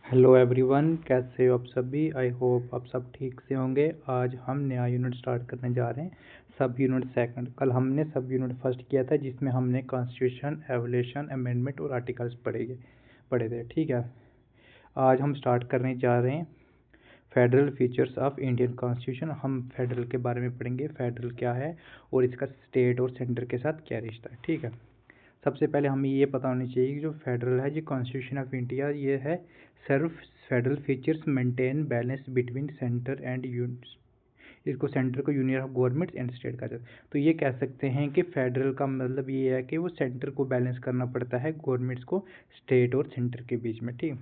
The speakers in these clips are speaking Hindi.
हेलो एवरीवन, कैसे हो आप सभी। आई होप आप सब ठीक से होंगे। आज हम नया यूनिट स्टार्ट करने जा रहे हैं, सब यूनिट सेकंड। कल हमने सब यूनिट फर्स्ट किया था जिसमें हमने कॉन्स्टिट्यूशन, एवोल्यूशन, अमेंडमेंट और आर्टिकल्स पढ़े थे। ठीक है, आज हम स्टार्ट करने जा रहे हैं federal features of Indian constitution. हम फेडरल के बारे में पढ़ेंगे, फेडरल क्या है और इसका स्टेट और सेंटर के साथ क्या रिश्ता है। ठीक है, सबसे पहले हमें ये पता होनी चाहिए कि जो फेडरल है, जो कॉन्स्टिट्यूशन ऑफ इंडिया, ये है सिर्फ federal features maintain balance between centre and इसको सेंटर को union of governments and state कहा जाता है। तो ये कह सकते हैं कि फेडरल का मतलब ये है कि वो सेंटर को बैलेंस करना पड़ता है गवर्नमेंट्स को स्टेट और सेंटर के बीच में। ठीक,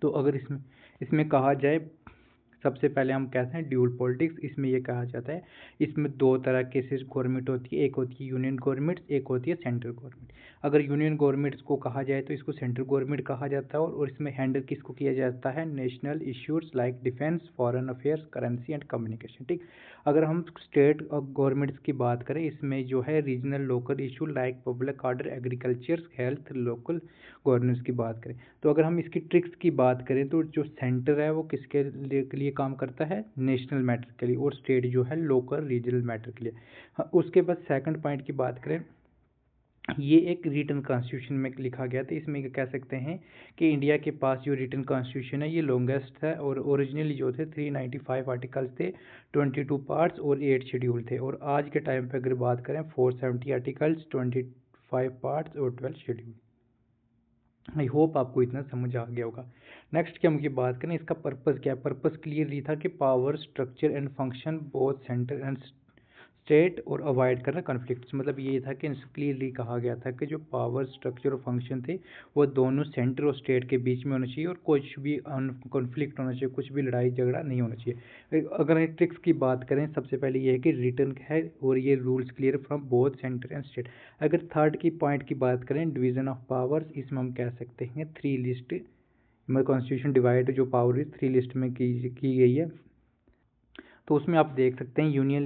तो अगर इसमें इसमें कहा जाए, सबसे पहले हम कहते हैं ड्यूल पॉलिटिक्स। इसमें ये कहा जाता है, इसमें दो तरह के गवर्नमेंट होती है, एक होती है यूनियन गवर्नमेंट, एक होती है सेंट्रल गवर्नमेंट। अगर यूनियन गवर्नमेंट्स को कहा जाए तो इसको सेंट्रल गवर्नमेंट कहा जाता है, और इसमें हैंडल किसको किया जाता है, national issues like defence, foreign affairs, currency and communication. ठीक, अगर हम स्टेट गवर्नमेंट्स की बात करें, इसमें जो है regional local issue like public order, agriculture, health, local governance की बात करें। तो अगर हम इसकी ट्रिक्स की बात करें तो जो सेंटर है वो किसके लिए काम करता है, नेशनल मैटर के लिए, और स्टेट जो है लोकल रीजनल मैटर के लिए। हाँ, उसके बाद सेकंड पॉइंट की बात करें, ये एक रिटन कॉन्स्टिट्यूशन में लिखा गया था। इसमें कह सकते हैं कि इंडिया के पास जो रिटन कॉन्स्टिट्यूशन है ये लॉन्गेस्ट है, और ओरिजिनली जो थे 395 आर्टिकल्स थे, 22 पार्ट्स और 8 शेड्यूल थे। और आज के टाइम पे अगर बात करें 470 आर्टिकल्स, 25 पार्ट्स और 12 शेड्यूल। आई होप आपको इतना समझ आ गया होगा। नेक्स्ट की हम ये बात करें, इसका पर्पस क्या है। पर्पस क्लियरली था कि power structure and function both centre and state और अवॉइड करना कॉन्फ्लिक्ट्स। मतलब ये था कि क्लियरली कहा गया था कि जो पावर स्ट्रक्चर और फंक्शन थे वो दोनों सेंटर और स्टेट के बीच में होना चाहिए, और कुछ भी कॉन्फ्लिक्ट होना चाहिए, कुछ भी लड़ाई झगड़ा नहीं होना चाहिए। अगर ट्रिक्स की बात करें, सबसे पहले ये है कि रिटर्न है और ये rules clear from both centre and state. अगर थर्ड की पॉइंट की बात करें, डिवीजन ऑफ पावर्स, इसमें हम कह सकते हैं थ्री लिस्ट में कॉन्स्टिट्यूशन डिवाइड जो पावर थ्री लिस्ट में की गई है। तो उसमें आप देख सकते हैं यूनियन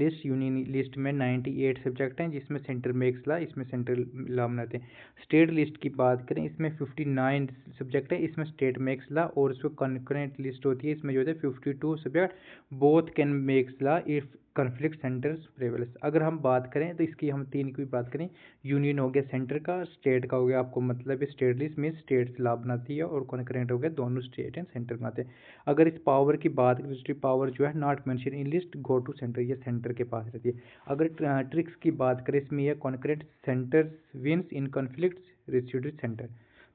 लिस्ट में 98 सब्जेक्ट हैं जिसमें सेंटर मेक्स लॉ, इसमें सेंट्रल लॉ बनाते हैं। स्टेट लिस्ट की बात करें, इसमें 59 सब्जेक्ट है, इसमें स्टेट मेक्स लॉ, और उसमें कॉन्करेंट लिस्ट होती है, इसमें जो है 52 subject, both can makes law if conflict centres prevails. अगर हम बात करें तो इसकी हम तीन की बात करें, यूनियन हो गया सेंटर का, स्टेट का हो गया आपको मतलब स्टेट लिस्ट में स्टेट लॉ बनाती है, और कॉन्करेंट हो गया दोनों स्टेट एंड सेंटर बनाते हैं। अगर इस पावर की बात करें, डिस्ट्रिक्ट पावर जो है not mention in list go to centre, ये सेंटर के पास रहती है। अगर ट्रिक्स की बात करें, इसमें यह concurrent centre wins in conflict residue centre.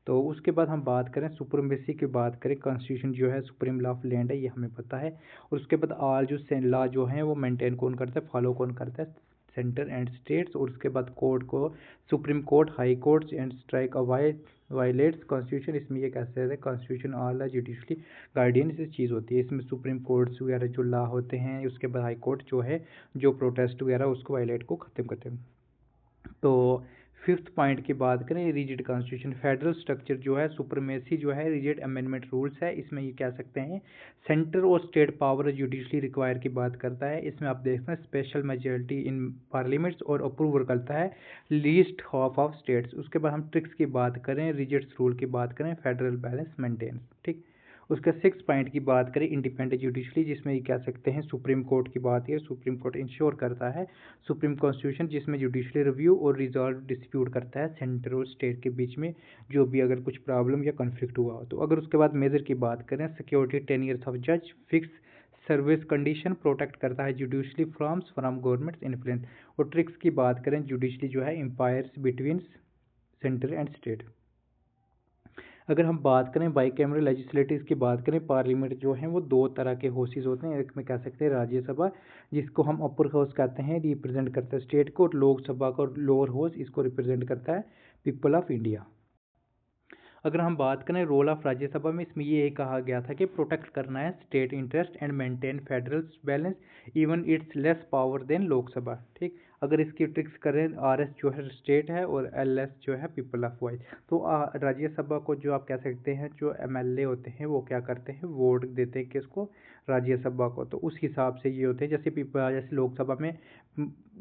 तो उसके बाद हम बात करें सुप्रीमेसी की बात करें, कॉन्स्टिट्यूशन जो है सुप्रीम लॉ ऑफ लैंड है, ये हमें पता है। और उसके बाद ऑल जो लॉ जो है वो मेंटेन कौन करता है, फॉलो कौन करता है, सेंटर एंड स्टेट्स। और उसके बाद कोर्ट को supreme Court, high courts and strike avoid violets constitution. इसमें ये कैसे है, कॉन्स्टिट्यूशन ऑल जुडिशली गार्डियन से चीज़ होती है। इसमें सुप्रीम कोर्ट्स वगैरह जो लॉ होते हैं, उसके बाद हाई कोर्ट जो है जो प्रोटेस्ट वगैरह उसको वायलेट को ख़त्म करते हैं। तो फिफ्थ पॉइंट की बात करें, रिजिड कॉन्स्टिट्यूशन, फेडरल स्ट्रक्चर जो है, सुप्रीमेसी जो है, रिजिड अमेंडमेंट रूल्स है। इसमें ये कह सकते हैं सेंटर और स्टेट पावर जुडिशली रिक्वायर की बात करता है। इसमें आप देखते हैं स्पेशल मेजॉरिटी इन पार्लियामेंट्स और अप्रूवल करता है लीस्ट हाफ ऑफ स्टेट्स। उसके बाद हम ट्रिक्स की बात करें, रिजिड्स रूल की बात करें, फेडरल बैलेंस मेंटेन्स। ठीक, उसका सिक्स पॉइंट की बात करें, इंडिपेंडेंट जुडिशली, जिसमें ये कह सकते हैं सुप्रीम कोर्ट की बात है। सुप्रीम कोर्ट इंश्योर करता है सुप्रीम कॉन्स्टिट्यूशन, जिसमें जुडिशली रिव्यू और रिजॉल्व डिस्प्यूट करता है सेंटर और स्टेट के बीच में जो भी अगर कुछ प्रॉब्लम या कॉन्फ्लिक्ट हुआ हो तो। अगर उसके बाद मेजर की बात करें, सिक्योरिटी 10 ईयर्स ऑफ जज, फिक्स सर्विस कंडीशन, प्रोटेक्ट करता है जुडिशली फ्रॉम गवर्नमेंट इन्फ्लुएंस। और ट्रिक्स की बात करें, जुडिशली जो है umpires between centre and state. अगर हम बात करें बाईकैमरल लेजिस्लेटिव की बात करें, पार्लियामेंट जो है वो दो तरह के हाउसेज होते हैं। एक में कह सकते हैं राज्यसभा, जिसको हम अपर हाउस कहते हैं, रिप्रेजेंट करता है स्टेट को, और लोकसभा का लोअर हाउस इसको रिप्रेजेंट करता है पीपल ऑफ इंडिया। अगर हम बात करें रोल ऑफ राज्यसभा में, इसमें ये कहा गया था कि प्रोटेक्ट करना है state interest and maintain federal balance, even it's less power than Lok Sabha. ठीक, अगर इसकी ट्रिक्स करें, आरएस जो है स्टेट है और एलएस जो है पीपल ऑफ वॉइस। तो राज्यसभा को जो आप कह सकते हैं जो एमएलए होते हैं वो क्या करते हैं, वोट देते हैं किसको, राज्यसभा को। तो उस हिसाब से ये होते हैं, जैसे लोकसभा में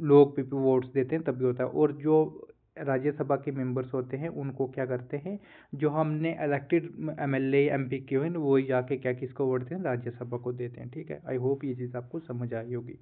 लोग वोट्स देते हैं तभी होता है। और जो राज्यसभा के मेंबर्स होते हैं उनको क्या करते हैं, जो हमने इलेक्टेड एमएलए एमपी किए हैं वो जाके क्या किसको वोट देते हैं, राज्यसभा को देते हैं। ठीक है, आई होप ये चीज़ आपको समझ आई होगी।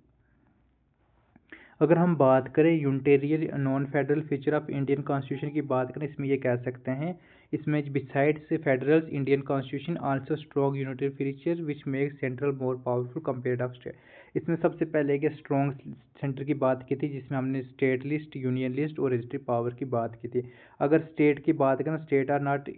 अगर हम बात करें Unitarian non federal feature of Indian constitution की बात करें, इसमें ये कह सकते हैं, इसमें besides federal Indian constitution also strong unitary feature which make central more powerful compared of state. इसमें सबसे पहले एक स्ट्रॉन्ग सेंटर की बात की थी, जिसमें हमने स्टेट लिस्ट, यूनियन लिस्ट और रजिस्ट्री पावर की बात की थी। अगर स्टेट की बात करें, state are not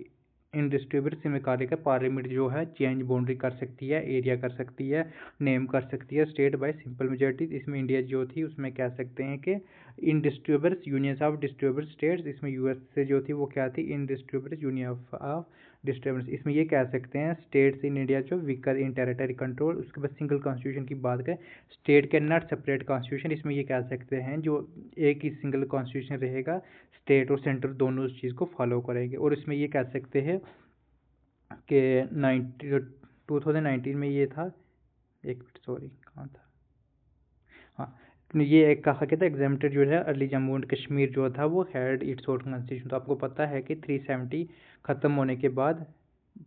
in distribute में कार्य का पार्लियामेंट जो है चेंज बाउंड्री कर सकती है, एरिया कर सकती है, नेम कर सकती है स्टेट बाय सिंपल मेजोरिटी। इसमें इंडिया जो थी उसमें कह सकते हैं कि in distributors unions of distributor states, इसमें यूएस से जो थी वो क्या थी, in distributors union of disturbance. इसमें ये कह सकते हैं स्टेट्स इन इंडिया जो वीकर इन टेरिटरी कंट्रोल। उसके बाद सिंगल कॉन्स्टिट्यूशन की बात करें, state can not separate constitution. इसमें ये कह सकते हैं जो एक ही सिंगल कॉन्स्टिट्यूशन रहेगा, स्टेट और सेंटर दोनों उस चीज़ को फॉलो करेंगे। और इसमें ये कह सकते हैं कि 2019 में ये था, एक मिनट सॉरी कहाँ था, हाँ ये एक कहा गया था एग्जाम्प्टेड जो है अर्ली जम्मू एंड कश्मीर जो था वो हैड इट्स ओन कॉन्स्टिट्यूशन। तो आपको पता है कि 370 ख़त्म होने के बाद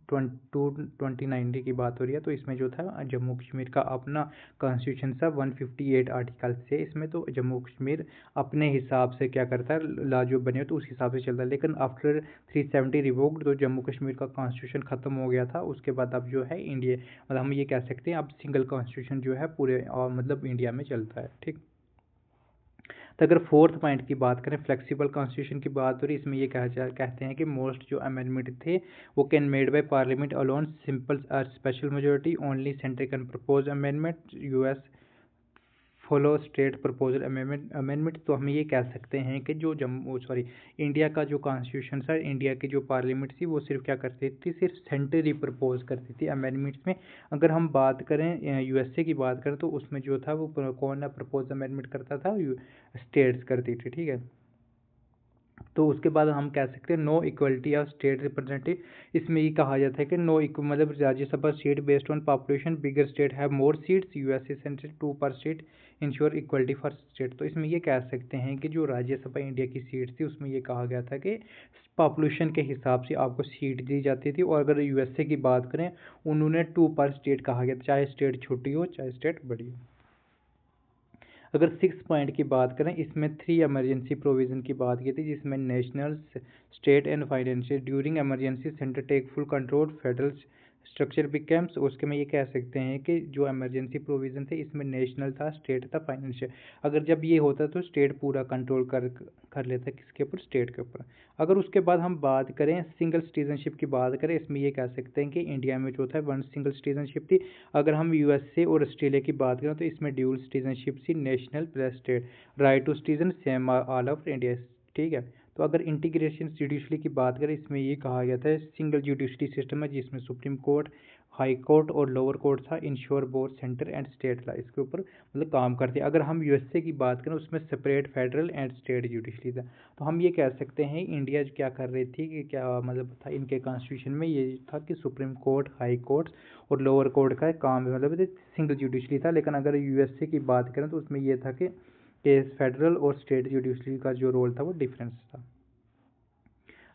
2090 की बात हो रही है, तो इसमें जो था जम्मू कश्मीर का अपना कॉन्स्टिट्यूशन था 158 आर्टिकल से। इसमें तो जम्मू कश्मीर अपने हिसाब से क्या करता है, ला जो बने तो उस हिसाब से चलता है। लेकिन आफ्टर 370 रिवोक्ड तो जम्मू कश्मीर का कॉन्स्टिट्यूशन ख़त्म हो गया था। उसके बाद अब जो है इंडिया, मतलब हम ये कह सकते हैं अब सिंगल कॉन्स्टिट्यूशन जो है पूरे मतलब इंडिया में चलता है। ठीक, तो अगर फोर्थ पॉइंट की बात करें, फ्लेक्सिबल कॉन्स्टिट्यूशन की बात हो रही, इसमें ये कहते हैं कि मोस्ट जो अमेंडमेंट थे वो can made by parliament alone, simple और special majority, only centre can propose amendment, US follow state proposal amendment. तो हम ये कह सकते हैं कि जो इंडिया का जो कॉन्स्टिट्यूशन था, इंडिया की जो पार्लियामेंट थी वो सिर्फ क्या करती थी, सिर्फ सेंटर ही प्रपोज करती थी अमेंडमेंट्स में। अगर हम बात करें यूएसए की बात करें तो उसमें जो था वो कौन प्रपोज अमेंडमेंट करता था, स्टेट्स करती थी। ठीक है, तो उसके बाद हम कह सकते हैं no equality of state representative. इसमें ये कहा जाता है कि नो मतलब Rajya Sabha seat based on population, bigger state have more seats, USA centre 2 पर state ensure equality for state. तो इसमें ये कह सकते हैं कि जो राज्यसभा इंडिया की सीट थी उसमें ये कहा गया था कि पॉपुलेशन के हिसाब से आपको सीट दी जाती थी। और अगर यूएसए की बात करें, उन्होंने 2 पर स्टेट कहा गया, चाहे स्टेट छोटी हो चाहे स्टेट बड़ी हो। अगर 6 पॉइंट की बात करें, इसमें 3 इमरजेंसी प्रोविज़न की बात की थी, जिसमें national, state and financial. During emergency centre take full control, federal structure becomes. उसके में ये कह सकते हैं कि जो इमरजेंसी प्रोविज़न थे इसमें नेशनल था, स्टेट था, फाइनेंशियल। अगर जब ये होता तो स्टेट पूरा कंट्रोल कर लेता किसके ऊपर, स्टेट के ऊपर। अगर उसके बाद हम बात करें सिंगल सिटीजनशिप की बात करें, इसमें ये कह सकते हैं कि इंडिया में जो था 1 सिंगल सिटीजनशिप थी। अगर हम यूएसए और ऑस्ट्रेलिया की बात करें तो इसमें ड्यूल सिटीजनशिप थी, national plus state, right to citizen same all over India. ठीक है, तो अगर इंटीग्रेशन जुडिशरी की बात करें, इसमें ये कहा गया था सिंगल जुडिशरी सिस्टम है जिसमें सुप्रीम कोर्ट, हाई कोर्ट और लोअर कोर्ट था, ensure both centre and state law इसके ऊपर मतलब काम करते हैं। अगर हम यूएसए की बात करें उसमें separate federal and state judiciary था। तो हम ये कह सकते हैं इंडिया क्या कर रही थी कि क्या मतलब था इनके कॉन्स्टिट्यूशन में ये था कि सुप्रीम कोर्ट, हाई कोर्ट और लोअर कोर्ट का काम मतलब सिंगल जुडिशरी था। लेकिन अगर यूएसए की बात करें तो उसमें ये था कि फेडरल और स्टेट जुडिशरी का जो रोल था वो डिफरेंस था।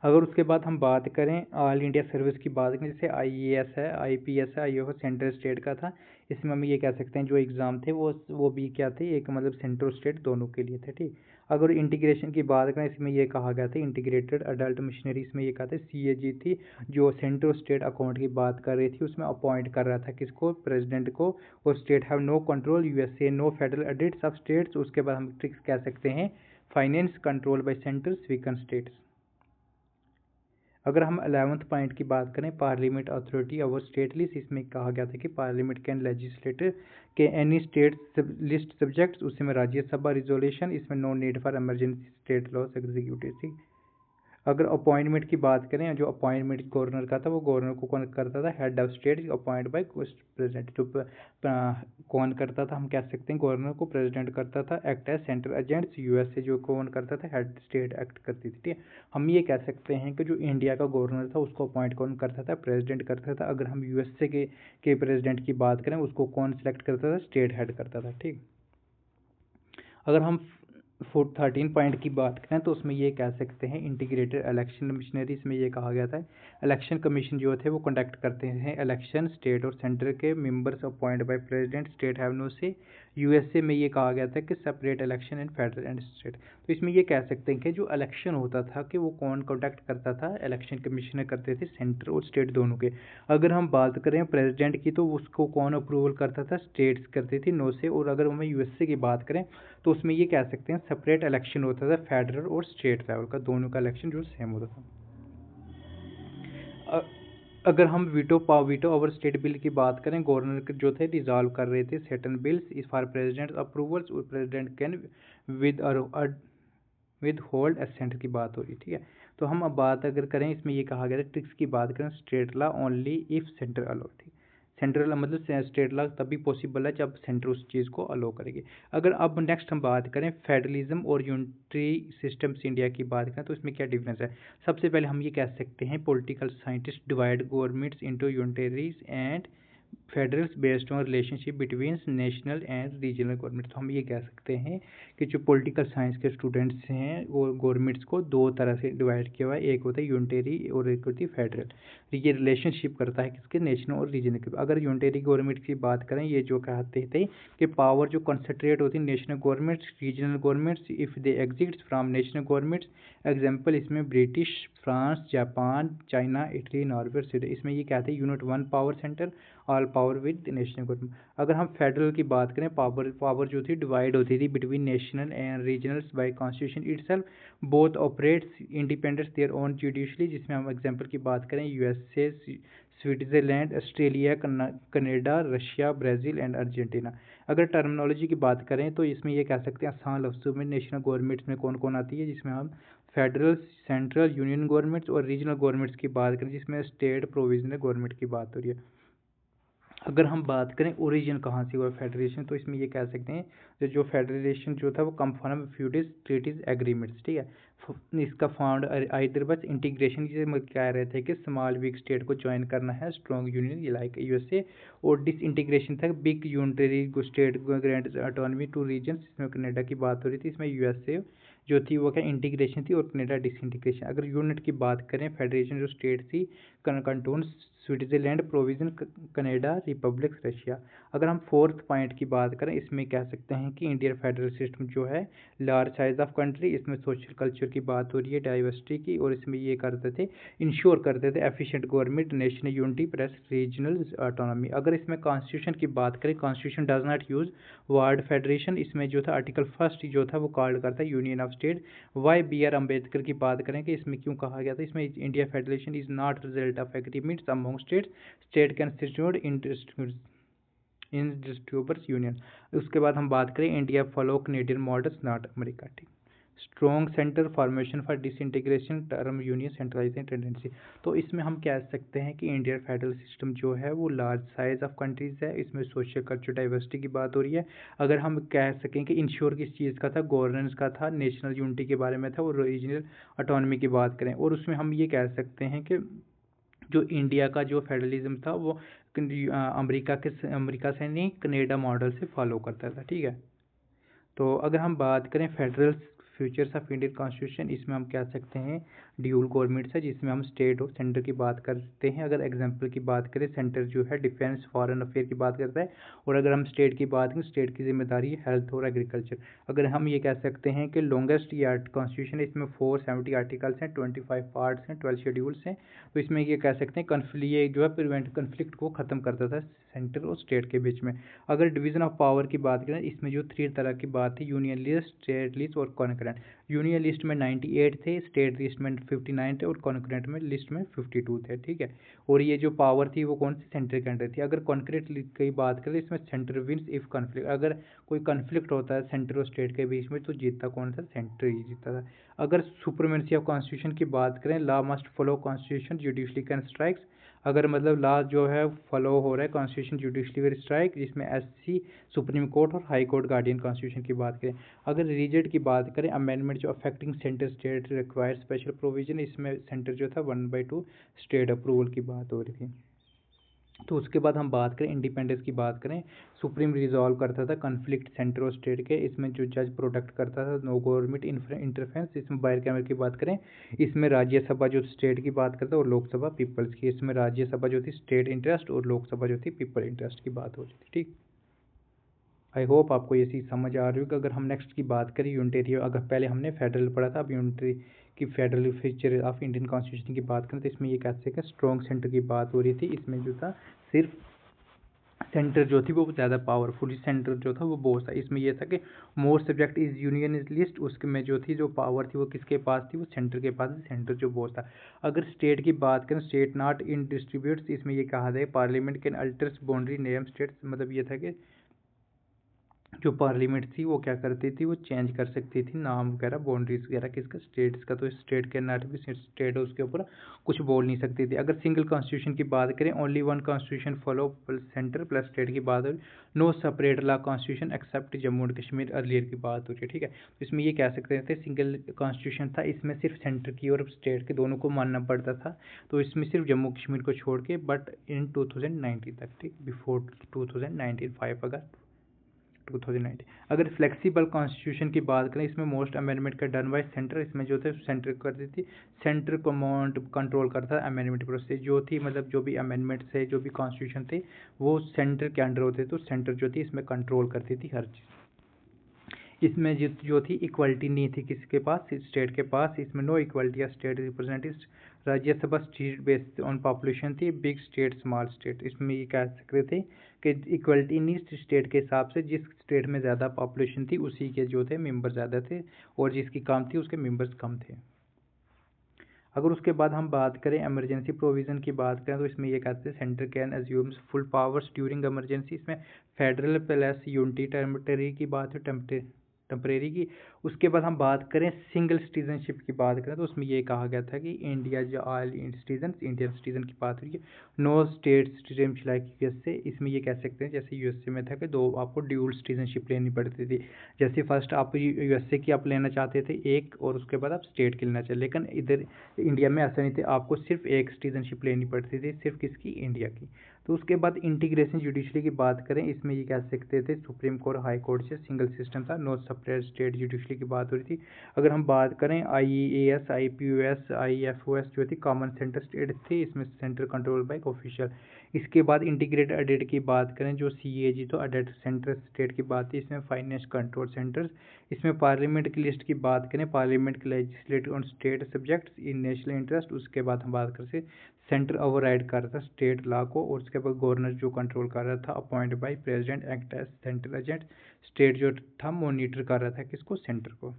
अगर उसके बाद हम बात करें ऑल इंडिया सर्विस की बात करें, जैसे आईएएस है, आईपीएस है, आईओ सेंट्रल स्टेट का था। इसमें हम ये कह सकते हैं जो एग्ज़ाम थे वो भी क्या थे, एक मतलब सेंट्रल स्टेट दोनों के लिए थे। ठीक, अगर इंटीग्रेशन की बात करें इसमें ये कहा गया था इंटीग्रेटेड अडल्ट मिशनरी, इसमें ये कहा था सीएजी थी, जो सेंट्रल स्टेट अकाउंट की बात कर रही थी, उसमें अपॉइंट कर रहा था किसको, प्रेसिडेंट को। और state have no control, USA no federal audits of states. उसके बाद हम ट्रिक्स कह सकते हैं finance control by central weaken states. अगर हम 11th पॉइंट की बात करें, parliament authority over state list, इसमें कहा गया था कि पार्लियामेंट कैन लेजिस्लेटर के एनी स्टेट लिस्ट सब्जेक्ट्स, उसमें राज्यसभा रिजोल्यूशन, इसमें no need for emergency state loss executive. अगर अपॉइंटमेंट की बात करें, जो अपॉइंटमेंट गवर्नर का था वो गवर्नर को कौन करता था, head of state appoint by president. जो कौन करता था, हम कह सकते हैं गवर्नर को प्रेसिडेंट करता था, act as central agents. USA जो कौन करता था, हेड स्टेट एक्ट करती थी। ठीक है, हम ये कह सकते हैं कि जो इंडिया का गवर्नर था उसको अपॉइंट कौन करता था, प्रेसिडेंट करता था। अगर हम यूएसए के प्रेसिडेंट की बात करें उसको कौन सेलेक्ट करता था, स्टेट हेड करता था। ठीक, अगर हम 13 पॉइंट की बात करें तो उसमें ये कह सकते हैं इंटीग्रेटेड इलेक्शन मशीनरी, इसमें ये कहा गया था इलेक्शन कमीशन जो थे वो कंडक्ट करते हैं इलेक्शन स्टेट और सेंटर के members appoint by president, state have no say. USA में ये कहा गया था कि separate election in federal and state. तो इसमें ये कह सकते हैं कि जो इलेक्शन होता था कि वो कौन कंडक्ट करता था, इलेक्शन कमीशनर करते थे सेंटर और स्टेट दोनों के। अगर हम बात करें प्रेसिडेंट की तो उसको कौन अप्रूवल करता था, स्टेट्स करती थी नो से। और अगर हम यूएसए की बात करें तो उसमें ये कह सकते हैं सेपरेट इलेक्शन होता था फेडरल और स्टेट लेवल का, दोनों का इलेक्शन जो सेम होता था। अगर हम वीटो ओवर स्टेट बिल की बात करें, गवर्नर जो थे रिजॉल्व कर रहे थे certain bills is for president approvals और president can withhold assent की बात हो रही है, ठीक है। तो हम अब बात अगर करें, इसमें ये कहा गया है ट्रिक्स की बात करें, state law only if centre allow, ठीक। सेंट्रल मतलब स्टेट लॉ तभी पॉसिबल है जब सेंटर उस चीज़ को अलो करेगी। अगर अब नेक्स्ट हम बात करें फेडरलिज्म और यूनिटरी सिस्टम्स इंडिया की बात करें तो इसमें क्या डिफरेंस है। सबसे पहले हम ये कह सकते हैं political scientist divide governments into unitaries and federals based on relationship between national and regional government. तो हम ये कह सकते हैं कि जो पॉलिटिकल साइंस के स्टूडेंट्स हैं वो गवर्नमेंट्स को दो तरह से डिवाइड किया हुआ है, एक होता है यूनिटरी और एक होती है फेडरल। ये रिलेशनशिप करता है किसके, नेशनल और रीजनल के। अगर यूनिटरी गवर्नमेंट की बात करें, ये जो कहते थे कि पावर जो कंसंट्रेट होती है national governments, regional governments if they exist from national governments. Example इसमें British, France, Japan, China, Italy, Norway, Sweden. इसमें ये कहते हैं unit one power centre, all power with national government. अगर हम फेडरल की बात करें, पावर जो थी डिवाइड होती थी between national and regionals bye constitution itself, both operates independence their own judicially. जिसमें हम एग्जांपल की बात करें USA, Switzerland, Australia, Canada, Russia, Brazil and Argentina. अगर टर्मिनोलॉजी की बात करें तो इसमें ये कह सकते हैं आसान लफ्ज़ों में नेशनल गवर्नमेंट्स में कौन कौन आती है, जिसमें हम फेडरल, सेंट्रल, यूनियन गवर्नमेंट्स और रीजनल गवर्नमेंट्स की बात करें, जिसमें स्टेट प्रोविजनल गवर्नमेंट की बात हो रही है। अगर हम बात करें ओरिजिन कहाँ से हुआ फेडरेशन, तो इसमें ये कह सकते हैं जो फेडरेशन जो था वो कम फ्रॉम फ्यूडिस ट्रीटीज एग्रीमेंट्स, ठीक है। इसका फाउंड आइदर बस इंटीग्रेशन, जिसे कह रहे थे कि स्मॉल वीक स्टेट को ज्वाइन करना है स्ट्रॉन्ग यूनियन लाइक यूएसए, और डिस इंटीग्रेशन था big unitary state grant autonomy two reasons. इसमें कनाडा की बात हो रही थी, इसमें यूएसए जो थी वो क्या इंटीग्रेशन थी और कनाडा डिसइंटीग्रेशन। अगर यूनिट की बात करें, फेडरेशन जो स्टेट थी canton Switzerland, provision Canada, republic Russia. अगर हम फोर्थ पॉइंट की बात करें, इसमें कह सकते हैं कि इंडियन फेडरल सिस्टम जो है लार्ज साइज ऑफ कंट्री, इसमें सोशल कल्चर की बात हो रही है, डाइवर्सिटी की, और इसमें ये करते थे इंश्योर करते थे efficient government, national unity plus regional autonomy. अगर इसमें कॉन्स्टिट्यूशन की बात करें, constitution does not use word federation. इसमें जो था आर्टिकल फर्स्ट जो था वो कॉल्ड करता है union of state. Y B R Ambedkar की बात करें कि इसमें क्यों कहा गया था, इसमें India federation is not result of agreements among states, state constitute indestructible union. उसके बाद हम बात करें India follow Canadian models not America, ठीक। Strong centre formation for disintegration term union centralising tendency. तो इसमें हम कह सकते हैं कि इंडियन फेडरल सिस्टम जो है वो लार्ज साइज ऑफ कंट्रीज है, इसमें सोशल कल्चर डाइवर्सिटी की बात हो रही है। अगर हम कह सकें कि इंश्योर किस चीज़ का था, गवर्नेंस का था, नेशनल यूनिटी के बारे में था, और रीजनल ऑटोनॉमी की बात करें, और उसमें हम ये कह सकते हैं कि जो इंडिया का जो फेडरलिज्म था वो अमेरिका से नहीं कनेडा मॉडल से फॉलो करता था, ठीक है। तो अगर हम बात करें federal futures of Indian constitution, इसमें हम कह सकते हैं ड्यूल गवर्नमेंट्स है, जिसमें हम स्टेट और सेंटर की बात करते हैं। अगर एग्जांपल की बात करें, सेंटर जो है डिफेंस फॉरेन अफेयर की बात करता है, और अगर हम स्टेट की बात करें, स्टेट की जिम्मेदारी है हेल्थ और एग्रीकल्चर। अगर हम ये कह सकते हैं कि लॉन्गेस्ट ये कॉन्स्टिट्यूशन है, इसमें 470 आर्टिकल्स हैं, 25 पार्ट्स हैं, 12 शेड्यूल्स हैं। तो इसमें ये कह सकते हैं कन्फ्लिक्ट जो है प्रिवेंट कन्फ्लिक्ट को ख़त्म करता था सेंटर और स्टेट के बीच में। अगर डिवीजन ऑफ पावर की बात करें, इसमें जो 3 तरह की बात थी, यूनियन लिस्ट, स्टेट लिस्ट और कॉन्करेंट। यूनियन लिस्ट में 98 थे, स्टेट लिस्ट में 59 थे, और कॉन्करेंट में लिस्ट में 52 थे, ठीक है। और ये जो पावर थी वो कौन सी, सेंटर के अंडर थी। अगर कॉन्करेंट की बात करें, इसमें सेंटर विंस इफ कॉन्फ्लिक्ट, अगर कोई कॉन्फ्लिक्ट होता है सेंटर और स्टेट के बीच में तो जीतता कौन सा, सेंटर ही जीतता था। अगर सुपरमेंसी ऑफ कॉन्स्टिट्यूशन की बात करें, law must follow constitution, judicially can strikes. अगर मतलब लॉ जो है फॉलो हो रहा है कॉन्स्टिट्यूशन, जुडिशली विल स्ट्राइक, जिसमें एससी सुप्रीम कोर्ट और हाई कोर्ट गार्डियन कॉन्स्टिट्यूशन की बात करें। अगर रिजेक्ट की बात करें, अमेंडमेंट जो affecting centre state require special provision, इसमें सेंटर जो था 1/2 स्टेट अप्रूवल की बात हो रही थी। तो उसके बाद हम बात करें इंडिपेंडेंस की बात करें, सुप्रीम रिजॉल्व करता था कन्फ्लिक्ट सेंटर और स्टेट के, इसमें जो जज प्रोटेक्ट करता था, नो गवर्नमेंट इंटरफेरेंस। इसमें बायर कैमर की बात करें, इसमें राज्यसभा जो स्टेट की बात करता है और लोकसभा पीपल्स की। इसमें राज्यसभा जो थी स्टेट इंटरेस्ट और लोकसभा जो थी पीपल इंटरेस्ट की बात हो रही थी। ठीक, आई होप आपको ये चीज़ समझ आ रही होगी। अगर हम नेक्स्ट की बात करें यूनिटरी, अगर पहले हमने फेडरल पढ़ा था, अब यूनिटरी की federal feature of Indian constitution की बात करें तो इसमें ये कहते हैं कि स्ट्रॉन्ग सेंटर की बात हो रही थी। इसमें जो था सिर्फ सेंटर जो थी वो ज़्यादा पावरफुल, सेंटर जो था वो बहुत था। इसमें यह था कि more subject is union is list, उसके में जो थी जो पावर थी वो किसके पास थी, वो सेंटर के पास, सेंटर जो बहुत था। अगर स्टेट की बात करें, स्टेट नॉट इन डिस्ट्रीब्यूट्स, इसमें ये कहा था parliament can altars boundary name states, मतलब ये था कि जो पार्लियामेंट थी वो क्या करती थी, वो चेंज कर सकती थी नाम वगैरह, बाउंड्रीज वगैरह किसका, स्टेट्स का। तो स्टेट के नॉट भी स्टेट उसके ऊपर कुछ बोल नहीं सकती थी। अगर सिंगल कॉन्स्टिट्यूशन की बात करें, only one constitution follow centre plus state की बात हो रही, no separate law constitution except Jammu and Kashmir earlier की बात हो रही है। ठीक है, तो इसमें ये कह सकते थे सिंगल कॉन्स्टिट्यूशन था, इसमें सिर्फ सेंटर की और स्टेट के दोनों को मानना पड़ता था। तो इसमें सिर्फ जम्मू कश्मीर को छोड़ के, बट इन 2019 तक, ठीक, बिफोर 2019 5 अगस्त 2019। अगर फ्लेक्सिबल कॉन्स्टिट्यूशन की बात करें, इसमें मोस्ट अमेंडमेंट का डन बाय सेंटर, इसमें जो थे सेंटर करती थी, सेंटर कमांड कंट्रोल करता है अमेंडमेंट प्रोसेस जो थी, मतलब जो भी अमेंडमेंट्स है, जो भी कॉन्स्टिट्यूशन थे वो सेंटर के अंडर होते, तो सेंटर जो थी इसमें कंट्रोल करती थी हर चीज़। इसमें जो थी इक्वलिटी नहीं थी किसके पास, स्टेट के पास। इसमें नो इक्वलिटी या state representative, Rajya Sabha state based on population थी, बिग स्टेट स्मॉल स्टेट। इसमें ये कह सकते थे कि इक्वलिटी नहीं स्टेट के हिसाब से, जिस स्टेट में ज़्यादा पॉपुलेशन थी उसी के जो थे मेंबर ज़्यादा थे, और जिसकी कम थी उसके मेंबर्स कम थे। अगर उसके बाद हम बात करें इमरजेंसी प्रोविज़न की बात करें, तो इसमें ये कहते हैं centre can assumes full powers during emergency. इसमें फेडरल प्लस यूनिटी टेम्परेरी की बात है, टेम्परेरी की। उसके बाद हम बात करें सिंगल सिटीजनशिप की बात करें, तो उसमें ये कहा गया था कि इंडिया जो ऑल सिटीजन, इंडियन सिटीजन की बात हुई है, no state citizenship like USA. इसमें ये कह सकते हैं जैसे यूएसए में था कि दो आपको ड्यूल सिटीजनशिप लेनी पड़ती थी। जैसे फर्स्ट आप यूएसए की आप लेना चाहते थे एक, और उसके बाद आप स्टेट की लेना चाहिए, लेकिन इधर इंडिया में ऐसा नहीं थे, आपको सिर्फ एक सिटीजनशिप लेनी पड़ती थी, सिर्फ किसकी, इंडिया की। तो उसके बाद इंटीग्रेशन जुडिशरी की बात करें, इसमें ये कह सकते थे सुप्रीम कोर्ट हाई कोर्ट से सिंगल सिस्टम था, नो सेपरेट स्टेट जुडिशरी की बात हो रही थी। अगर हम बात करें आईएएस, आईपीओएस, आईएफओएस जो थी कॉमन सेंटर स्टेट थी, इसमें सेंटर कंट्रोल बाय ऑफिशियल। इसके बाद इंटीग्रेटेड ऑडिट की बात करें, जो सीएजी तो ऑडिट सेंटर स्टेट की बात थी, इसमें फाइनेंस कंट्रोल सेंटर्स। इसमें पार्लियामेंट की लिस्ट की बात करें, पार्लियामेंट के legislative on state subjects in national interest. उसके बाद हम बात करते सेंटर ओवरराइड कर रहा था स्टेट लॉ को, और उसके बाद गवर्नर जो कंट्रोल कर रहा था appoint by president act as central agent. State जो था मॉनिटर कर रहा था किसको, सेंटर को।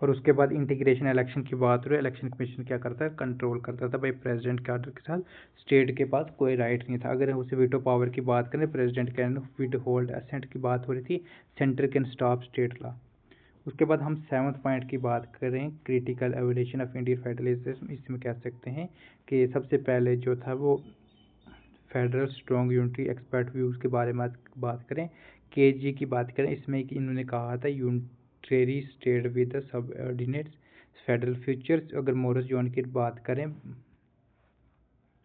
और उसके बाद इंटीग्रेशन इलेक्शन की बात हो रही है, इलेक्शन कमीशन क्या करता है, कंट्रोल करता था भाई प्रेसिडेंट के ऑर्डर के साथ, स्टेट के पास कोई राइट नहीं था। अगर उसे वीटो पावर की बात करें, president can withhold assent की बात हो रही थी, centre can stop state law. उसके बाद हम 7th पॉइंट की बात करें, critical evolution of Indian federalism. इसमें कह सकते हैं कि सबसे पहले जो था वो federal strong unity expert views के बारे में बात करें, केजी की बात करें, इसमें कि इन्होंने कहा था unitary state with subordinates federal futures. अगर मोरिस जॉन की बात करें,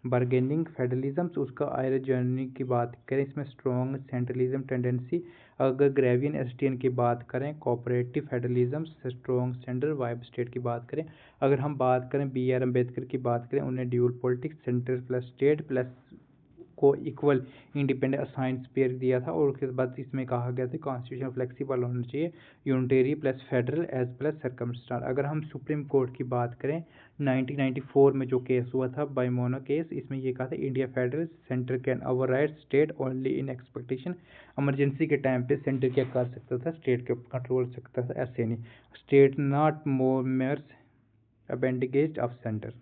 बार्गेनिंग फेडरलिज्म, उसका आयर जर्नी की बात करें, इसमें स्ट्रॉन्ग सेंट्रलिज्म टेंडेंसी। अगर ग्रेवियन एस्टियन की बात करें, cooperative federalism, strong central vibe state की बात करें। अगर हम बात करें BR अम्बेडकर की बात करें, उन्हें dual politics, central plus state plus को इक्वल इंडिपेंडेंट असाइन स्पेयर दिया था। और उसके बाद इसमें कहा गया था कॉन्स्टिट्यूशन फ्लेक्सिबल होना चाहिए, unitary plus federal as plus circumstance. अगर हम सुप्रीम कोर्ट की बात करें, 1994 में जो केस हुआ था बाइमोना केस, इसमें ये कहा था India federal, centre can override state only in expectation. Emergency के टाइम पे सेंटर क्या कर सकता था, स्टेट के कंट्रोल सकता था, ऐसे नहीं, state not more mayors appendages of centre.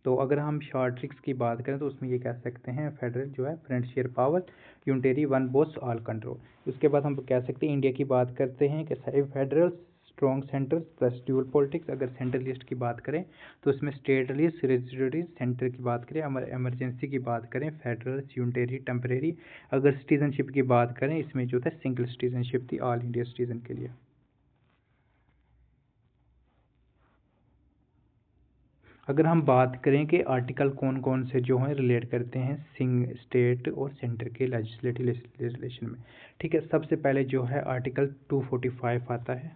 तो अगर हम शॉर्ट ट्रिक्स की बात करें, तो उसमें ये कह सकते हैं फेडरल जो है frontier power, unitary one Bose all control. उसके बाद हम कह सकते हैं इंडिया की बात करते हैं कि federal strong centres plus dual politics. अगर सेंट्रलिस्ट की बात करें तो उसमें स्टेटलिस्ट, रेजिडेंट, सेंटर की बात करें, इमरजेंसी की बात करें फेडरल, यूनिटरी, टेम्परेरी। अगर सिटीजनशिप की बात करें, इसमें जो था सिंगल सिटीजनशिप थी ऑल इंडिया सिटीजन के लिए। अगर हम बात करें कि आर्टिकल कौन कौन से जो हैं रिलेट करते हैं सिंग स्टेट और सेंटर के लेजिस्लेटिव लेजिस्लेशन में, ठीक है। सबसे पहले जो है आर्टिकल 245 आता है।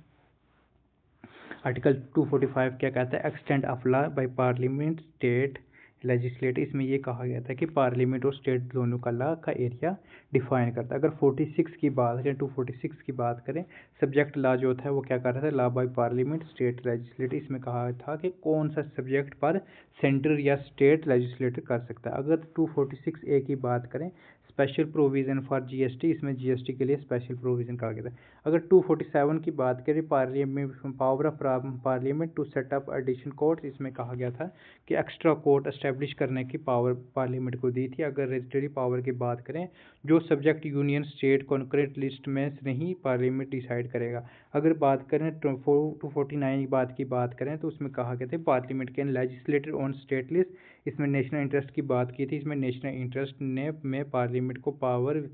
आर्टिकल 245 क्या कहता है? Extend of law by parliament state legislative. इसमें ये कहा गया था कि पार्लियामेंट और स्टेट दोनों का लॉ का एरिया डिफाइन करता है। अगर 46 की बात करें, 246 की बात करें, सब्जेक्ट लॉ जो था वो क्या कर रहा था? Law by parliament state legislative. इसमें कहा था कि कौन सा सब्जेक्ट पर सेंटर या स्टेट लेजिस्लेटिव कर सकता है। अगर 246A की बात करें, स्पेशल प्रोविजन फॉर जीएसटी, इसमें जीएसटी के लिए स्पेशल प्रोविजन कहा गया था। अगर 247 की बात करें, parliament power of parliament to set up addition court, इसमें कहा गया था कि एक्स्ट्रा कोर्ट एस्टेब्लिश करने की पावर पार्लियामेंट को दी थी। अगर रेजिस्ट्री पावर की बात करें, जो subject union state concurrent list में नहीं पार्लियामेंट डिसाइड करेगा। अगर बात करें 249 की बात करें तो उसमें कहा गया था parliament can legislator on state list, इसमें नेशनल इंटरेस्ट की बात की थी। इसमें नेशनल इंटरेस्ट ने में पार्लियामेंट को पावर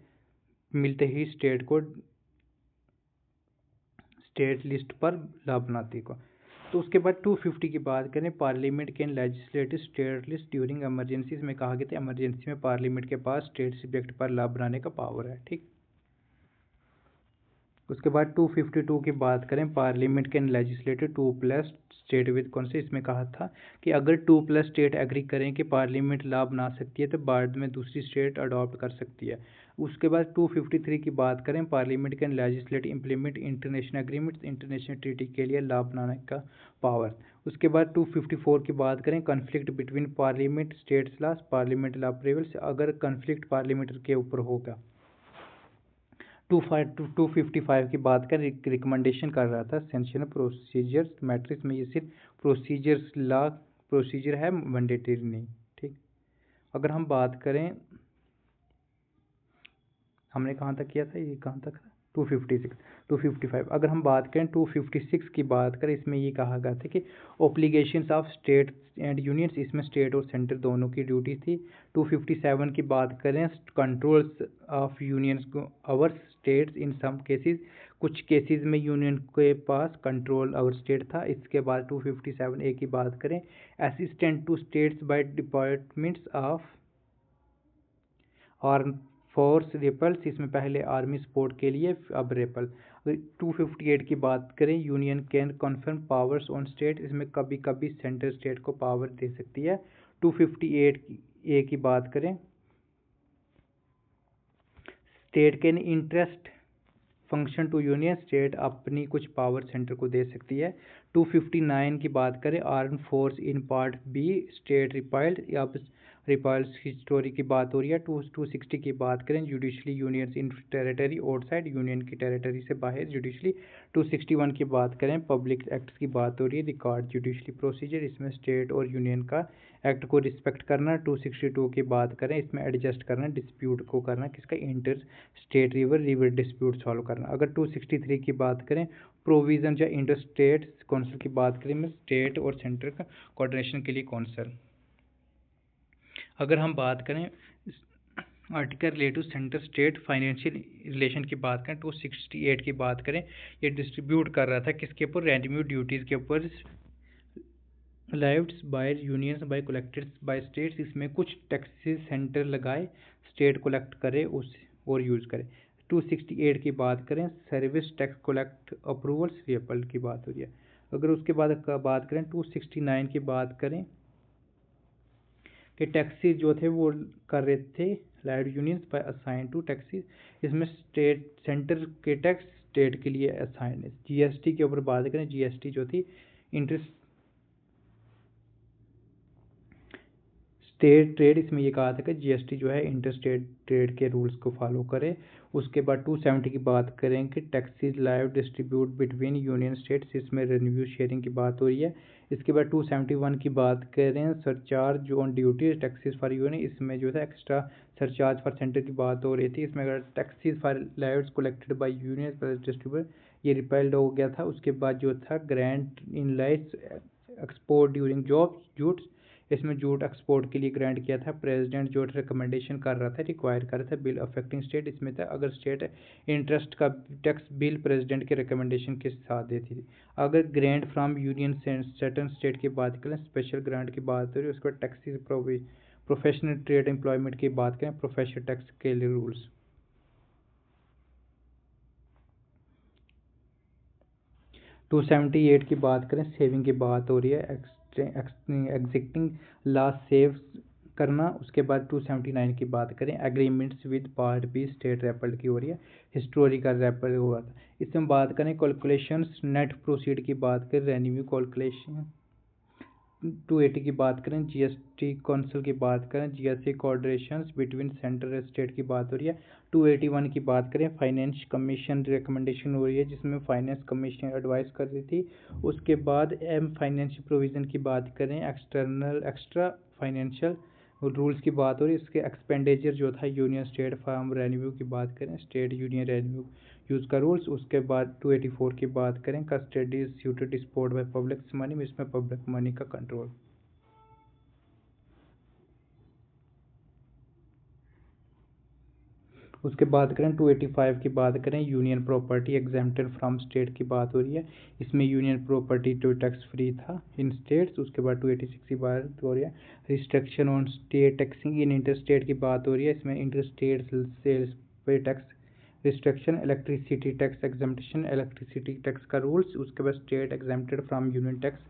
मिलते ही स्टेट लिस्ट पर लॉ बनाती को। तो उसके बाद 250 की बात करें, parliament can legislative state list during emergency, में कहा गया था इमरजेंसी में पार्लियामेंट के पास स्टेट सब्जेक्ट पर लॉ बनाने का पावर है, ठीक। उसके बाद 252 की बात करें, parliament can legislative 2+ state with कौन से, इसमें कहा था कि अगर 2+ स्टेट एग्री करें कि पार्लियामेंट लॉ बना सकती है तो बाद में दूसरी स्टेट अडॉप्ट कर सकती है। उसके बाद 253 की बात करें, parliament can legislate implement international agreements, international treaty के लिए लॉ बनाने का पावर। उसके बाद 254 की बात करें, conflict between parliament states law, parliament law prevails, अगर कन्फ्लिक्ट पार्लियामेंट के ऊपर होगा। 255 की बात कर रिकमेंडेशन कर रहा था सेंशन प्रोसीजर्स मैट्रिक्स में, ये सिर्फ प्रोसीजर्स लॉ प्रोसीजर है, मैंडेटरी नहीं, ठीक। अगर हम बात करें, हमने कहाँ तक किया था, ये कहाँ तक था? 255। अगर हम बात करें 256 की बात करें, इसमें ये कहा गया था कि obligations of state and unions, इसमें स्टेट और सेंटर दोनों की ड्यूटी थी। 257 की बात करें, controls of unions over states in some cases, कुछ केसेस में यूनियन के पास कंट्रोल अवर स्टेट था। इसके बाद 257A की बात करें, assistant to states by departments of arm force repels, इसमें पहले आर्मी सपोर्ट के लिए, अब रेपल। 258 की बात करें, union can confirm powers on state, इसमें कभी कभी सेंट्रल स्टेट को पावर दे सकती है। 258A की बात करें, state can entrust function to union, state अपनी कुछ पावर सेंटर को दे सकती है। 259 की बात करें, arm force in part B state repealed, अब रिपाइल्स की स्टोरी की बात हो रही है। 260 की बात करें, जुडिशली यूनियंस इन टेरिटरी आउटसाइड, यूनियन की टेरिटरी से बाहर जुडिशली। 261 की बात करें, पब्लिक एक्ट्स की बात हो रही है, रिकॉर्ड जुडिशली प्रोसीजर, इसमें स्टेट और यूनियन का एक्ट को रिस्पेक्ट करना। 262 की बात करें, इसमें एडजस्ट करना, डिस्प्यूट को करना, किसका? Inter state river dispute solve करना। अगर 263 की बात करें, प्रोविजन या इंटर स्टेट काउंसिल की बात करें, में स्टेट और सेंटर का कोऑर्डिनेशन के लिए काउंसिल। अगर हम बात करें article relative centre state financial relation की बात करें, 268 की बात करें, ये डिस्ट्रीब्यूट कर रहा था किसके ऊपर? रेवेन्यू ड्यूटीज़ के ऊपर, levied by unions by collected by states, इसमें कुछ टैक्सेस सेंटर लगाए, स्टेट कलेक्ट करे उस और यूज़ करे। 268 की बात करें, service tax collect approvals repeal की बात हो रही है। अगर उसके बाद बात करें 269 की बात करें कि टैक्सेस जो थे वो कर रहे थे levied unions by assign to taxes, इसमें स्टेट सेंटर के टैक्स स्टेट के लिए असाइन है। जीएसटी के ऊपर बात करें, जीएसटी जो थी इंटरेस्ट स्टेट ट्रेड, इसमें ये कहा था कि जीएसटी जो है इंटर स्टेट ट्रेड के रूल्स को फॉलो करे। उसके बाद 270 की बात करें कि taxes live distribute between union states, इसमें रेवेन्यू शेयरिंग की बात हो रही है। इसके बाद 271 की बात करें, surcharge on duties taxes for union, इसमें जो था एक्स्ट्रा सरचार्ज फॉर सेंटर की बात हो रही थी। इसमें अगर taxes for levies collected by union distribute, ये रिपेल्ड हो गया था। उसके बाद जो था grant in lieu export during job jutes, इसमें जूट एक्सपोर्ट के लिए ग्रांट किया था। प्रेसिडेंट जो रिकमेंडेशन कर रहा था, रिक्वायर कर रहा था बिल अफेक्टिंग स्टेट, इसमें था अगर स्टेट इंटरेस्ट का टैक्स बिल प्रेसिडेंट के रिकमेंडेशन के साथ देती थी। अगर grant from union certain state की बात करें, स्पेशल ग्रांट की बात करें, उसके बाद टैक्सेस प्रोफेशनल ट्रेड एम्प्लॉयमेंट की बात करें, प्रोफेशनल टैक्स के लिए रूल्स। टू 278 की बात करें, सेविंग की बात हो रही है, एग्जिस्टिंग लॉ सेव करना। उसके बाद 279 की बात करें, agreements with part B state repeal की हो रही है, हिस्टोरिकल रेपल हुआ था। इसमें बात करें कैलकुलेशंस नेट प्रोसीड की बात करें, रेवेन्यू कैलकुलेशन। 280 की बात करें, जीएसटी काउंसिल की बात करें, GST coordination between central state की बात हो रही है। 281 की बात करें, फाइनेंस कमीशन रिकमेंडेशन हो रही है, जिसमें फाइनेंस कमीशन एडवाइस कर रही थी। उसके बाद फाइनेंशियल प्रोविजन की बात करें, एक्स्ट्रा फाइनेंशियल रूल्स की बात हो रही है। इसके एक्सपेंडिचर जो था यूनियन स्टेट फार्म रेवेन्यू की बात करें, स्टेट यूनियन रेवेन्यू यूज़ का रूल्स। उसके बाद 284 की बात करें, custody suited deposit by public money, इसमें पब्लिक मनी का कंट्रोल। उसके बाद करें 285 की बात करें, union property exempted from state की बात हो रही है, इसमें union property to tax free था इन स्टेट्स। उसके बाद 286 की बात हो रही है, restriction on state taxing in inter state की बात हो रही है, इसमें इंटर स्टेट सेल्स पे tax restriction, electricity tax exemption, electricity tax का रूल्स। उसके बाद state exempted from union tax,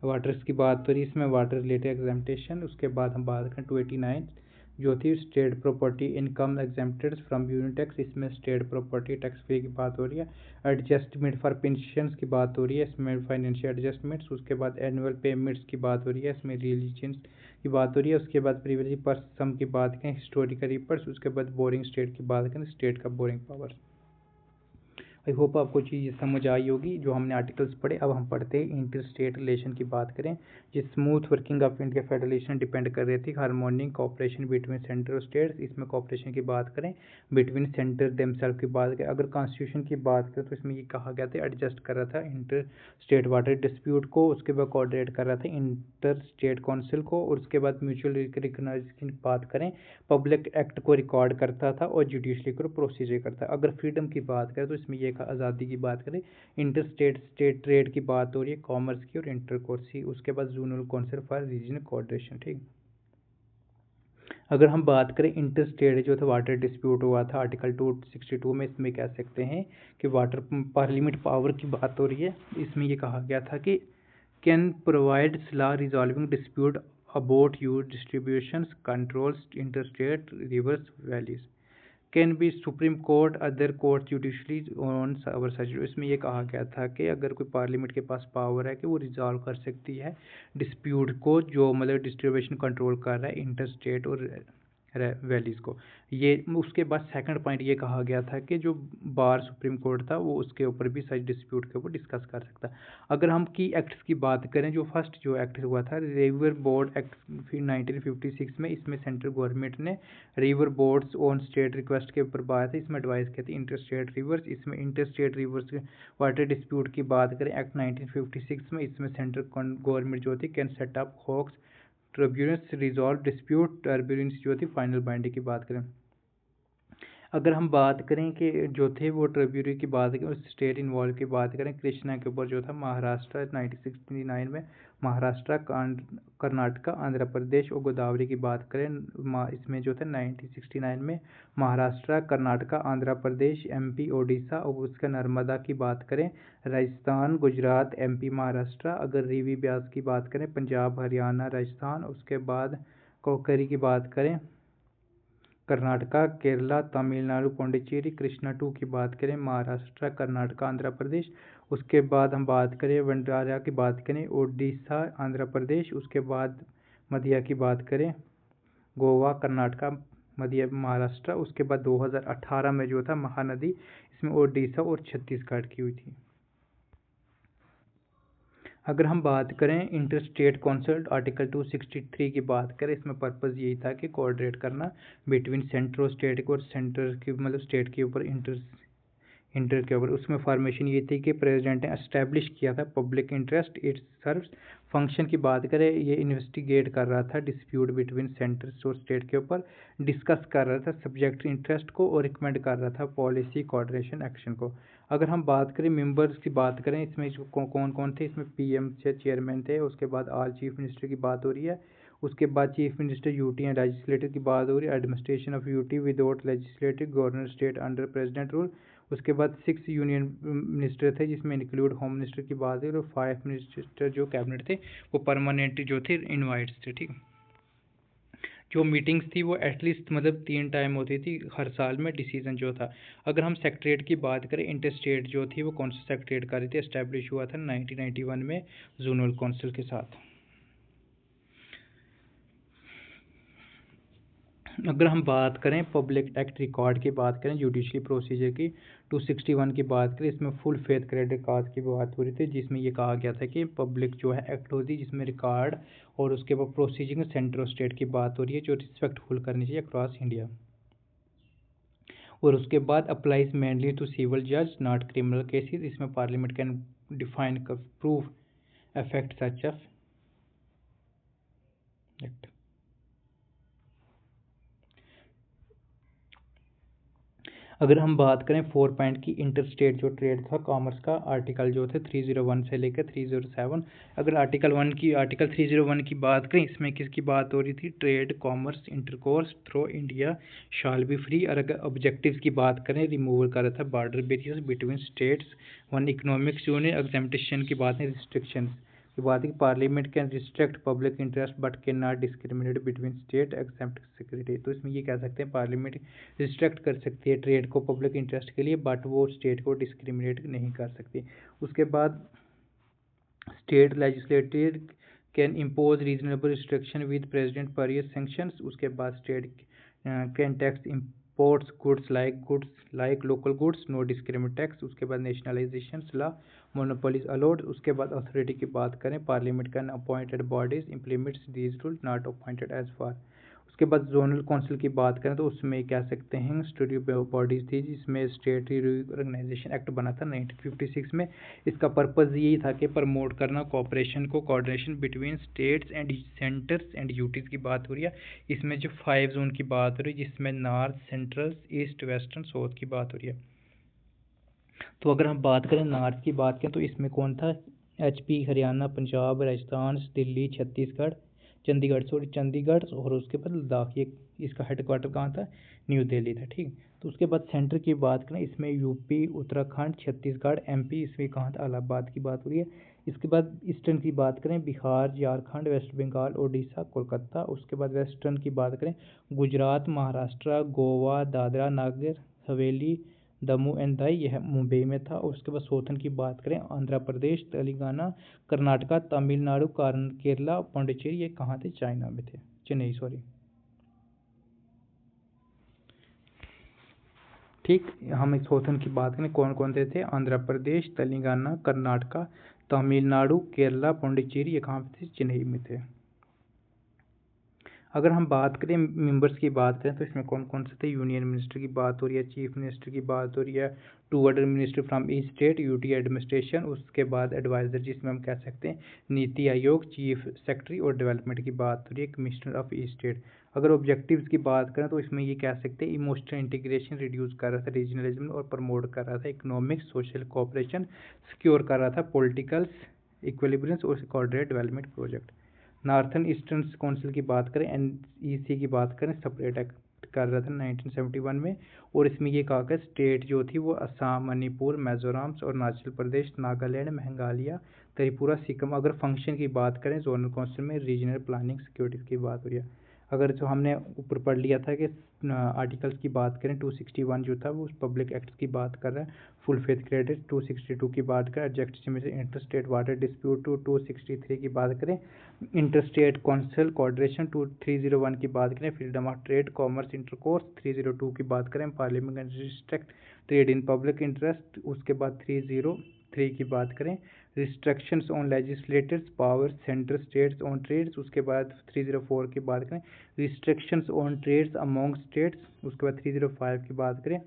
waters की बात हो रही है, इसमें वाटर रिलेटेड एग्जामेशन। उसके बाद हम बात करें 289 जो थी state property income exempted from union tax, इसमें स्टेट प्रॉपर्टी टैक्स फ्री की बात हो रही है। एडजस्टमेंट फॉर पेंशंस की बात हो रही है, इसमें फाइनेंशियल एडजस्टमेंट्स। उसके बाद एनुअल पेमेंट्स की बात हो रही है, इसमें रिलीजन्स की बात हो रही है। उसके बाद प्रिविलेज पर सम की बात करें, हिस्टोरिकल रिपर्स। उसके बाद बोरिंग स्टेट की बात करें, स्टेट का बोरिंग पावर। आई होप आपको चीज़ समझ आई होगी जो हमने आर्टिकल्स पढ़े। अब हम पढ़ते हैं इंटर स्टेट रिलेशन की बात करें, जिस smooth working of India federation depend कर रही थी हार्मोनिक कॉपरेशन बिटवीन सेंटर और स्टेट्स। इसमें कॉपरेशन की बात करें, बिटवीन सेंटर देमसेल्फ की बात करें। अगर कॉन्स्टिट्यूशन की बात करें तो इसमें ये कहा गया था एडजस्ट कर रहा था इंटर स्टेट वाटर डिस्प्यूट को। उसके बाद कोऑर्डिनेट कर रहा था इंटर स्टेट काउंसिल को। और उसके बाद म्यूचुअल रिकग्नाइजेशन की बात करें, पब्लिक एक्ट को रिकॉर्ड करता था और जुडिशली को प्रोसीजर करता। अगर फ्रीडम की बात करें तो इसमें यह आज़ादी की बात करें, इंटर स्टेट ट्रेड की बात हो रही है, कॉमर्स की और इंटर कोर्स की। उसके बाद zonal council for regional coordination. ठीक, अगर हम बात करें इंटर स्टेट जो था वाटर डिस्प्यूट हुआ था आर्टिकल 262 में, इसमें कह सकते हैं कि वाटर पार्लियामेंट पावर की बात हो रही है। इसमें यह कहा गया था कि can provide law resolving dispute about use distributions controls interstate rivers valleys, can be supreme court other court judicially on our such. इसमें यह कहा गया था कि अगर कोई पार्लियामेंट के पास पावर है कि वो रिजॉल्व कर सकती है डिस्प्यूट को, जो मतलब डिस्ट्रीब्यूशन कंट्रोल कर रहा है इंटर स्टेट और वैलीज़ को। ये उसके बाद सेकंड पॉइंट ये कहा गया था कि जो बार सुप्रीम कोर्ट था वो उसके ऊपर भी सच डिस्प्यूट के ऊपर डिस्कस कर सकता। अगर हम की एक्ट्स की बात करें, जो फर्स्ट जो एक्ट हुआ था रिवर बोर्ड एक्ट 1956 में, इसमें सेंट्रल गवर्नमेंट ने river boards on state request के ऊपर बात है, इसमें एडवाइस की थी इंटर स्टेट रिवर्स। इसमें inter state reverse water dispute की बात करें एक्ट 1956 में, इसमें सेंट्रल गवर्नमेंट जो थी कैन सेट अप हॉक्स ट्रिब्यूनल्स रिजॉल्व डिस्प्यूट टर्ब्यूलेंस जो थी फाइनल बाइंडिंग की बात करें। अगर हम बात करें कि जो थे वो ट्रिब्यूनल की बात करें, उस स्टेट इन्वॉल्व की बात करें, कृष्णा के ऊपर जो था महाराष्ट्र 1969 में, महाराष्ट्र कर्नाटका आंध्र प्रदेश और गोदावरी की बात करें, इसमें जो था 1969 में महाराष्ट्र कर्नाटका आंध्र प्रदेश एमपी ओडिशा। और उसका नर्मदा की बात करें, राजस्थान गुजरात एमपी महाराष्ट्र। अगर रीवी ब्यास की बात करें, पंजाब हरियाणा राजस्थान। उसके बाद कोकरी की बात करें, कर्नाटका केरला तमिलनाडु पौंडीचेरी। कृष्णा 2 की बात करें, महाराष्ट्र कर्नाटका आंध्र प्रदेश। उसके बाद हम बात करें वंडारा की बात करें, ओडिशा आंध्र प्रदेश। उसके बाद मध्य की बात करें, गोवा कर्नाटका मध्य महाराष्ट्र। उसके बाद 2018 में जो था महानदी, इसमें ओडिशा और छत्तीसगढ़ की हुई थी। अगर हम बात करें इंटर स्टेट काउंसिल आर्टिकल 263 की बात करें, इसमें पर्पज़ यही था कि कोऑर्डिनेट करना बिटवीन सेंटर और स्टेट को, और सेंटर की मतलब स्टेट के ऊपर इंटर के ऊपर। उसमें फॉर्मेशन ये थी कि प्रेसिडेंट ने एस्टेब्लिश किया था public interest it serves. Function की बात करें, ये इन्वेस्टिगेट कर रहा था डिस्प्यूट बिटवीन सेंटर और स्टेट के ऊपर, डिस्कस कर रहा था सब्जेक्ट इंटरेस्ट को और रिकमेंड कर रहा था पॉलिसी कोऑर्डिनेशन एक्शन को। अगर हम बात करें मेंबर्स की बात करें, इसमें जो कौन कौन थे, इसमें पीएम चेयरमैन थे, उसके बाद ऑल चीफ मिनिस्टर की बात हो रही है, उसके बाद chief minister UT and legislative की बात हो रही है, administration of UT without legislative governor state under president rule. उसके बाद 6 यूनियन मिनिस्टर थे जिसमें इंक्लूड होम मिनिस्टर की बात है, और 5 मिनिस्टर जो कैबिनेट थे वो परमानेंट जो थे इनवाइट्स थे। ठीक, जो मीटिंग्स थी वो एटलीस्ट मतलब 3 टाइम होती थी हर साल में डिसीजन जो था। अगर हम सेक्रेटरीट की बात करें, इंटर स्टेट जो थी वो कौन सा सेक्रेटरीट कर रही थी, एस्टेब्लिश हुआ था 1991 में जोनल काउंसिल के साथ। अगर हम बात करें पब्लिक एक्ट रिकॉर्ड की बात करें, जुडिशरी प्रोसीजर की 261 की बात करें, इसमें फुल फेथ क्रेडिट काज की बात हो रही थी, जिसमें ये कहा गया था कि पब्लिक जो है एक्ट होती है जिसमें रिकॉर्ड और उसके बाद प्रोसीजर सेंटर और स्टेट की बात हो रही है जो रिस्पेक्टफुल करनी चाहिए अक्रॉस इंडिया। और उसके बाद अप्लाइज मेनली टू सिविल जज नॉट क्रिमिनल केसेस। इसमें parliament can define prove affect such of act. अगर हम बात करें 4 पॉइंट की, इंटर स्टेट जो ट्रेड था कॉमर्स का, आर्टिकल जो थे 301 से लेकर 307। अगर आर्टिकल 301 की बात करें, इसमें किसकी बात हो रही थी, trade commerce intercourse through India shall be free. और अगर ऑब्जेक्टिव्स की बात करें, रिमूवल कर रहा था border barriers between states, one economic zone, exemption की बात है, रिस्ट्रिक्शंस की बात है, parliament can restrict public interest but can not discriminate between state exempt security. तो इसमें ये कह सकते हैं पार्लियामेंट रिस्ट्रिक्ट कर सकती है ट्रेड को पब्लिक इंटरेस्ट के लिए, बट वो स्टेट को डिस्क्रिमिनेट नहीं कर सकती। उसके बाद state legislative can impose reasonable restriction with president prior sanctions. उसके बाद state can tax imports goods like local goods, no discriminate tax. उसके बाद नेशनलाइजेशन लॉ, मोनोपोलीज अलाउड। उसके बाद अथॉरिटी की बात करें, parliament can appointed bodies implements these rule not appointed as far. उसके बाद जोनल काउंसिल की बात करें तो उसमें कह सकते हैं स्टूडियो बॉडीज थी, जिसमें स्टेट ऑर्गेनाइजेशन एक्ट बना था 1956 में। इसका पर्पज़ यही था कि प्रमोट करना कोऑपरेशन को, coordination between states and centres and UTs की बात हो रही है। इसमें जो 5 जोन की बात हो रही है, जिसमें north, central, east, western, south की बात हो रही है। तो अगर हम बात करें नॉर्थ की बात करें तो इसमें कौन था, HP, हरियाणा, पंजाब, राजस्थान, दिल्ली, छत्तीसगढ़, चंडीगढ़ और उसके बाद लद्दाख। ये इसका हेडक्वार्टर कहाँ था, न्यू दिल्ली था। ठीक, तो उसके बाद सेंटर की बात करें, इसमें यूपी, उत्तराखंड, छत्तीसगढ़, MP, इसमें कहाँ था, इलाहाबाद की बात हो रही है। इसके बाद ईस्टर्न की बात करें, बिहार, झारखंड, वेस्ट बंगाल, उड़ीसा, कोलकाता। उसके बाद वेस्टर्न की बात करें, गुजरात, महाराष्ट्र, गोवा, दादरा नागर हवेली, दमू एंड दाई, यह मुंबई में था। और उसके बाद साउथर्न की बात करें, आंध्र प्रदेश, तेलंगाना, कर्नाटका, तमिलनाडु, केरला, पांडिचेरी, ये कहाँ थे, चाइना में थे, चेन्नई सॉरी। ठीक, हम साउथर्न की बात करें कौन कौन से थे, आंध्र प्रदेश, तेलंगाना, कर्नाटका, तमिलनाडु, केरला, पांडिचेरी, ये कहाँ पे थे, चेन्नई में थे। अगर हम बात करें मेंबर्स की बात करें तो इसमें कौन कौन से थे, यूनियन मिनिस्टर की बात हो रही है, चीफ मिनिस्टर की बात हो रही है, 2 other minister from each state, UT administration. उसके बाद एडवाइजर जिसमें हम कह सकते हैं नीति आयोग, चीफ सेक्रेटरी और डेवलपमेंट की बात हो रही है, कमिश्नर ऑफ ईच स्टेट। अगर ऑब्जेक्टिव्स की बात करें तो इसमें ये कह सकते हैं इमोशनल इंटीग्रेशन रिड्यूस कर रहा था रीजनलिज्म और प्रमोट कर रहा था इकोनॉमिक सोशल कोऑपरेशन, सिक्योर कर रहा था पॉलिटिकल इक्विलिब्रियम और coordinate development project. Northern eastern council की बात करें, NEC की बात करें, सेपरेट एक्ट कर रहा था 1971 में। और इसमें ये कहा कि स्टेट जो थी वो असम, मणिपुर, मिजोरम और अरुणाचल प्रदेश, नागालैंड, मेघालय, त्रिपुरा, सिक्किम। अगर फंक्शन की बात करें जोनल काउंसिल में, रीजनल प्लानिंग सिक्योरिटी की बात हो रही है। अगर जो हमने ऊपर पढ़ लिया था कि आर्टिकल्स की बात करें, 261 जो था वो पब्लिक एक्ट की बात कर रहा है, फुल फेथ क्रेडिट 262 की बात करें, adjustment inter state water dispute 263 की बात करें, इंटर स्टेट काउंसिल कोऑर्डिनेशन 301 की बात करें, freedom of trade commerce intercourse 302 की बात करें, parliament and restrict trade in public interest. उसके बाद 303 की बात करें, restrictions on legislators power centre states on trades. उसके बाद 304 की बात करें, restrictions on trades among states. उसके बाद 305 की बात करें,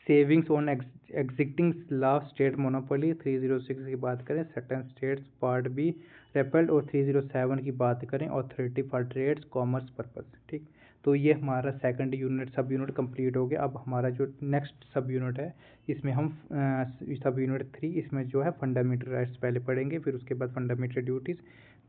savings on existing law state monopoly 306 की बात करें, certain states part B repealed, और 307 की बात करें authority for trades commerce purpose. ठीक, तो ये हमारा second unit sub unit complete हो गया। अब हमारा जो नेक्स्ट सब यूनिट है इसमें हम सब यूनिट 3 इसमें जो है फंडामेंटल राइट्स पहले पढ़ेंगे, फिर उसके बाद फंडामेंटल ड्यूटीज़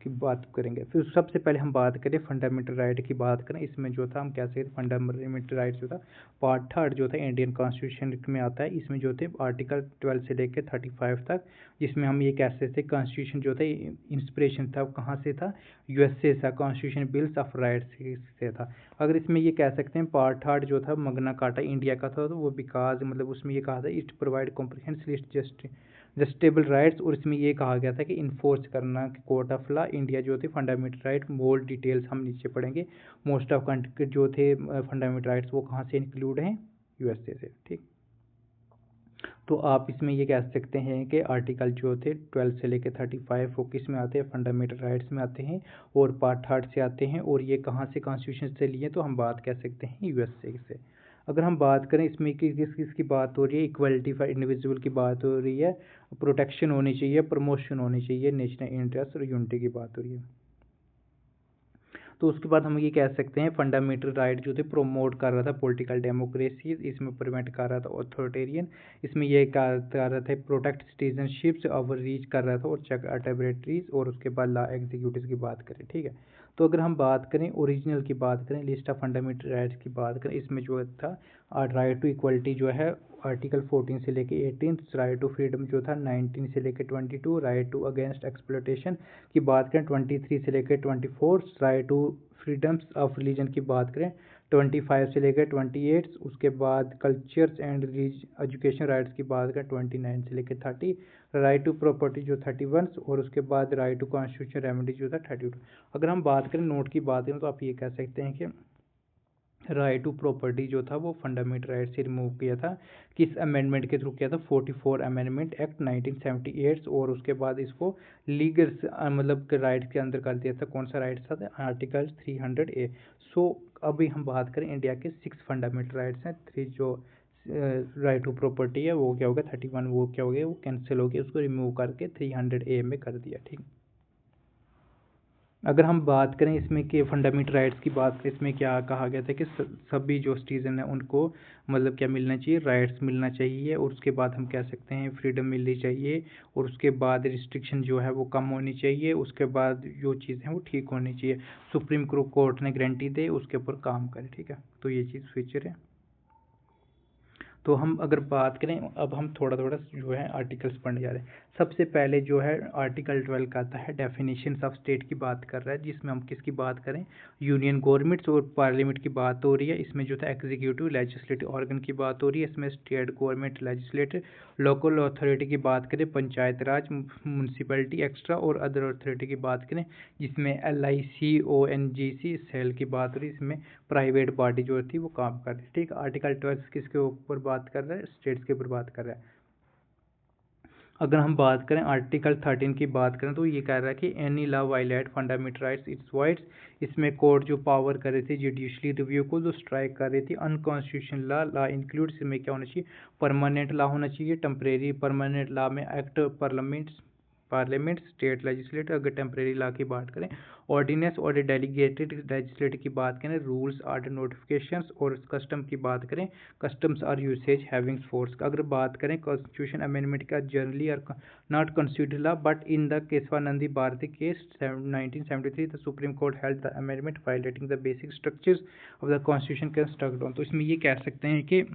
की बात करेंगे। फिर सबसे पहले हम बात करें फंडामेंटल राइट की बात करें, इसमें जो था हम क्या से फंडामेंटल राइट जो था पार्ट 3 जो था इंडियन कॉन्स्टिट्यूशन में आता है। इसमें जो थे आर्टिकल 12 से लेकर 35 तक, जिसमें हम ये कह सकते थे कॉन्स्टिट्यूशन जो था इंस्पिरेशन था कहाँ से था, यूएसए था, कॉन्स्टिट्यूशन बिल्स ऑफ राइट्स से था। अगर इसमें ये कह सकते हैं पार्ट 3 जो था मगना कार्टा इंडिया का था, तो वो बिकॉज मतलब उसमें ये कहा था इट प्रोवाइड कॉम्प्रिहेंसिव जस्टेबल राइट्स, और इसमें ये कहा गया था कि इन्फोर्स करना कोर्ट ऑफ लॉ इंडिया जो थे फंडामेंटल राइट। मोर डिटेल्स हम नीचे पढ़ेंगे। मोस्ट ऑफ कंट्री जो थे फंडामेंटल राइट्स वो कहाँ से इंक्लूड हैं, यूएसए से। ठीक, तो आप इसमें ये कह सकते हैं कि आर्टिकल जो थे 12 से लेकर 35 वो किस में आते हैं, फंडामेंटल राइट्स में आते हैं, और पार्ट 3 से आते हैं, और ये कहाँ से कॉन्स्टिट्यूशन से लिए, तो हम बात कह सकते हैं यूएसए से। अगर हम बात करें इसमें किसकी बात हो रही है, इक्वलिटी फॉर इंडिविजुअल की बात हो रही है, प्रोटेक्शन होनी चाहिए, प्रमोशन होनी चाहिए, नेशनल इंटरेस्ट और यूनिटी की बात हो रही है। तो उसके बाद हम ये कह सकते हैं फंडामेंटल राइट जो थे प्रोमोट कर रहा था पॉलिटिकल डेमोक्रेसी, इसमें प्रिवेंट कर रहा था ऑथोरिटेरियन, इसमें ये कर रहा था प्रोटेक्ट सिटीजनशिप्स ओवर रीच कर रहा था, और चेक आर्बिट्रीज, और उसके बाद लॉ एग्जीक्यूटिव की बात करें। ठीक है, तो अगर हम बात करें ओरिजिनल की बात करें, लिस्ट ऑफ फंडामेंटल राइट्स की बात करें, इसमें जो था राइट टू इक्वलिटी जो है आर्टिकल 14 से लेके 18, राइट टू फ्रीडम जो था 19 से लेके 22, राइट टू अगेंस्ट एक्सप्लॉयटेशन की बात करें 23 से लेकर 24, right to freedoms of religion की बात करें 25 से लेकर 28, उसके बाद कल्चर्स एंड एजुकेशन राइट्स की बात करें 29 से लेकर 30, राइट टू प्रॉपर्टी जो 31, और उसके बाद राइट टू कॉन्स्टिट्यूशन रेमेडी जो था 32। अगर हम बात करें नोट की बात करें तो आप ये कह सकते हैं कि राइट टू प्रॉपर्टी जो था वो फंडामेंटल राइट से रिमूव किया था, किस अमेंडमेंट के थ्रू किया था, 44 अमेंडमेंट एक्ट 1978, और उसके बाद इसको लीगल मतलब राइट के अंदर कर दिया था। कौन सा राइट था, आर्टिकल 300A। सो अभी हम बात करें इंडिया के 6 फंडामेंटल राइट्स हैं। 3 जो राइट टू प्रॉपर्टी है वो क्या हो गया 31, वो क्या हो गया वो कैंसिल हो गया, उसको रिमूव करके 300A में कर दिया। ठीक, अगर हम बात करें इसमें कि फंडामेंटल राइट्स की बात करें, इसमें क्या कहा गया था कि सभी जो सिटीजन हैं उनको मतलब क्या मिलना चाहिए, राइट्स मिलना चाहिए, और उसके बाद हम कह सकते हैं फ्रीडम मिलनी चाहिए, और उसके बाद रिस्ट्रिक्शन जो है वो कम होनी चाहिए, उसके बाद जो चीज़ें हैं वो ठीक होनी चाहिए, सुप्रीम कोर्ट ने गारंटी दे उसके ऊपर काम करे। ठीक है, तो ये चीज़ फीचर है। तो हम अगर बात करें अब हम थोड़ा थोड़ा जो है आर्टिकल्स पढ़ने जा रहे हैं। सबसे पहले जो है आर्टिकल 12 का आता है डेफिनेशंस ऑफ स्टेट की बात कर रहा है, जिसमें हम किसकी बात करें, यूनियन गवर्नमेंट्स और पार्लियामेंट की बात हो रही है। इसमें जो था एग्जीक्यूटिव लेजिस्लेटिव ऑर्गन की बात हो रही है, इसमें state government legislative, local authority की बात करें, पंचायत राज, म्यूनसिपैलिटी एक्स्ट्रा और अदर अथॉरिटी की बात करें, जिसमें LIC ONGC सेल की बात हो रही है, इसमें प्राइवेट बॉडी जो थी वो काम कर रही है। ठीक, आर्टिकल 12 किसके ऊपर बात कर रहा है, स्टेट्स के ऊपर बात कर रहा है। अगर हम बात करें आर्टिकल 13 की बात करें तो ये कह रहा है कि any law violate fundamental rights its voids, इसमें कोर्ट जो पावर कर रही थी जुडिशली रिव्यू को जो स्ट्राइक कर रही थी अनकॉन्स्टिट्यूशनल लॉ इंक्लूड, इसमें क्या होना चाहिए, परमानेंट लॉ होना चाहिए, टेम्परेरी परमानेंट लॉ में एक्ट पार्लियामेंट स्टेट लेजिस्लेटर। अगर टेम्परेरी लॉ की बात करें ऑर्डिनेंस और डेलीगेटेड लेजिस्लेटर की बात करें, रूल्स आर्डर नोटिफिकेशंस, और कस्टम की बात करें customs or usage having force. अगर बात करें कॉन्स्टिट्यूशन अमेंडमेंट का generally are not constitute law, but in the Kesavananda Bharati case 1973 the supreme court held the amendment violating the basic structures of the constitution can struck down. तो इसमें ये कह सकते हैं कि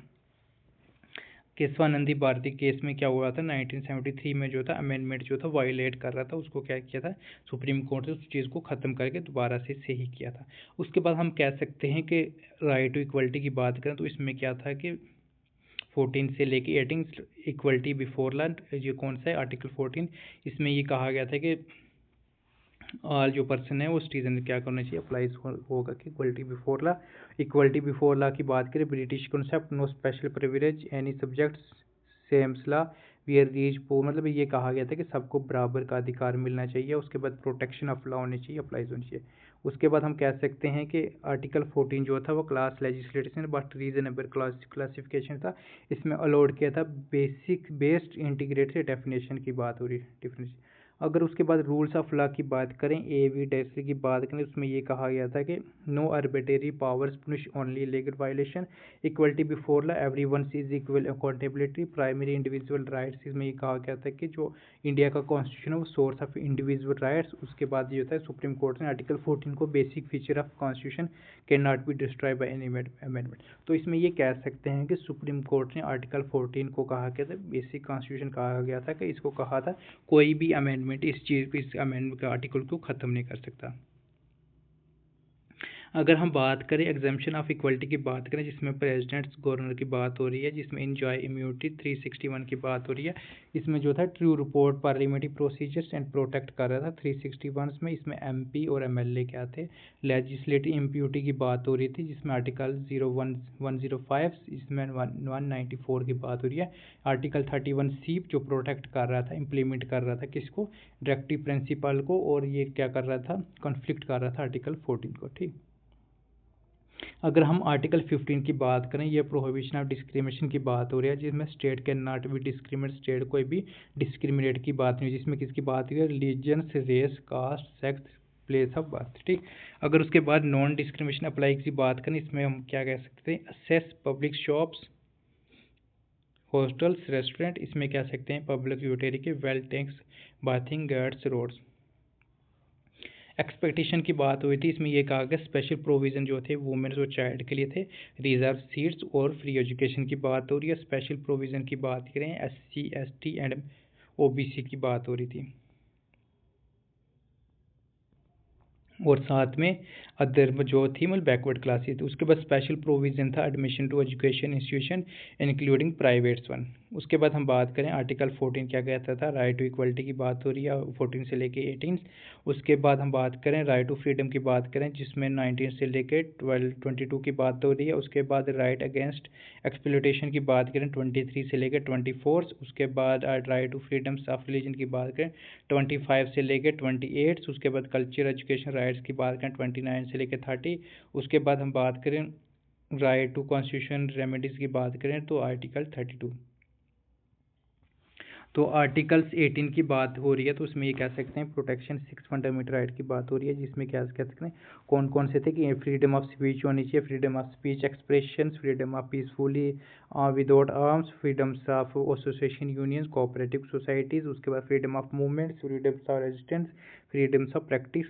केशवानंदी भारती केस में क्या हुआ था, 1973 में जो था अमेंडमेंट जो था वायलेट कर रहा था, उसको क्या किया था सुप्रीम कोर्ट ने उस चीज़ को ख़त्म करके दोबारा से सही किया था। उसके बाद हम कह सकते हैं कि राइट टू इक्वलिटी की बात करें तो इसमें क्या था कि 14 से लेके 18 इक्वलिटी बिफोर लॉ, ये कौन सा है आर्टिकल 14, इसमें ये कहा गया था कि ऑल जो पर्सन है वो सिटीजन क्या करना चाहिए, अप्लाइज होगा कि equality before law. Equality before law की बात करें British concept, no special privilege any subject same law, we are reach poor, मतलब ये कहा गया था कि सबको बराबर का अधिकार मिलना चाहिए। उसके बाद प्रोटेक्शन ऑफ लॉ होनी चाहिए, अप्लाइज होनी चाहिए। उसके बाद हम कह सकते हैं कि आर्टिकल 14 जो था वो class legislation but reasonable classification था। इसमें अलाउड किया था बेसिक बेस्ड इंटीग्रेटेड डेफिनेशन की बात हो रही है, डिफिनेशन। अगर उसके बाद रूल्स ऑफ लॉ की बात करें, एविडेंस की बात करें, उसमें ये कहा गया था कि no arbitrary powers punish only legal violation, equality before law, everyone is equal accountability, primary individual rights. इसमें ये कहा गया था कि जो इंडिया का कॉन्स्टिट्यूशन है वो सोर्स ऑफ इंडिविजुअल राइट्स। उसके बाद ये होता है सुप्रीम कोर्ट ने आर्टिकल 14 को basic feature of constitution can not be destroy by any amendment. तो इसमें ये कह सकते हैं कि सुप्रीम कोर्ट ने आर्टिकल 14 को कहा गया था, बेसिक कॉन्स्टिट्यूशन कहा गया था, कि इसको कहा था कोई भी अमेंडमेंट इस चीज़ को, इस अमेंडमेंट के आर्टिकल को ख़त्म नहीं कर सकता। अगर हम बात करें एग्जाम्पशन ऑफ इक्वलिटी की बात करें, जिसमें प्रेसिडेंट्स गवर्नर की बात हो रही है, जिसमें इंजॉय इम्यूनिटी 361 की बात हो रही है। इसमें जो था true report parliamentary procedures and protect कर रहा था 361 में। इसमें एमपी और एमएलए क्या थे। लेजिस्लेटिव इम्प्यूनिटी की बात हो रही थी, जिसमें आर्टिकल 105, इसमें 194 की बात हो रही है। आर्टिकल 31C जो प्रोटेक्ट कर रहा था, इम्प्लीमेंट कर रहा था किसको, डायरेक्टिव प्रिंसिपल को, और ये क्या कर रहा था, कॉन्फ्लिक्ट कर रहा था आर्टिकल 14 को। ठीक, अगर हम आर्टिकल 15 की बात करें, ये प्रोहिबिशन ऑफ डिस्क्रिमिनेशन की बात हो रही है, जिसमें state can not B discriminate, state कोई भी डिस्क्रिमिनेट की बात नहीं, जिसमें किसकी बात हुई है, religion, race, caste, sex, place of birth. ठीक, अगर उसके बाद नॉन डिस्क्रिमिनेशन अप्लाई की बात करें, इसमें हम क्या कह सकते हैं, access public shops, hostels, restaurant, इसमें कह सकते हैं पब्लिक यूटिलिटी के well tanks, bathing guards, roads. Expectation की बात हुई थी, इसमें यह कहा गया स्पेशल प्रोविज़न जो थे वुमेन्स और चाइल्ड के लिए थे, रिजर्व सीट्स और फ्री एजुकेशन की बात हो रही है। स्पेशल प्रोविज़न की बात करें, एससी, एसटी एंड ओबीसी की बात हो रही थी, और साथ में अदर जो थी मतलब बैकवर्ड क्लासेस थी। उसके बाद स्पेशल प्रोविज़न था admission to education institution including privates one. उसके बाद हम बात करें आर्टिकल 14 क्या कहता था, राइट टू इक्वलिटी की बात हो रही है 14 से लेके 18। उसके बाद हम बात करें राइट टू फ्रीडम की बात करें, जिसमें 19 से लेके 22 की बात हो रही है। उसके बाद राइट अगेंस्ट एक्सप्लॉयटेशन की बात करें 23 से लेकर 24। उसके बाद right to freedoms of religion की बात करें 25 से लेकर 28। उसके बाद कल्चर एजुकेशन राइट्स की बात करें 29 से लेकर 30। उसके बाद हम बात करें राइट टू कॉन्स्टिट्यूशन रेमेडीज़ की बात करें तो आर्टिकल 32। तो आर्टिकल्स 18 की बात हो रही है, तो उसमें ये कह सकते हैं प्रोटेक्शन 6 फंडामेंटल राइट की बात हो रही है, जिसमें क्या कह सकते हैं कौन कौन से थे कि फ्रीडम ऑफ स्पीच होनी चाहिए, freedom of speech expression, freedom of peacefully without arms, freedoms of association unions, cooperative societies. उसके बाद freedom of movements, freedoms of resistance, freedoms of practice,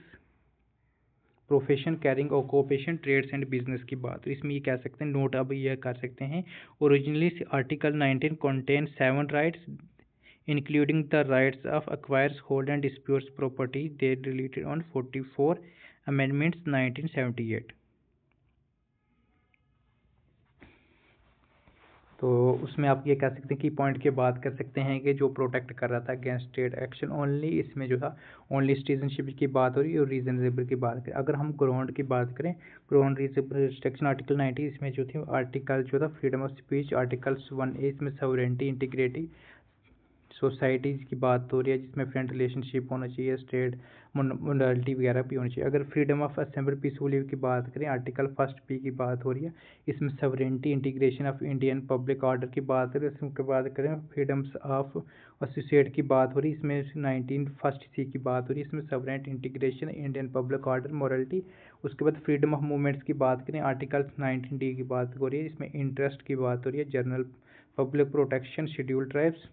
profession, carrying occupation, trades and business की बात। तो इसमें ये कह सकते हैं नोट अब ये कर सकते हैं, originally article 19 contain 7 rights including the rights of acquires, hold and disputes property. They deleted on 44 amendments 1978। तो उसमें आप ये कह सकते हैं कि पॉइंट की बात कर सकते हैं कि जो प्रोटेक्ट कर रहा था अगेंस्ट स्टेट एक्शन ओनली, इसमें जो था ओनली सिटीजनशिप की बात हो रही है और रीजनेबल की बात करें। अगर हम ग्राउंड की बात करें, ग्राउंड रिस्ट्रिक्शन आर्टिकल 90, इसमें जो थी आर्टिकल जो था freedom of speech, article 1A इसमें सॉवरेनिटी इंटीग्रिटी सोसाइटीज़ की बात हो रही है, जिसमें फ्रेंड रिलेशनशिप होना चाहिए, स्टेट मोडालिटी वगैरह भी होनी चाहिए। अगर फ्रीडम ऑफ असेंबली पीसफुली की बात करें, आर्टिकल 1 की बात हो रही है, इसमें sovereignty integration of Indian public order की बात करें। इसके बाद करें फ्रीडम्स ऑफ एसोसिएट की बात हो रही है, इसमें 19 की बात हो रही है, इसमें sovereignty integration, Indian public order, morality. उसके बाद फ्रीडम ऑफ मूवमेंट्स की बात करें, आर्टिकल 19D की बात हो रही है, इसमें इंटरेस्ट की बात हो रही है, general public protection, schedule tribes.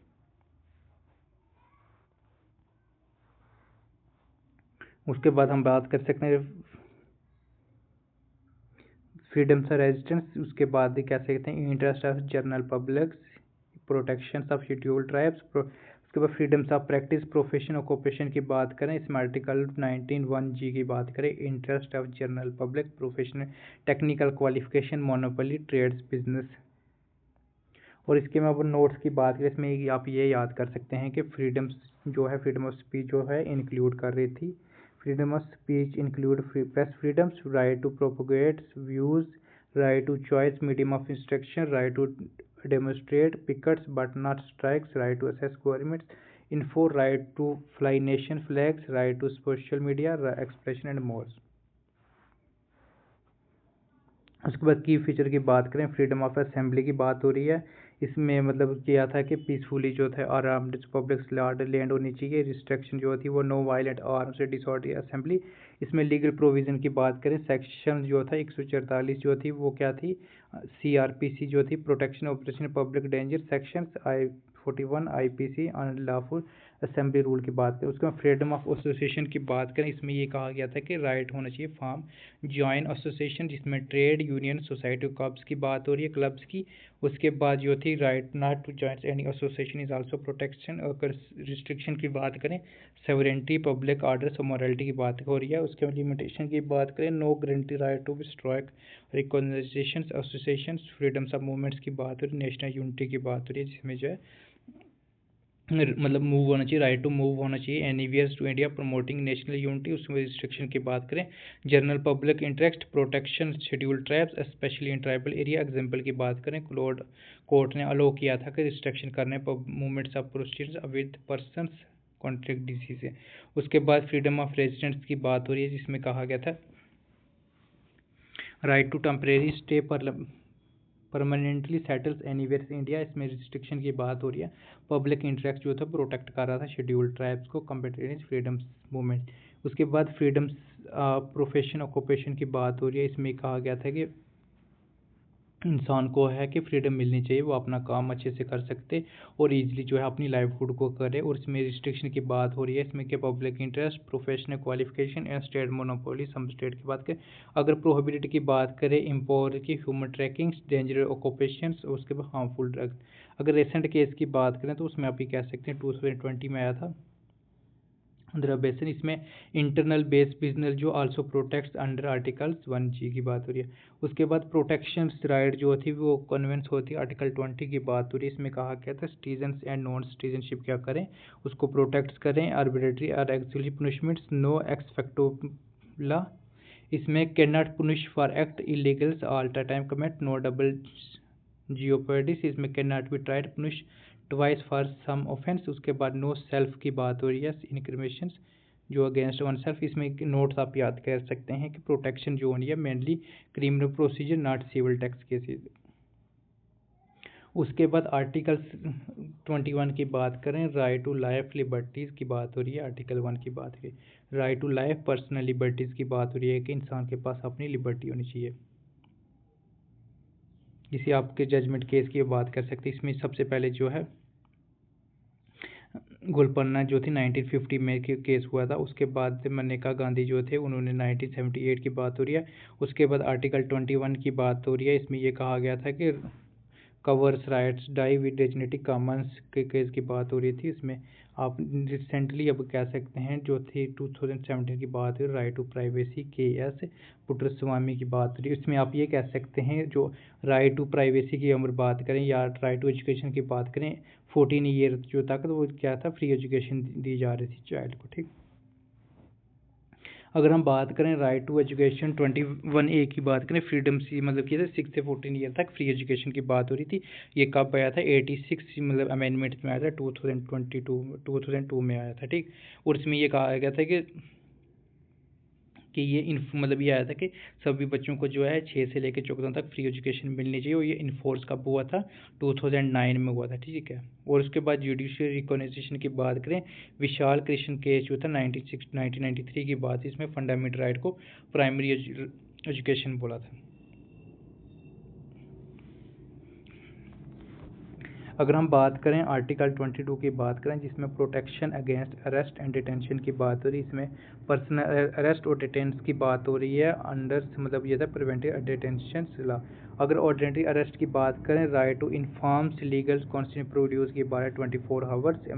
उसके बाद हम बात कर सकते हैं फ्रीडम ऑफ रेजिस्टेंस। उसके बाद भी कह सकते हैं interest of general public, protection of schedule tribes. उसके बाद freedoms of practice, profession, occupation की बात करें, इसमें आर्टिकल 19(1)G की बात करें, interest of general public, profession, technical qualification, monopoly, trades, business. और इसके में अब नोट्स की बात करें, इसमें आप ये याद कर सकते हैं कि फ्रीडम्स जो है, फ्रीडम ऑफ स्पीच जो है इंक्लूड कर रही थी। Freedom of speech include press freedoms, right to propagate views, right to choice medium of instruction, right to demonstrate, pickets but not strikes, right to assess governments, info, right to fly nation flags, right to social media, expression and more. उसके बाद की फीचर की बात करें, फ्रीडम ऑफ असेंबली की बात हो रही है। इसमें मतलब किया था कि पीसफुली जो था आराम पब्लिक ऑर्डर लैंड होनी चाहिए। रिस्ट्रिक्शन जो थी वो no violent arms disorder assembly. इसमें लीगल प्रोविज़न की बात करें, सेक्शन जो था 144 जो थी वो क्या थी, CRPC जो थी, protection operation public danger. Section I41 IPC unlawful assembly rule की बात करें। उसके बाद फ्रीडम ऑफ एसोसिएशन की बात करें, इसमें ये कहा गया था कि राइट होना चाहिए फॉर्म जॉइन एसोसिएशन, जिसमें ट्रेड यूनियन सोसाइटी क्लब्स की बात हो रही है, क्लब्स की। उसके बाद जो थी right not to join any association is also protection. अगर रिस्ट्रिक्शन की बात करें, सॉवरेनिटी, पब्लिक ऑर्डर, मोरालिटी की बात हो रही है। उसके बाद लिमिटेशन की बात करें, no guarantee right to strike recognition association, freedoms of movements की बात हो रही है, नेशनल यूनिटी की बात हो रही है, जिसमें जो है मतलब मूव होना चाहिए, राइट टू मूव होना चाहिए anywhere to India, promoting national unity. उसमें रिस्ट्रिक्शन की बात करें, general public interest, protection scheduled tribes specially in tribal area. Example की बात करें, कोर्ट ने अलो किया था कि रिस्ट्रिक्शन करने पर movements of prostitutes with persons contract disease है। उसके बाद फ्रीडम ऑफ रेजिडेंट्स की बात हो रही है, जिसमें कहा गया था right to temporary stay permanently settles anywhere India. इसमें रिस्ट्रिक्शन की बात हो रही है, पब्लिक इंटरेस्ट जो था प्रोटेक्ट कर रहा था शेड्यूल्ड ट्राइब्स को, कंपेटेटिव फ्रीडम्स मूवमेंट। उसके बाद फ्रीडम्स प्रोफेशन ऑक्यूपेशन की बात हो रही है। इसमें कहा गया था कि इंसान को है कि फ्रीडम मिलनी चाहिए, वो अपना काम अच्छे से कर सकते और इजीली जो है अपनी लाइवलीहुड को करे। और इसमें रिस्ट्रिक्शन की बात हो रही है, इसमें कि public interest, professional qualification and state monopoly, some state की बात करें। अगर प्रोहिबिटेड की बात करें, इम्पोर की, ह्यूमन ट्रैकिंग, डेंजरस ऑक्यूपेशंस, उसके बाद हार्मफुल ड्रग्स। अगर रिसेंट केस की बात करें तो उसमें आप ये कह सकते हैं 2020 में आया था अंडर बेसन। इसमें इंटरनल बेस बिजनेस जो also protects under article 1G की बात हो रही है। उसके बाद प्रोटेक्शन राइट जो थी वो कन्वेंस होती है, आर्टिकल 20 की बात हो रही है। इसमें कहा गया था सिटीजन्स एंड नॉन सिटीजनशिप क्या करें, उसको प्रोटेक्ट करें। आर्बिट्रेटरी और एक्चुअली पनिशमेंट्स, नो एक्सपेक्टोला। इसमें can not punish for act illegals all time commit, no double jeopardies. इसमें can not be tried punish twice for some offence. उसके बाद नो सेल्फ की बात हो रही है, इनक्रिमिनेशंस जो अगेंस्ट वन सेल्फ। इसमें नोट्स आप याद कर सकते हैं कि प्रोटेक्शन जो होनी है mainly criminal procedure not civil tax cases. उसके बाद आर्टिकल 21 की बात करें, राइट टू लाइफ लिबर्टीज़ की बात हो रही है। आर्टिकल 1 की बात है right to life personal liberties की बात हो रही है कि इंसान के पास अपनी लिबर्टी होनी चाहिए। इसी आपके जजमेंट केस की बात कर सकते हैं। इसमें सबसे पहले जो है गोलपन्ना जो थी 1950 में केस हुआ था। उसके बाद मनेका गांधी जो थे उन्होंने 1978 की बात हो रही है। उसके बाद आर्टिकल 21 की बात हो रही है। इसमें ये कहा गया था कि covers rights die with genetic commons के केस की बात हो रही थी। इसमें आप रिसेंटली अब कह सकते हैं जो थी 2017 की बात है, right to privacy KS Puttaswamy की बात हो रही है। इसमें आप ये कह सकते हैं जो राइट टू प्राइवेसी की अगर बात करें या राइट टू एजुकेशन की बात करें, 14 ईयर जो तक तो वो क्या था, फ्री एजुकेशन दी जा रही थी चाइल्ड को, ठीक। अगर हम बात करें राइट टू एजुकेशन 21A की बात करें, फ्रीडम सी मतलब कि 6 से 14 ईयर तक फ्री एजुकेशन की बात हो रही थी। ये कब आया था, 86 मतलब अमेंडमेंट में आया था, 2002 में आया था, ठीक। और इसमें ये कहा गया था कि ये मतलब ये आया था कि सभी बच्चों को जो है 6 से लेकर 14 तक फ्री एजुकेशन मिलनी चाहिए। और ये इन्फोर्स कब हुआ था, 2009 में हुआ था, ठीक है। और उसके बाद जुडिशियल रिकॉग्निशन की बात करें, विशाल कृष्ण केस जो था 1993 की बात, इसमें फंडामेंटल राइट को प्राइमरी एजुकेशन बोला था। अगर हम बात करें आर्टिकल 22 की बात करें, जिसमें protection against arrest and detention की बात हो रही है। इसमें पर्सनल अरेस्ट और डिटेंशन की बात हो रही है अंडर मतलब ये था प्रिवेंटिव डिटेंशन लॉ। अगर ऑर्डिनरी अरेस्ट की बात करें, right to informs legal constitution produce की बात है 24 hours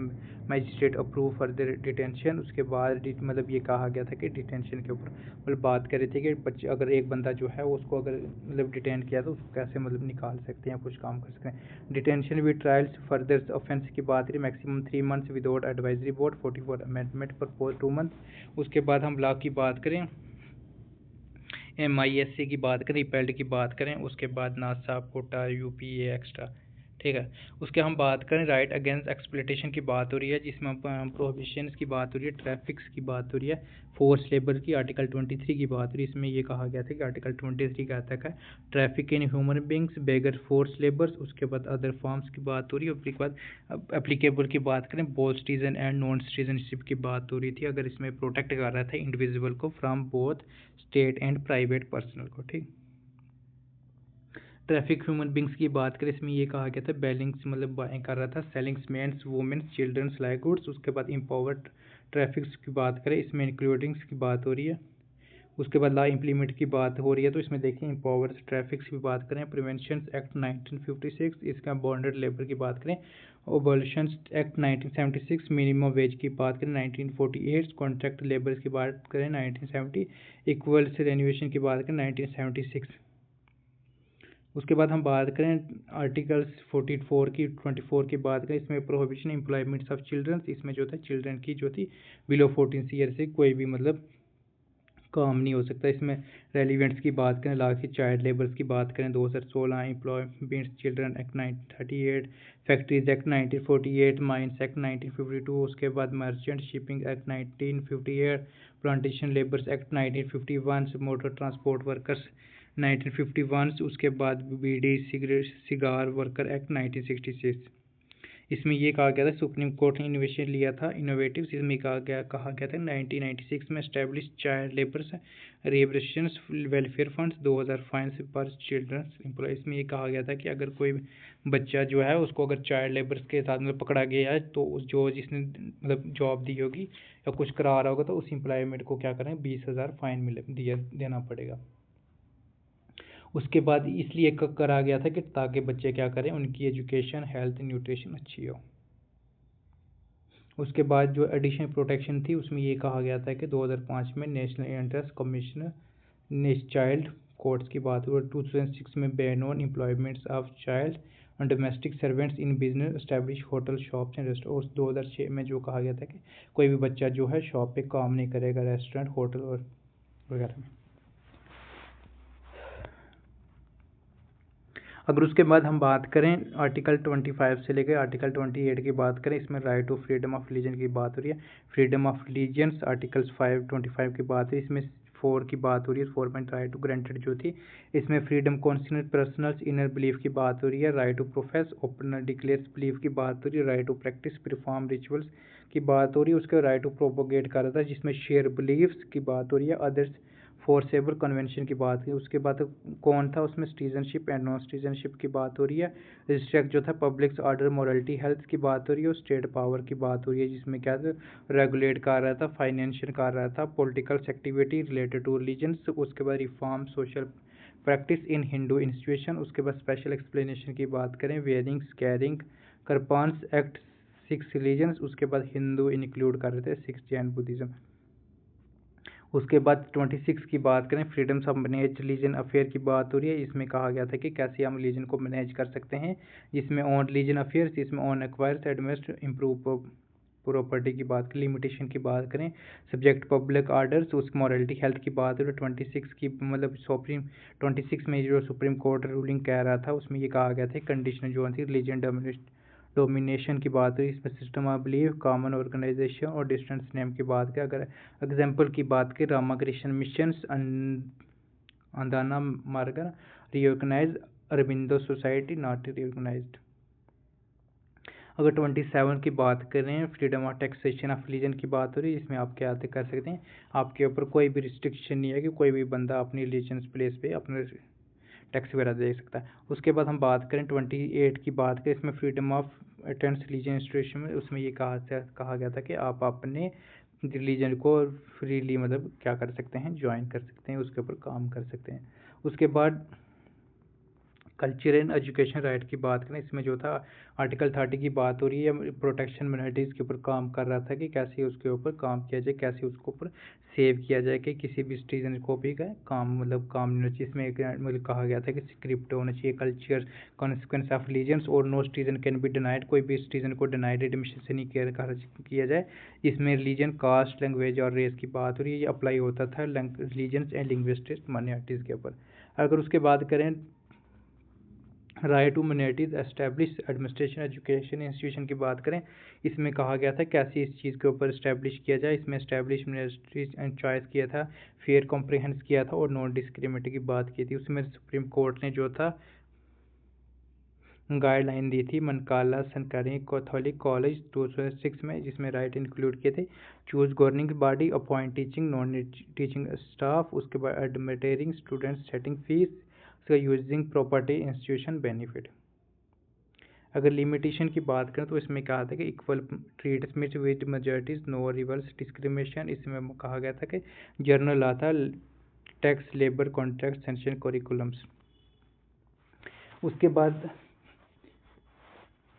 magistrate approve further detention. उसके बाद मतलब ये कहा गया था कि डिटेंशन के ऊपर मतलब बात कर रहे थे कि बच्चे अगर एक बंदा जो है उसको अगर मतलब डिटेन किया तो उसको कैसे मतलब निकाल सकते हैं, कुछ काम कर सकते हैं। Detention with trials further offence की बात करें, maximum 3 months without advisory board, 44 amendment propose 2 month. उसके बाद हम लॉ की बात करें, MISC की बात करें, रिपेल्ड की बात करें, उसके बाद नासा कोटा UPA एक्स्ट्रा, ठीक है। उसके हम बात करें राइट अगेंस्ट एक्सप्लॉयटेशन की बात हो रही है, जिसमें प्रोहिबिशंस की बात हो रही है, ट्रैफिक्स की बात हो रही है, फोर्स लेबर की आर्टिकल 23 की बात हो रही है। इसमें ये कहा गया था कि आर्टिकल 23 क्या तक है, traffic in human beings, beggar force labours, उसके बाद अदर फॉर्म्स की बात हो रही है। उसके बाद एप्लीकेबल की बात करें, both citizen and non citizenship की बात हो रही थी, अगर इसमें प्रोटेक्ट कर रहा था इंडिविजुअल को from both state and private personal को। ठीक, ट्रैफिक ह्यूमन बींग्स की बात करें, इसमें ये कहा गया था बैलेंस मतलब बाइंग कर रहा था sellings mans womens childrens like goods. उसके बाद इम्पावर्ड ट्रैफिक्स की बात करें, इसमें इंक्लूडिंग्स की बात हो रही है। उसके बाद लॉ इम्प्लीमेंट की बात हो रही है, तो इसमें देखिए इम्पावर्ड ट्रैफिक्स की बात करें, प्रिवेंशन एक्ट 1956, इसका बॉन्डेड लेबर की बात करें, ओबोल्यूशन एक्ट 1976, मिनिमम वेज की बात करें 1948, कॉन्ट्रैक्ट लेबर की बात करें 1970, इक्वल रेन्यूएशन की बात करें 1976। उसके बाद हम बात करें आर्टिकल्स 44 की 24 की बात करें, इसमें प्रोहिबिशन एम्प्लॉयमेंट्स ऑफ चिल्ड्रंस, इसमें जो था चिल्ड्रन की जो थी बिलो 14 ईयर से कोई भी मतलब काम नहीं हो सकता। इसमें रेलिवेंट्स की बात करें, लॉ की चाइल्ड लेबर्स की बात करें 2016, employments children act 1938, factories act 1948, mines act 1952, उसके बाद merchant shipping act 1958, plantation labours act 1951, motor transport workers 1951, उसके बाद बीड़ी सिगरेट सिगार वर्कर एक्ट 1966। इसमें ये कहा गया था सुप्रीम कोर्ट ने इनोवेशन लिया था इनोवेटिव, इसमें कहा गया था 1996 में establish child labours rehabilitation welfare funds 2000 fines पर चिल्ड्रंस एम्प्लॉय। इसमें ये कहा गया था कि अगर कोई बच्चा जो है उसको अगर चाइल्ड लेबर्स के साथ मतलब पकड़ा गया है, तो उस जो जिसने मतलब जॉब दी होगी या कुछ करा रहा होगा, तो उस एम्प्लॉयमेंट को क्या करें 20,000 फाइन देना पड़ेगा। उसके बाद इसलिए करा गया था कि ताकि बच्चे क्या करें, उनकी एजुकेशन हेल्थ न्यूट्रिशन अच्छी हो। उसके बाद जो एडिशनल प्रोटेक्शन थी, उसमें ये कहा गया था कि 2005 में national interest commission child courts की बात हुई, 2006 में ban on employments of child and domestic servants in business establish hotel shops and restaurant. उस 2006 में जो कहा गया था कि कोई भी बच्चा जो है शॉप पे काम नहीं करेगा, रेस्टोरेंट होटल और वगैरह में। अगर उसके बाद हम बात करें आर्टिकल 25 से लेकर आर्टिकल 28 की बात करें, इसमें right to freedom of religion की बात हो रही है, फ्रीडम ऑफ रिलीजन्स आर्टिकल्स 525 की बात है, इसमें 4 की बात हो रही है, 4 पॉइंट राइट टू ग्रांटेड जो थी, इसमें freedom consider personals inner belief की बात हो रही है, right to profess open declares belief की बात हो रही है, right to practice perform rituals की बात हो रही है, उसके राइट टू प्रोपोगेट कर रहा था जिसमें शेयर बिलीव्स की बात हो रही है, अदर्स फोर्सेबल कन्वेंशन की बात की। उसके बाद कौन था उसमें सिटीजनशिप एंड नॉन सिटीजनशिप की बात हो रही है, रिस्ट्रिक्ट जो था पब्लिक ऑर्डर मोरलिटी हेल्थ की बात हो रही है, और स्टेट पावर की बात हो रही है जिसमें क्या था रेगुलेट कर रहा था, फाइनेंशियल कर रहा था, political activity related to religions. उसके बाद reform social practice in Hindu institution. उसके बाद स्पेशल एक्सप्लेनेशन की बात करें, wearings carrying kirpans act 6 religions. उसके बाद हिंदू इंक्लूड कर रहे थे 6 जैन बुद्धिज्म। उसके बाद 26 की बात करें, freedoms of manage religion affair की बात हो रही है, इसमें कहा गया था कि कैसे हम रिलीजन को मैनेज कर सकते हैं, जिसमें ऑन रिलीजन अफेयर्स, इसमें ऑन एक्वायर्स एडमिनिस्ट्र इम्प्रूव प्रॉपर्टी की बात करें, लिमिटेशन की बात करें, सब्जेक्ट पब्लिक ऑर्डर्स, उसकी मॉरलिटी हेल्थ की बात हो रही है। 26 की मतलब 26 में जो सुप्रीम कोर्ट रूलिंग कह रहा था, उसमें ये कहा गया था कंडीशन जो थी रिलीजन डोमिनेशन की बात हुई, इसमें system of belief, common organisation और डिस्टेंस नेम की बात करें। अगर एग्जाम्पल की बात करें, रामाकृष्ण मिशन, अंदाना मार्ग रिओर्गनाइज, अरबिंदो सोसाइटी नॉट रिओर्गनाइज्ड। अगर 27 की बात करें, freedom of taxation of religion की बात हो रही है, इसमें आप क्या कर सकते हैं, आपके ऊपर कोई भी रिस्ट्रिक्शन नहीं है कि कोई भी बंदा अपनी रिलीजन प्लेस पे अपने टैक्स वगैरह दे सकता है। उसके बाद हम बात करें 28 की बात करें, इसमें freedom of attends religion institution में, उसमें ये कहा गया था कि आप अपने रिलीजन को फ्रीली मतलब क्या कर सकते हैं, ज्वाइन कर सकते हैं, उसके ऊपर काम कर सकते हैं। उसके बाद कल्चर एंड एजुकेशन राइट की बात करें, इसमें जो था आर्टिकल 30 की बात हो रही है, प्रोटेक्शन मिनोरिटीज़ के ऊपर काम कर रहा था कि कैसे उसके ऊपर काम किया जाए, कैसे उसके ऊपर सेव किया जाए कि किसी भी सिटीजन को भी काम मतलब काम नहीं होना चाहिए। इसमें एक मतलब कहा गया था कि स्क्रिप्ट होना चाहिए, कल्चर कॉन्सिक्वेंस ऑफ रिलीजन्स और no citizen can be denied, कोई भी सिटीजन को डिनाइड एडमिशन से नहीं किया जाए। इसमें रिलीजन, कास्ट, लैंग्वेज और रेस की बात हो रही है, ये अप्लाई होता था रिलीजन्स एंड लिंग्विस्टिक माइनॉरिटीज़ के ऊपर। अगर उसके बात करें right to minorities establish administration education institution की बात करें, इसमें कहा गया था कैसे इस चीज़ के ऊपर इस्टेब्लिश किया जाए। इसमें इस्टेब्लिश मिनिस्ट्रीज एंड चॉइस किया था, फेयर कॉम्प्रिहेंस किया था और नॉन डिस्क्रिमिनेट की बात की थी। उसमें सुप्रीम कोर्ट ने जो था गाइडलाइन दी थी मनकाला सरकारी कैथोलिक कॉलेज 2006 में, जिसमें राइट इंक्लूड किए थे choose governing body, appoint teaching non teaching staff, उसके बाद एडमिटिंग स्टूडेंट्स, सेटिंग फीस, उसका यूजिंग प्रॉपर्टी इंस्टीट्यूशन बेनिफिट। अगर लिमिटेशन की बात करें तो इसमें कहा था कि equal treatment with majorities, no reverse discrimination. इसमें कहा गया था कि जर्नल लॉ था, tax, labour contract, sanction curriculums. उसके बाद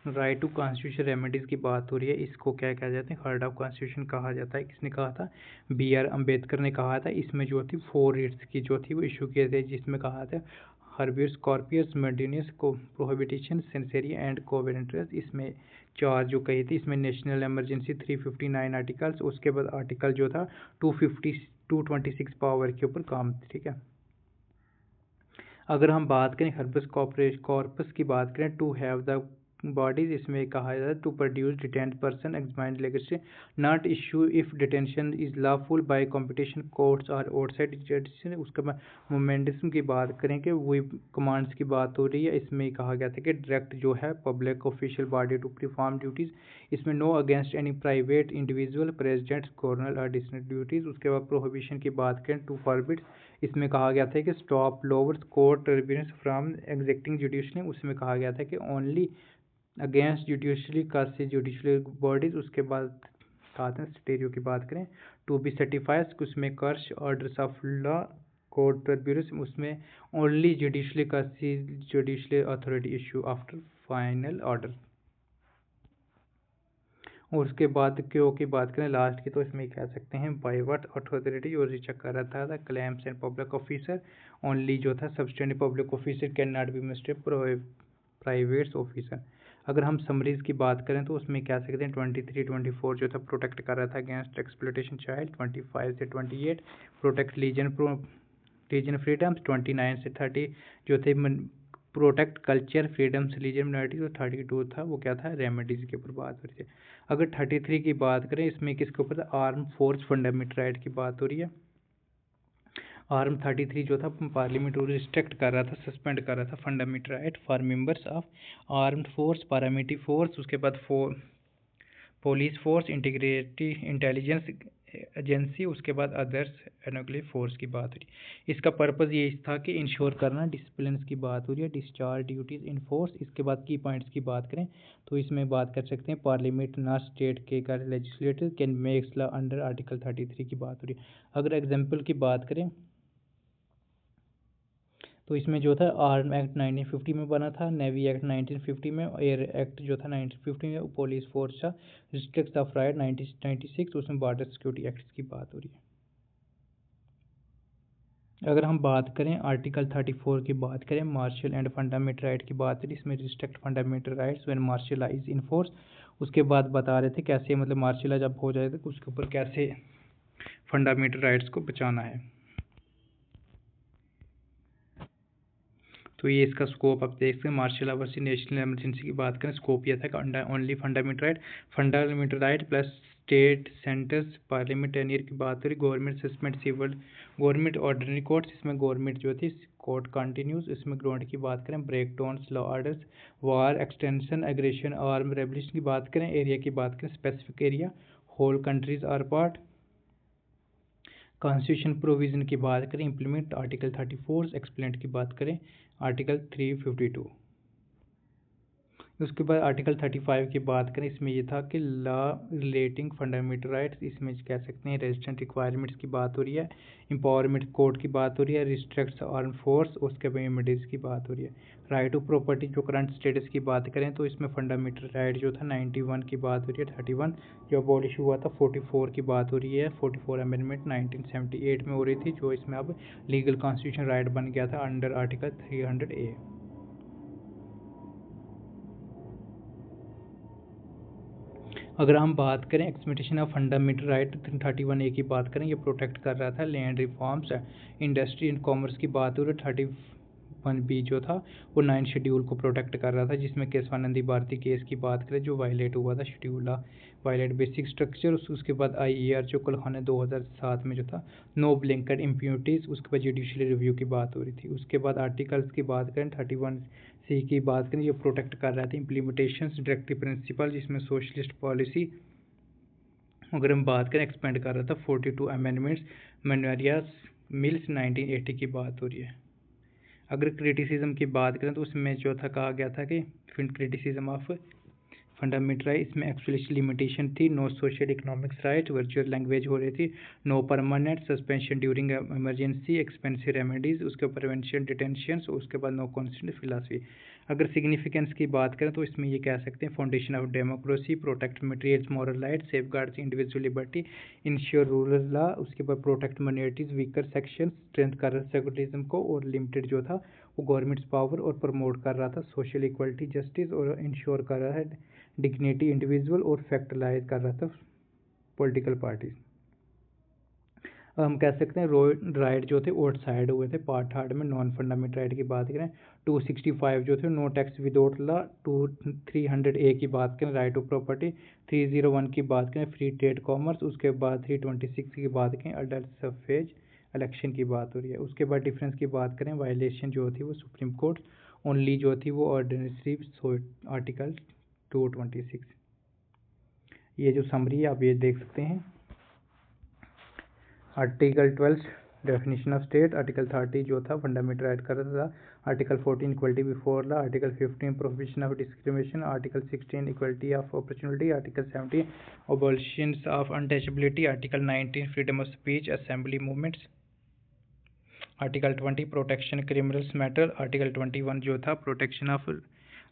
राइट टू कॉन्स्टिट्यूशन रेमेडीज़ की बात हो रही है। इसको क्या कहा जाता है, हार्ट ऑफ कॉन्स्टिट्यूशन कहा जाता है। किसने कहा था, BR अम्बेडकर ने कहा था। इसमें जो थी 4 रिट्स की जो थी वो इशू किए थे, जिसमें कहा था हर्बियस कॉर्पियस, मेडिनियस को प्रोहिबिशन, सेंसेरी एंड कोवेरेंट्रस। इसमें 4 जो कही थी। इसमें नेशनल इमरजेंसी 359 आर्टिकल्स, उसके बाद आर्टिकल जो था 226 पावर के ऊपर काम, ठीक है। अगर हम बात करें हर्बियस कॉर्पस की बात करें, टू हैव द बॉडीज, इसमें कहा जाता है to produce detained person examined legacy, not issue if detention is lawful by competition courts और आउटसाइड जस्टिस। उसके बाद मोमेंटिज्म की बात करें कि वही कमांड्स की बात हो रही है। इसमें कहा गया था कि डायरेक्ट जो है public official body to perform duties. इसमें no against any private individual, president, governor और डिस्ट्रिक्ट ड्यूटीज। उसके बाद प्रोहिबिशन की बात करें, टू फॉरबिड, इसमें कहा गया था कि stop lowers court tribunals from executing judiciary. उसमें कहा गया था कि ओनली अगेंस्ट जुडिशरी का से जुडिशरी बॉडीज। उसके बाद कहा था स्टेरियो की बात करें, टू बी सर्टिफाइड, उसमें quash orders of law court tribunals, उसमें ओनली जुडिशरी का quasi judiciary authority issue after final order. और उसके बाद क्यों की बात करें लास्ट की, तो इसमें कह सकते हैं बाय व्हाट अथॉरिटी जो रिचेक कर रहा था claims and public officer, only जो था substantive public officer can not be misted private officer. अगर हम समरीज की बात करें तो उसमें कह सकते हैं 23-24 जो था प्रोटेक्ट कर रहा था अगेंस्ट एक्सप्लॉयटेशन चाइल्ड, 25 से 28 प्रोटेक्ट रीजन फ्रीडम्स, 29 से 30 जो थे protect culture freedoms religion minority, और 32 था वो क्या था रेमेडीज़ के ऊपर बात हो रही थी। अगर 33 की बात करें इसमें किसके ऊपर था, आर्म फोर्स फंडामेंटल राइट की बात हो रही है। आर्म 33 जो था पार्लियामेंट को रिस्ट्रिक्ट कर रहा था, सस्पेंड कर रहा था fundamental right for members of armed force, paramilitary force, उसके बाद police force, integrated intelligence agency, उसके बाद अदर्स एनोक्लियर फोर्स की बात हो रही है। इसका पर्पज़ ये था कि इंश्योर करना, डिसिप्लिन की बात हो रही है, डिस्चार्ज ड्यूटीज़ इन फोर्स। इसके बाद की पॉइंट्स की बात करें तो इसमें बात कर सकते हैं पार्लियामेंट नॉट स्टेट के का legislator can makes law under article 33 की बात हो रही है। अगर एग्जाम्पल की बात करें तो इसमें जो था आर्म एक्ट 1950 में बना था, नेवी एक्ट 1950 में, एयर एक्ट जो था 1950 में, पुलिस फोर्स था, रिस्ट्रिक्ट ऑफ राइट 1996, उसमें बॉर्डर सिक्योरिटी एक्ट की बात हो रही है। अगर हम बात करें आर्टिकल 34 की बात करें, मार्शल एंड फंडामेंटल राइट की बात करें, इसमें restrict fundamental rights when martial law is in force. उसके बाद बता रहे थे कैसे मतलब मार्शल लॉ जब हो जाए तो उसके ऊपर कैसे फंडामेंटल राइट्स को बचाना है। तो ये इसका स्कोप आप देख सकते हैं। Martial law versus national emergency की बात करें, स्कोप यह था कि only fundamental right plus state centres parliament tenure की बात करें, government suspend civil government ordinary courts, इसमें गवर्नमेंट जो थी कोर्ट कंटिन्यूज। इसमें ग्राउंड की बात करें, break downs law orders, war extension aggression arm revolution की बात करें, एरिया की बात करें specific area, whole countries are part. Constitution provision की बात करें, इम्प्लीमेंट आर्टिकल 34, एक्सप्लेंट की बात करें आर्टिकल 352। उसके बाद आर्टिकल 35 की बात करें, इसमें ये था कि लॉ रिलेटिंग फंडामेंटल राइट्स, इसमें कह सकते हैं रेजिडेंट रिक्वायरमेंट्स की बात हो रही है, एम्पावरमेंट कोड की बात हो रही है, रिस्ट्रिक्ट्स आर्म फोर्स, उसके बाद इमिडीज की बात हो रही है। राइट टू प्रॉपर्टी जो करंट स्टेटस की बात करें तो इसमें फंडामेंटल राइट जो था 91 की बात हो रही है, 31 जो अबॉलिश हुआ था 44 की बात हो रही है, 44 अमेंडमेंट 1978 में हो रही थी, जो इसमें अब लीगल कॉन्स्टिट्यूशन राइट बन गया था अंडर आर्टिकल 300A। अगर हम बात करें एक्सप्लिमेंटेशन ऑफ फंडामेंटल राइट 31A की बात करें, ये प्रोटेक्ट कर रहा था land reforms, industry and commerce की बात हो रही है, 1B जो था वो 9 शेड्यूल को प्रोटेक्ट कर रहा था, जिसमें केशवानंदी भारती केस की बात करें जो वायलेट हुआ था, शेड्यूल वायलेट बेसिक स्ट्रक्चर। उसके बाद IER जो कलखा ने 2007 में जो था, नो ब्लैंकेट इम्प्यूनिटीज़। उसके बाद जुडिशरी रिव्यू की बात हो रही थी। उसके बाद आर्टिकल्स की बात करें 31C की बात करें, ये प्रोटेक्ट कर रहा था इम्प्लीमेंटेशंस डायरेक्टिव प्रिंसिपल, जिसमें सोशलिस्ट पॉलिसी अगर हम बात करें एक्सपेंड कर रहा था। 42 अमेंडमेंट्स मैनुअरियास मिल्स 1980 की बात हो रही है। अगर क्रिटिसिज्म की बात करें तो उसमें जो था कहा गया था कि क्रिटिसिज्म ऑफ फंडामेंटल राइट, इसमें एक्चुअली लिमिटेशन थी। No social economics right, virtual language हो रही थी। No permanent suspension during emergency, expensive remedies, उसके प्रिवेंशन डिटेंशन, उसके बाद नो कॉन्स्टिट्यूशन फिलासफी। अगर सिग्निफिकेंस की बात करें तो इसमें ये कह सकते हैं foundation of democracy, protect materials moral right, safeguards individual liberty, ensure rural law, उसके बाद protect minorities weaker section, strength कर रहा सेकुलरिज्म को, और लिमिटेड जो था वो गवर्नमेंट्स पावर और प्रमोट कर रहा था सोशल इक्वलिटी जस्टिस, और इंश्योर कर रहा है डिग्निटी इंडिविजुअल, और फैक्टलाइज कर रहा था पॉलिटिकल पार्टीज। हम कह सकते हैं राइट जो थे आउट साइड हुए थे पार्ट थर्ड में। नॉन फंडामेंटल राइट की बात करें 265 जो थे no tax without law, 300A की बात करें राइट ऑफ प्रॉपर्टी, 301 की बात करें फ्री ट्रेड कॉमर्स, उसके बाद 326 की बात करें अडल्ट सफेज इलेक्शन की बात हो रही है। उसके बाद डिफरेंस की बात करें वायलेशन जो थी वो सुप्रीम कोर्ट ओनली जो थी वो ऑर्डिनरी आर्टिकल 226। ये जो समरी है आप ये देख सकते हैं। Article 12 definition of state, article 30 जो था फंडामेंटल राइट कर रहा था, article 14 equality before law, article 15 prohibition of discrimination, article 16 equality of opportunity, article 17 abolition of untouchability, article 19 freedom of speech assembly movements, article 20 protection criminals matter, article 21 जो था protection of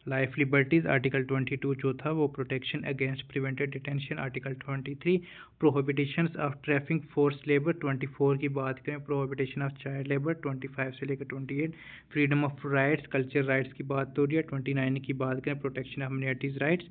life liberties, article 22 जो था वो protection against prevented detention, article 23 prohibition of trafficking force labour, 24 की बात करें प्रोहिबिशन ऑफ चाइल्ड लेबर, 25 से लेकर 28 freedom of rights culture rights की बात हो रही है, 29 की बात करें प्रोटेक्शन ऑफ माइनॉरिटीज राइट्स।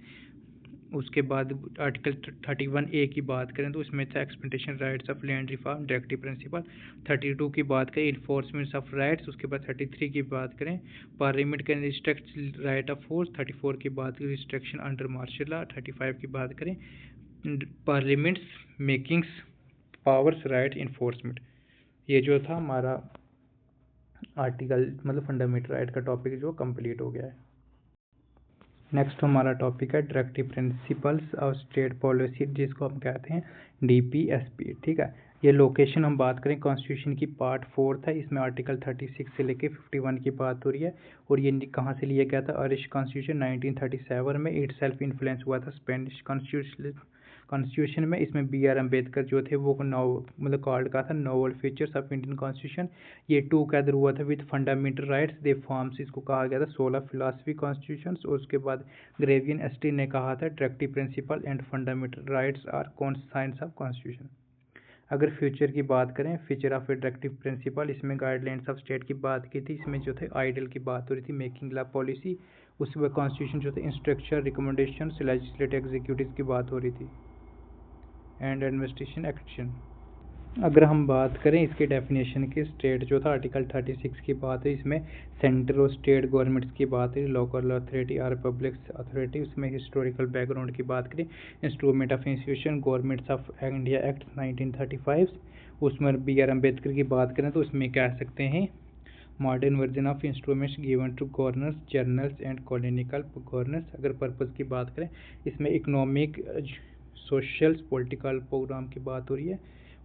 उसके बाद आर्टिकल 31A की बात करें तो उसमें था exploitation rights of land reform directive principle, 32 की बात करें इन्फोर्समेंट ऑफ राइट्स, उसके बाद 33 की बात करें parliament can restrict right of force, 34 की बात करें रिस्ट्रिक्शन अंडर मार्शल लॉ, 35 की बात करें parliaments makings powers right enforcement. ये जो था हमारा आर्टिकल मतलब फंडामेंटल राइट का टॉपिक जो कंप्लीट हो गया है। नेक्स्ट हमारा टॉपिक है directive principles of state policy, जिसको हम कहते हैं DPSP। ठीक है, ये लोकेशन हम बात करें कॉन्स्टिट्यूशन की पार्ट 4 था, इसमें आर्टिकल 36 से लेके 51 की बात हो रही है। और ये कहाँ से लिया गया था? आयरिश कॉन्स्टिट्यूशन 1937 में इट सेल्फ इन्फ्लुएंस हुआ था स्पेनिश कॉन्स्टिट्यूशन में। इसमें BR अम्बेडकर जो थे वो मतलब कॉल्ड का था novel features of Indian constitution. ये टूगेदर हुआ था with fundamental rights they forms, इसको कहा गया था 16 फिलासफी कॉन्स्टिट्यूशन। और उसके बाद ग्रेवियन एस्टी ने कहा था directive principle and fundamental rights are science of constitution. अगर फ्यूचर की बात करें future of a directive principle, इसमें गाइडलाइंस ऑफ स्टेट की बात की थी, इसमें जो थे आइडियल की बात हो रही थी, मेकिंग लॉ पॉलिसी, उसके बाद कॉन्स्टिट्यूशन जो थे इंस्ट्रक्चर रिकमेंडेशन लेजिस्लेटिव एग्जीक्यूटिव की बात हो रही थी एंड एडमिनिस्ट्रेशन एक्शन। अगर हम बात करें इसके डेफिनेशन की, स्टेट जो था आर्टिकल 36 की बात है, इसमें सेंट्रल और स्टेट गवर्नमेंट्स की बात है, लोकल अथॉरिटी और पब्लिक अथॉरिटी। उसमें हिस्टोरिकल बैकग्राउंड की बात करें instrument of institution governments of India act 1935। उसमें BR अम्बेडकर की बात करें तो उसमें कह सकते हैं modern version of instruments given to governors generals and colonial governors. अगर पर्पज़ की बात करें इसमें इकोनॉमिक सोशल पॉलिटिकल प्रोग्राम की बात हो रही है।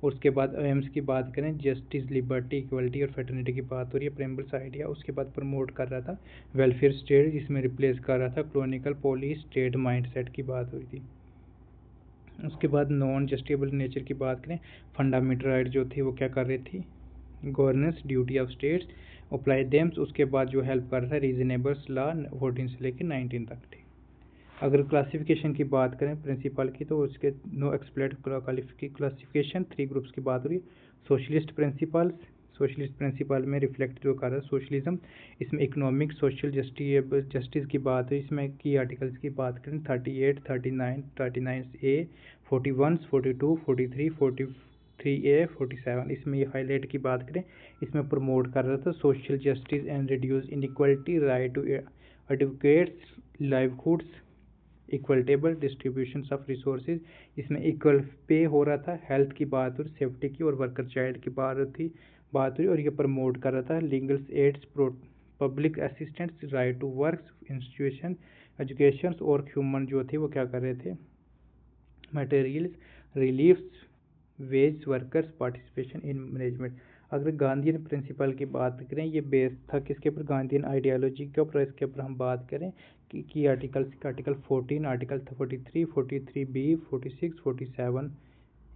उसके बाद एम्स की बात करें जस्टिस लिबर्टी इक्वलिटी और फ्रेटर्निटी की बात हो रही है, प्रेम्बल्स आइडिया। उसके बाद प्रमोट कर रहा था वेलफेयर स्टेट, जिसमें रिप्लेस कर रहा था कॉलोनिकल पॉलिस स्टेट माइंडसेट की बात हो रही थी। उसके बाद नॉन जस्टिसेबल नेचर की बात करें फंडामेंटल राइट जो थी वो क्या कर रही थी governance duty of states apply them. उसके बाद जो हेल्प कर रहा था रीजनेबल्स लॉ 14 से लेकर 19 तक थी। अगर क्लासिफिकेशन की बात करें प्रिंसिपल की तो उसके नो एक्सप्लेट क्लासिफिकेशन 3 ग्रुप्स की बात हो रही है। सोशलिस्ट प्रिंसिपल्स, सोशलिस्ट प्रिंसिपल में रिफ्लेक्ट जो कर रहा है सोशलिज्म। इसमें इकोनॉमिक सोशल जस्टिस की बात है, इसमें की आर्टिकल्स की बात करें 38, 39, 39A, 41, 42, 43, 43A 47, इसमें ये हाईलाइट की बात करें, इसमें प्रमोट कर रहा था social justice and reduce inequality, right to educates, livelihoods, equitable distribution of resources, इसमें इक्वल पे हो रहा था, हेल्थ की बात और सेफ्टी की और वर्कर चाइल्ड की बात हुई और ये प्रमोट कर रहा था legal aids, public assistance, right to work, institution, education और ह्यूमन जो थे वो क्या कर रहे थे, materials, reliefs, wage workers, participation in management. अगर गांधीयन प्रिंसिपल की बात करें, ये बेस था किसके ऊपर, गांधीयन आइडियोलॉजी के ऊपर। इसके ऊपर हम बात करें कि आर्टिकल 14, आर्टिकल 43, 43B, 46, 47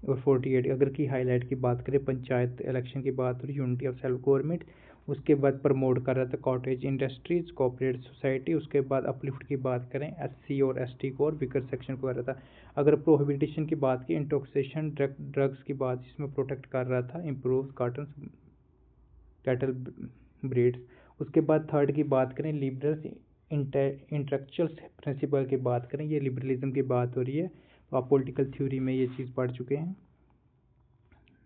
और 48। अगर की हाईलाइट की बात करें, पंचायत इलेक्शन की बात हो रही, यूनिटी ऑफ सेल्फ गवर्नमेंट, उसके बाद प्रमोट कर रहा था कॉटेज इंडस्ट्रीज, कोऑपरेटिव सोसाइटी, उसके बाद अपलिफ्ट की बात करें SC और ST को और वीकर सेक्शन को कर रहा था। अगर प्रोहिबिटेशन की बात की, इंटॉक्सिकेशन ड्रग्स की बात इसमें प्रोटेक्ट कर रहा था, इम्प्रूव कैटल ब्रीड्स। उसके बाद थर्ड की बात करें, लिबरल इंटेलेक्चुअल प्रिंसिपल की बात करें, ये लिबरलिज्म की बात हो रही है, तो आप पॉलिटिकल थ्योरी में ये चीज़ पढ़ चुके हैं,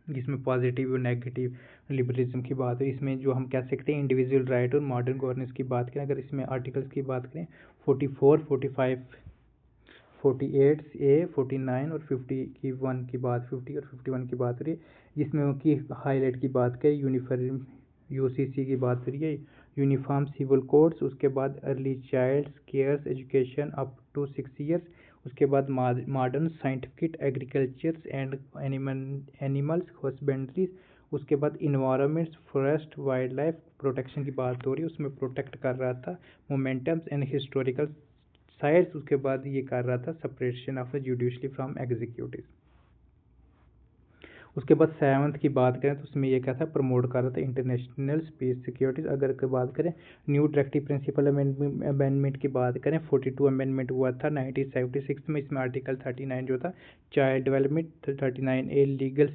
जिसमें पॉजिटिव और नेगेटिव लिबरलिज्म की बात है। इसमें जो हम कह सकते हैं इंडिविजुअल राइट और मॉडर्न गवर्नेंस की बात करें, अगर इसमें आर्टिकल्स की बात करें 44, 45, 48A, 49 और 51 की बात, 50 और 51 की बात हो रही है, जिसमें की हाईलाइट की बात करें यूनिफॉर्म UCC की बात हो रही है, यूनिफॉर्म सिविल कोड्स, उसके बाद early child cares education up to 6 years, उसके बाद modern scientific agriculture and animals husbandries, उसके बाद environments, forest, wild life protection की बात हो रही है, उसमें प्रोटेक्ट कर रहा था मोमेंटम्स एंड हिस्टोरिकल साइट्स, उसके बाद ये कर रहा था separation of the judiciary from executive. उसके बाद 7th की बात करें तो उसमें ये क्या था, प्रमोट कर रहा था इंटरनेशनल स्पेस सिक्योरिटीज। अगर की बात करें न्यू डायरेक्टिव प्रिंसिपल अमेंडमेंट की बात करें, 42 अमेंडमेंट हुआ था 1976 में, इसमें आर्टिकल 39 जो था child development, 39A legal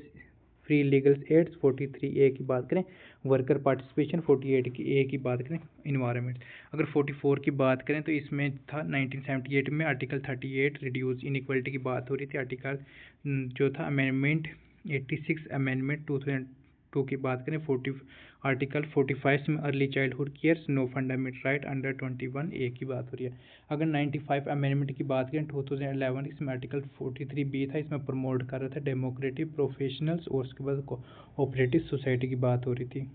free legal aids, 43A की बात करें वर्कर पार्टिसिपेशन, 48A की बात करें इन्वायरमेंट। अगर 44 की बात करें तो इसमें था 1978 में आर्टिकल 38 रिड्यूस इनइक्वालिटी की बात हो रही थी, आर्टिकल जो था अमेंडमेंट 86 अमेंडमेंट 2002 की बात करें, आर्टिकल 45 में early childhood cares, no fundamental right under 21A की बात हो रही है। अगर 95 अमेंडमेंट की बात करें 2011, इसमें आर्टिकल 43B था, इसमें प्रमोट कर रहा था डेमोक्रेटिक प्रोफेशनल्स और उसके बाद कोऑपरेटिव सोसाइटी की बात हो रही थी।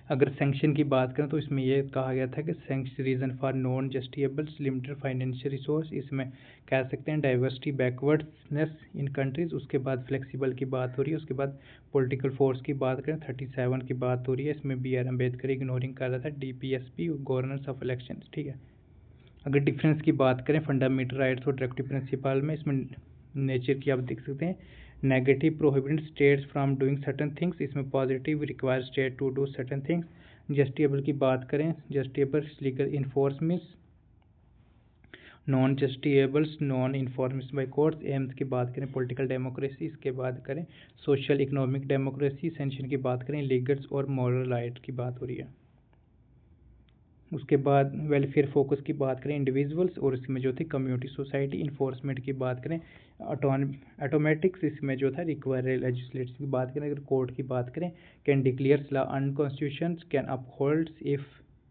अगर सैंक्शन की बात करें तो इसमें यह कहा गया था कि sanction reason for non justiciables limited financial resource, इसमें कह सकते हैं डाइवर्सिटी बैकवर्डनेस इन कंट्रीज। उसके बाद फ्लेक्सिबल की बात हो रही है, उसके बाद पॉलिटिकल फोर्स की बात करें 37 की बात हो रही है, इसमें BR अम्बेडकर इग्नोरिंग कर रहा था DPSP गवर्नेंस ऑफ इलेक्शन, ठीक है। अगर डिफरेंस की बात करें फंडामेंटल राइट्स और डायरेक्टिव प्रिंसिपल में, इसमें नेचर की आप देख सकते हैं, negative prohibit states from doing certain things, इसमें positive require state to do certain things. Justiciable की बात करें, justiciable legal enforcement, non justiciables non enforcement by courts. Aims की बात करें पॉलिटिकल डेमोक्रेसी, इसके बाद करें सोशल इकोनॉमिक डेमोक्रेसी। सेंशन की बात करें लीगल्स और मॉरल राइट की बात हो रही है। उसके बाद वेलफेयर फोकस की बात करें इंडिविजुअल्स, और इसमें जो थी कम्युनिटी सोसाइटी। इन्फोर्समेंट की बात करें ऑटोमेटिक्स, इसमें जो था रिक्वायर लेजिस्लेटिव की बात करें। अगर कोर्ट की बात करें can declares law अनकॉन्स्टिट्यूशन, can upholds if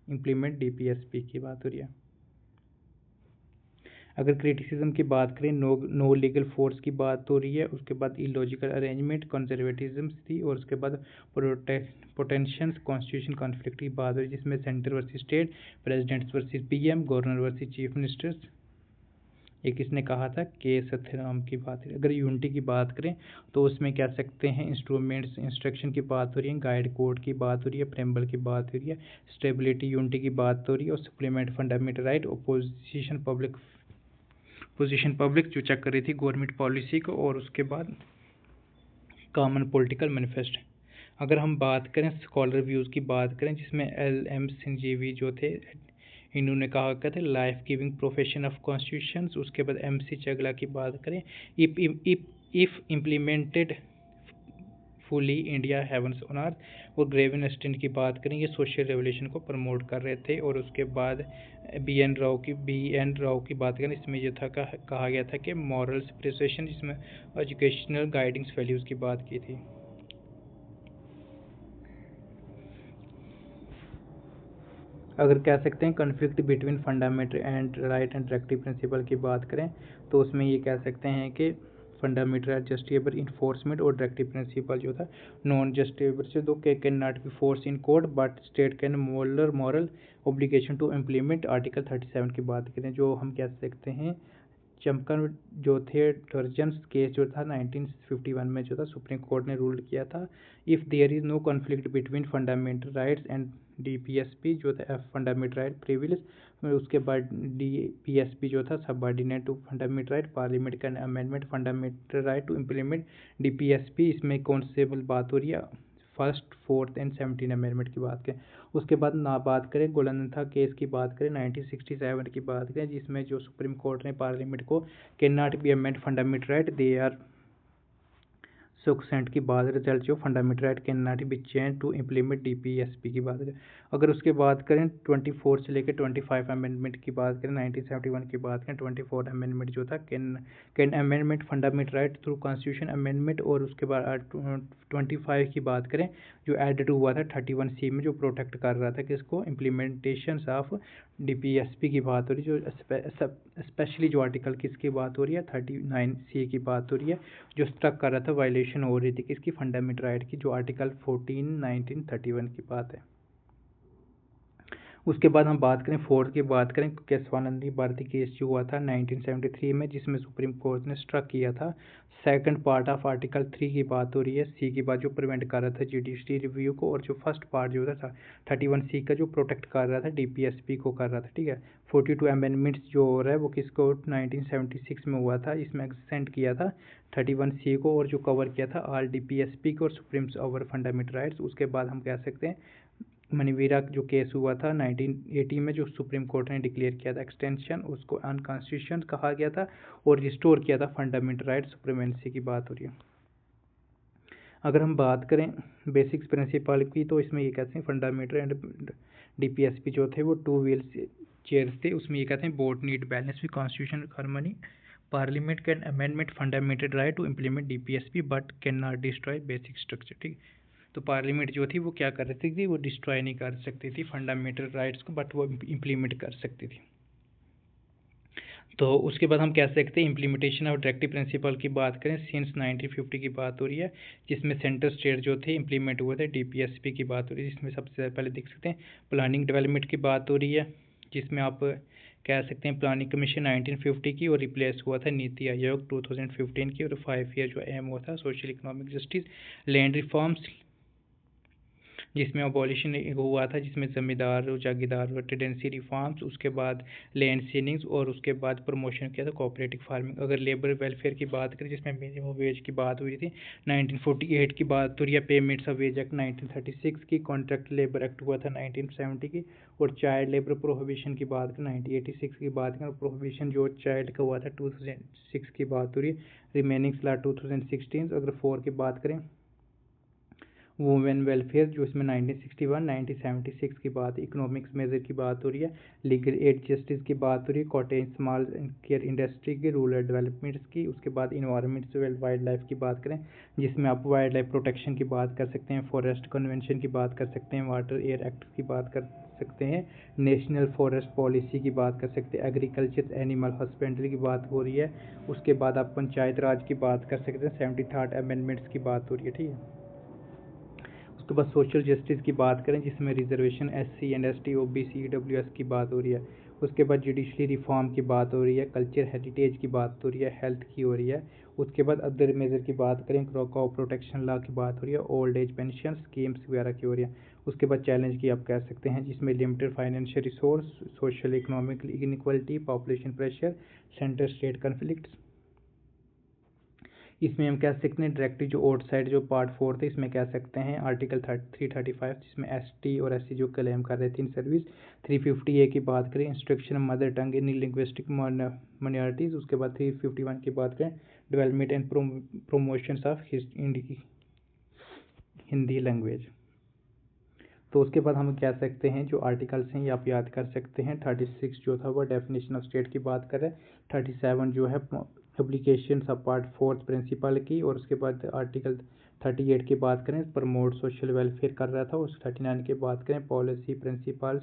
implement DPSP की बात हो रही है। अगर क्रिटिसिज्म की बात करें नो लीगल फोर्स की बात हो रही है। उसके बाद इलॉजिकल अरेंजमेंट, कंजर्वेटिज्म थी, और उसके बाद पोटेंशियल कॉन्स्टिट्यूशन कॉन्फ्लिक्ट की बात हो रही है, जिसमें centre versus state, presidents versus PM, governor versus chief ministers. एक इसने कहा था के सत्यराम की बात है। अगर यूनिटी की बात करें तो उसमें कह सकते हैं इंस्ट्रूमेंट्स इंस्ट्रक्शन की बात हो रही है, गाइड कोड की बात हो रही है, प्रेम्बल की बात हो रही है, स्टेबिलिटी यूनिटी की बात हो रही है, और supplement fundamental right, opposition public जो चेक कर रही थी गवर्नमेंट पॉलिसी को, और उसके बाद कॉमन पॉलिटिकल मैनिफेस्ट। अगर हम बात करें स्कॉलर व्यूज़ की बात करें, जिसमें LM संजीवी जो थे इन्होंने कहा कहते life giving profession of constitution. उसके बाद MC चगला की बात करें, if implemented fully India heavens on earth. और ग्रेविन स्टैंड की बात करें, ये सोशल रेवोल्यूशन को प्रमोट कर रहे थे। और उसके बाद बी एन राव की बात करें, इसमें ये था कहा गया था कि मॉरल्स प्रिसेशन, जिसमें एजुकेशनल गाइडिंग्स वैल्यूज़ की बात की थी। अगर कह सकते हैं conflict between fundamental and right and directive principal की बात करें, तो उसमें ये कह सकते हैं कि फंडामेंटल जस्टिफिएबल इन्फोर्समेंट और डायरेक्टिव प्रिंसिपल जो था नॉन जस्टिफिएबल से दो can not be force in court but state can moral obligation to implement. Article 37 की बात करें, जो हम कह सकते हैं चमकन जो थे टर्जन्स केस जो था 1951 में जो था सुप्रीम कोर्ट ने रूल किया था, if there is no conflict between fundamental rights and DPSP जो था फंडामेंटल राइट प्रिविलेज। उसके बाद DPSP जो था subordinate to fundamental right, parliament can amendment fundamental right to implement DPSP। इसमें कौन से बात हो रही है, फर्स्ट, फोर्थ एंड 17 अमेंडमेंट की बात करें। उसके बाद ना बात करें गोलंथा केस की बात करें 1967 की बात करें, जिसमें जो सुप्रीम कोर्ट ने पार्लियामेंट को can not be amend fundamental right they are सक्सेंट की बात रिजल्ट जो fundamental right can not be change to implement DPSP की बात करें। अगर उसके बात करें 24 से लेकर 25 अमेंडमेंट की बात करें, 1971 की बात करें 24 अमेंडमेंट जो था can amendment fundamental right through constitution amendment. और उसके बाद 25 की बात करें जो एडेड हुआ था 31C में, जो प्रोटेक्ट कर रहा था किसको, इम्प्लीमेंटेशन ऑफ DPSP की बात हो रही है। जो स्पेशली जो आर्टिकल किसकी बात हो रही है, 39C की बात हो रही है, जो स्ट्रक कर रहा था, वायलेशन हो रही थी किसकी, फंडामेंटल राइट की, जो आर्टिकल 14 1931 की बात है। उसके बाद हम बात करें फोर्थ की बात करें, केशवानंदी भारती केस जो हुआ था 1973 में, जिसमें सुप्रीम कोर्ट ने स्ट्रक किया था सेकंड पार्ट ऑफ आर्टिकल 3 की बात हो रही है, सी की बात, जो प्रिवेंट कर रहा था जुडिशरी रिव्यू को। और जो फर्स्ट पार्ट जो था 31C का, जो प्रोटेक्ट कर रहा था DPSP को कर रहा था, ठीक है। 42 अमेंडमेंट्स जो हो रहा है वो किसको 1976 में हुआ था, इसमें एक्सटेंड किया था 31C को, और जो कवर किया था ऑल DPSP को और सुप्रीम ओवर फंडामेंटल राइट्स। उसके बाद हम कह सकते हैं मनीवीरा जो केस हुआ था 1980 में, जो सुप्रीम कोर्ट ने डिक्लेयर किया था एक्सटेंशन, उसको अनकॉन्स्टिट्यूशन कहा गया था और रिस्टोर किया था फंडामेंटल राइट सुप्रीमेंसी की बात हो रही है। अगर हम बात करें बेसिक्स प्रिंसिपल की, तो इसमें ये कहते हैं फंडामेंटल एंड DPSP जो थे वो 2 व्हील्स चेयर्स थे। उसमें ये कहते हैं both need balance with constitution harmony, parliament can amendment fundamental right to implement DPSP but can not destroy basic structure, ठीक। तो पार्लियामेंट जो थी वो क्या कर रही थी, वो डिस्ट्रॉय नहीं कर सकती थी फंडामेंटल राइट्स को, बट वो इम्प्लीमेंट कर सकती थी। तो उसके बाद हम कह सकते हैं इम्प्लीमेंटेशन ऑफ डायरेक्टिव प्रिंसिपल की बात करें, सिंस 1950 की बात हो रही है, जिसमें सेंटर स्टेट जो थे इंप्लीमेंट हुए थे, DPSP की बात हो रही है, जिसमें सबसे पहले देख सकते हैं प्लानिंग डेवलपमेंट की बात हो रही है, जिसमें आप कह सकते हैं प्लानिंग कमीशन 1950 की, और रिप्लेस हुआ था नीति आयोग 2015 की, और 5 ईयर जो एम हुआ था social economic justice, land reforms जिसमें अबॉलिशन हुआ था, जिसमें जमींदार जागीरदार टेंडेंसी रिफॉर्म्स, उसके बाद लैंड सीलिंग्स, और उसके बाद प्रमोशन किया था कोऑपरेटिव फार्मिंग। अगर लेबर वेलफेयर की बात करें, जिसमें मिनिमम वेज की बात हुई थी 1948 की बात हो रही है, पेमेंट्स ऑफ वेज एक्ट 1936 की, कॉन्ट्रैक्ट लेबर एक्ट हुआ था 1970 की, और चाइल्ड लेबर प्रोहिबिशन की बात करें 1986 की बात करें, और प्रोहिबिशन जो चाइल्ड का हुआ था 2006 की बात हो रही है, रिमेनिंग लॉ 2016। अगर 4 की बात करें वुमेन वेलफेयर, जो इसमें 1961 1976 की बात, इकोनॉमिक्स मेजर की बात हो रही है, लीगल एड जस्टिस की बात हो रही है, कॉटेज स्मॉल केयर इंडस्ट्री की, रूरल डेवलपमेंट्स की। उसके बाद इन्वायरमेंट वाइल्ड लाइफ की बात करें, जिसमें आप वाइल्ड लाइफ प्रोटेक्शन की बात कर सकते हैं, फॉरेस्ट कन्वेंशन की बात कर सकते हैं, वाटर एयर एक्ट की बात कर सकते हैं, नेशनल फॉरेस्ट पॉलिसी की बात कर सकते हैं, एग्रीकल्चर एनिमल हस्बेंड्री की बात हो रही है। उसके बाद आप पंचायत राज की बात कर सकते हैं, 73 अमेंडमेंट्स की बात हो रही है, ठीक है। उसके बाद सोशल जस्टिस की बात करें, जिसमें reservation SC and ST OBC EWS की बात हो रही है। उसके बाद जुडिशरी रिफॉर्म की बात हो रही है, कल्चर हेरिटेज की बात हो रही है, हेल्थ की हो रही है। उसके बाद अदर मेजर की बात करें, कॉ प्रोटेक्शन लॉ की बात हो रही है, ओल्ड एज पेंशन स्कीम्स वगैरह की हो रही है। उसके बाद चैलेंज की आप कह सकते हैं, जिसमें limited financial resource, social economic inequality, population pressure, centre state conflicts. इसमें हम कह सकते हैं डायरेक्टिव जो आउटसाइड जो पार्ट 4 थे, इसमें कह सकते हैं आर्टिकल 335, जिसमें ST और SC जो क्लेम कर रहे थे इन सर्विस। 350A की बात करें, इंस्ट्रक्शन मदर टंग इन लिंग्विस्टिक माइनॉरिटीज़। उसके बाद 351 की बात करें, development and promotion of Hindi language. तो उसके बाद हम कह सकते हैं जो आर्टिकल्स हैं ये आप याद कर सकते हैं। 36 जो था वो डेफिनेशन ऑफ स्टेट की बात कर रहे हैं। 37 जो है एप्लीकेशन सब पार्ट फोर्थ प्रिंसिपल की, और उसके बाद आर्टिकल 38 की बात करें प्रमोट सोशल वेलफेयर कर रहा था। उस 39 की बात करें policy principles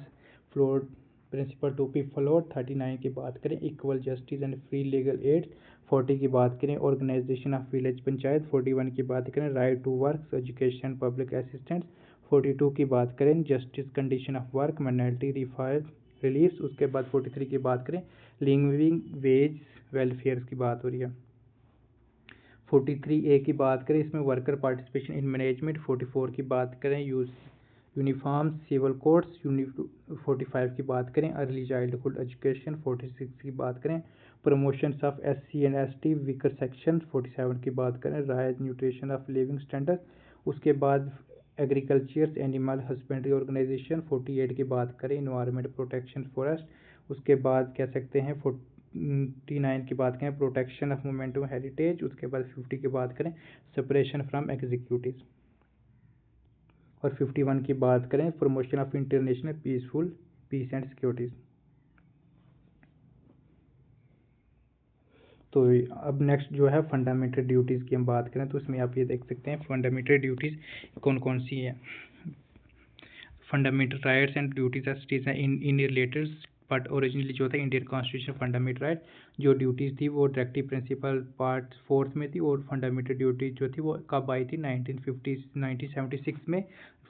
float principle to be followed. 39 की बात करें equal justice and free legal aid. 40 की बात करें ऑर्गेनाइजेशन ऑफ विलेज पंचायत। 41 की बात करें right to work education public assistance. 42 की बात करें justice condition of work minority relief. उसके बाद 43 की बात करें लिविंग वेज वेलफेयर की बात हो रही है। 43A की बात करें इसमें वर्कर पार्टिसिपेशन इन मैनेजमेंट। 44 की बात करें यूनिफॉर्म सिविल कोड्स। 45 की बात करें अर्ली चाइल्डहुड एजुकेशन। 46 की बात करें promotion of SC and ST weaker section. 47 की बात करें rise nutrition of living standard. उसके बाद एग्रीकल्चर एनिमल हस्बेंड्री ऑर्गेनाइजेशन। 48 की बात करें इन्वायरमेंट प्रोटेक्शन फॉरेस्ट। उसके बाद कह सकते हैं 49 की बात करें प्रोटेक्शन ऑफ मोमेंटम हेरिटेज। उसके बाद 50 की बात करें सेपरेशन फ्रॉम एग्जीक्यूटिव। और 51 की बात करें promotion of international peace and securities. तो अब नेक्स्ट जो है फंडामेंटल ड्यूटीज़ की हम बात करें तो उसमें आप ये देख सकते हैं फंडामेंटल ड्यूटीज़ कौन कौन सी है। Fundamental rights and duties are citizen in related but originally जो था इंडियन कॉन्स्टिट्यूशन फंडामेंटल राइट जो ड्यूटीज़ थी वो डायरेक्टिव प्रिंसिपल पार्ट फोर्थ में थी, और फंडामेंटल ड्यूटीज जो थी वो कब आई थी 1976 में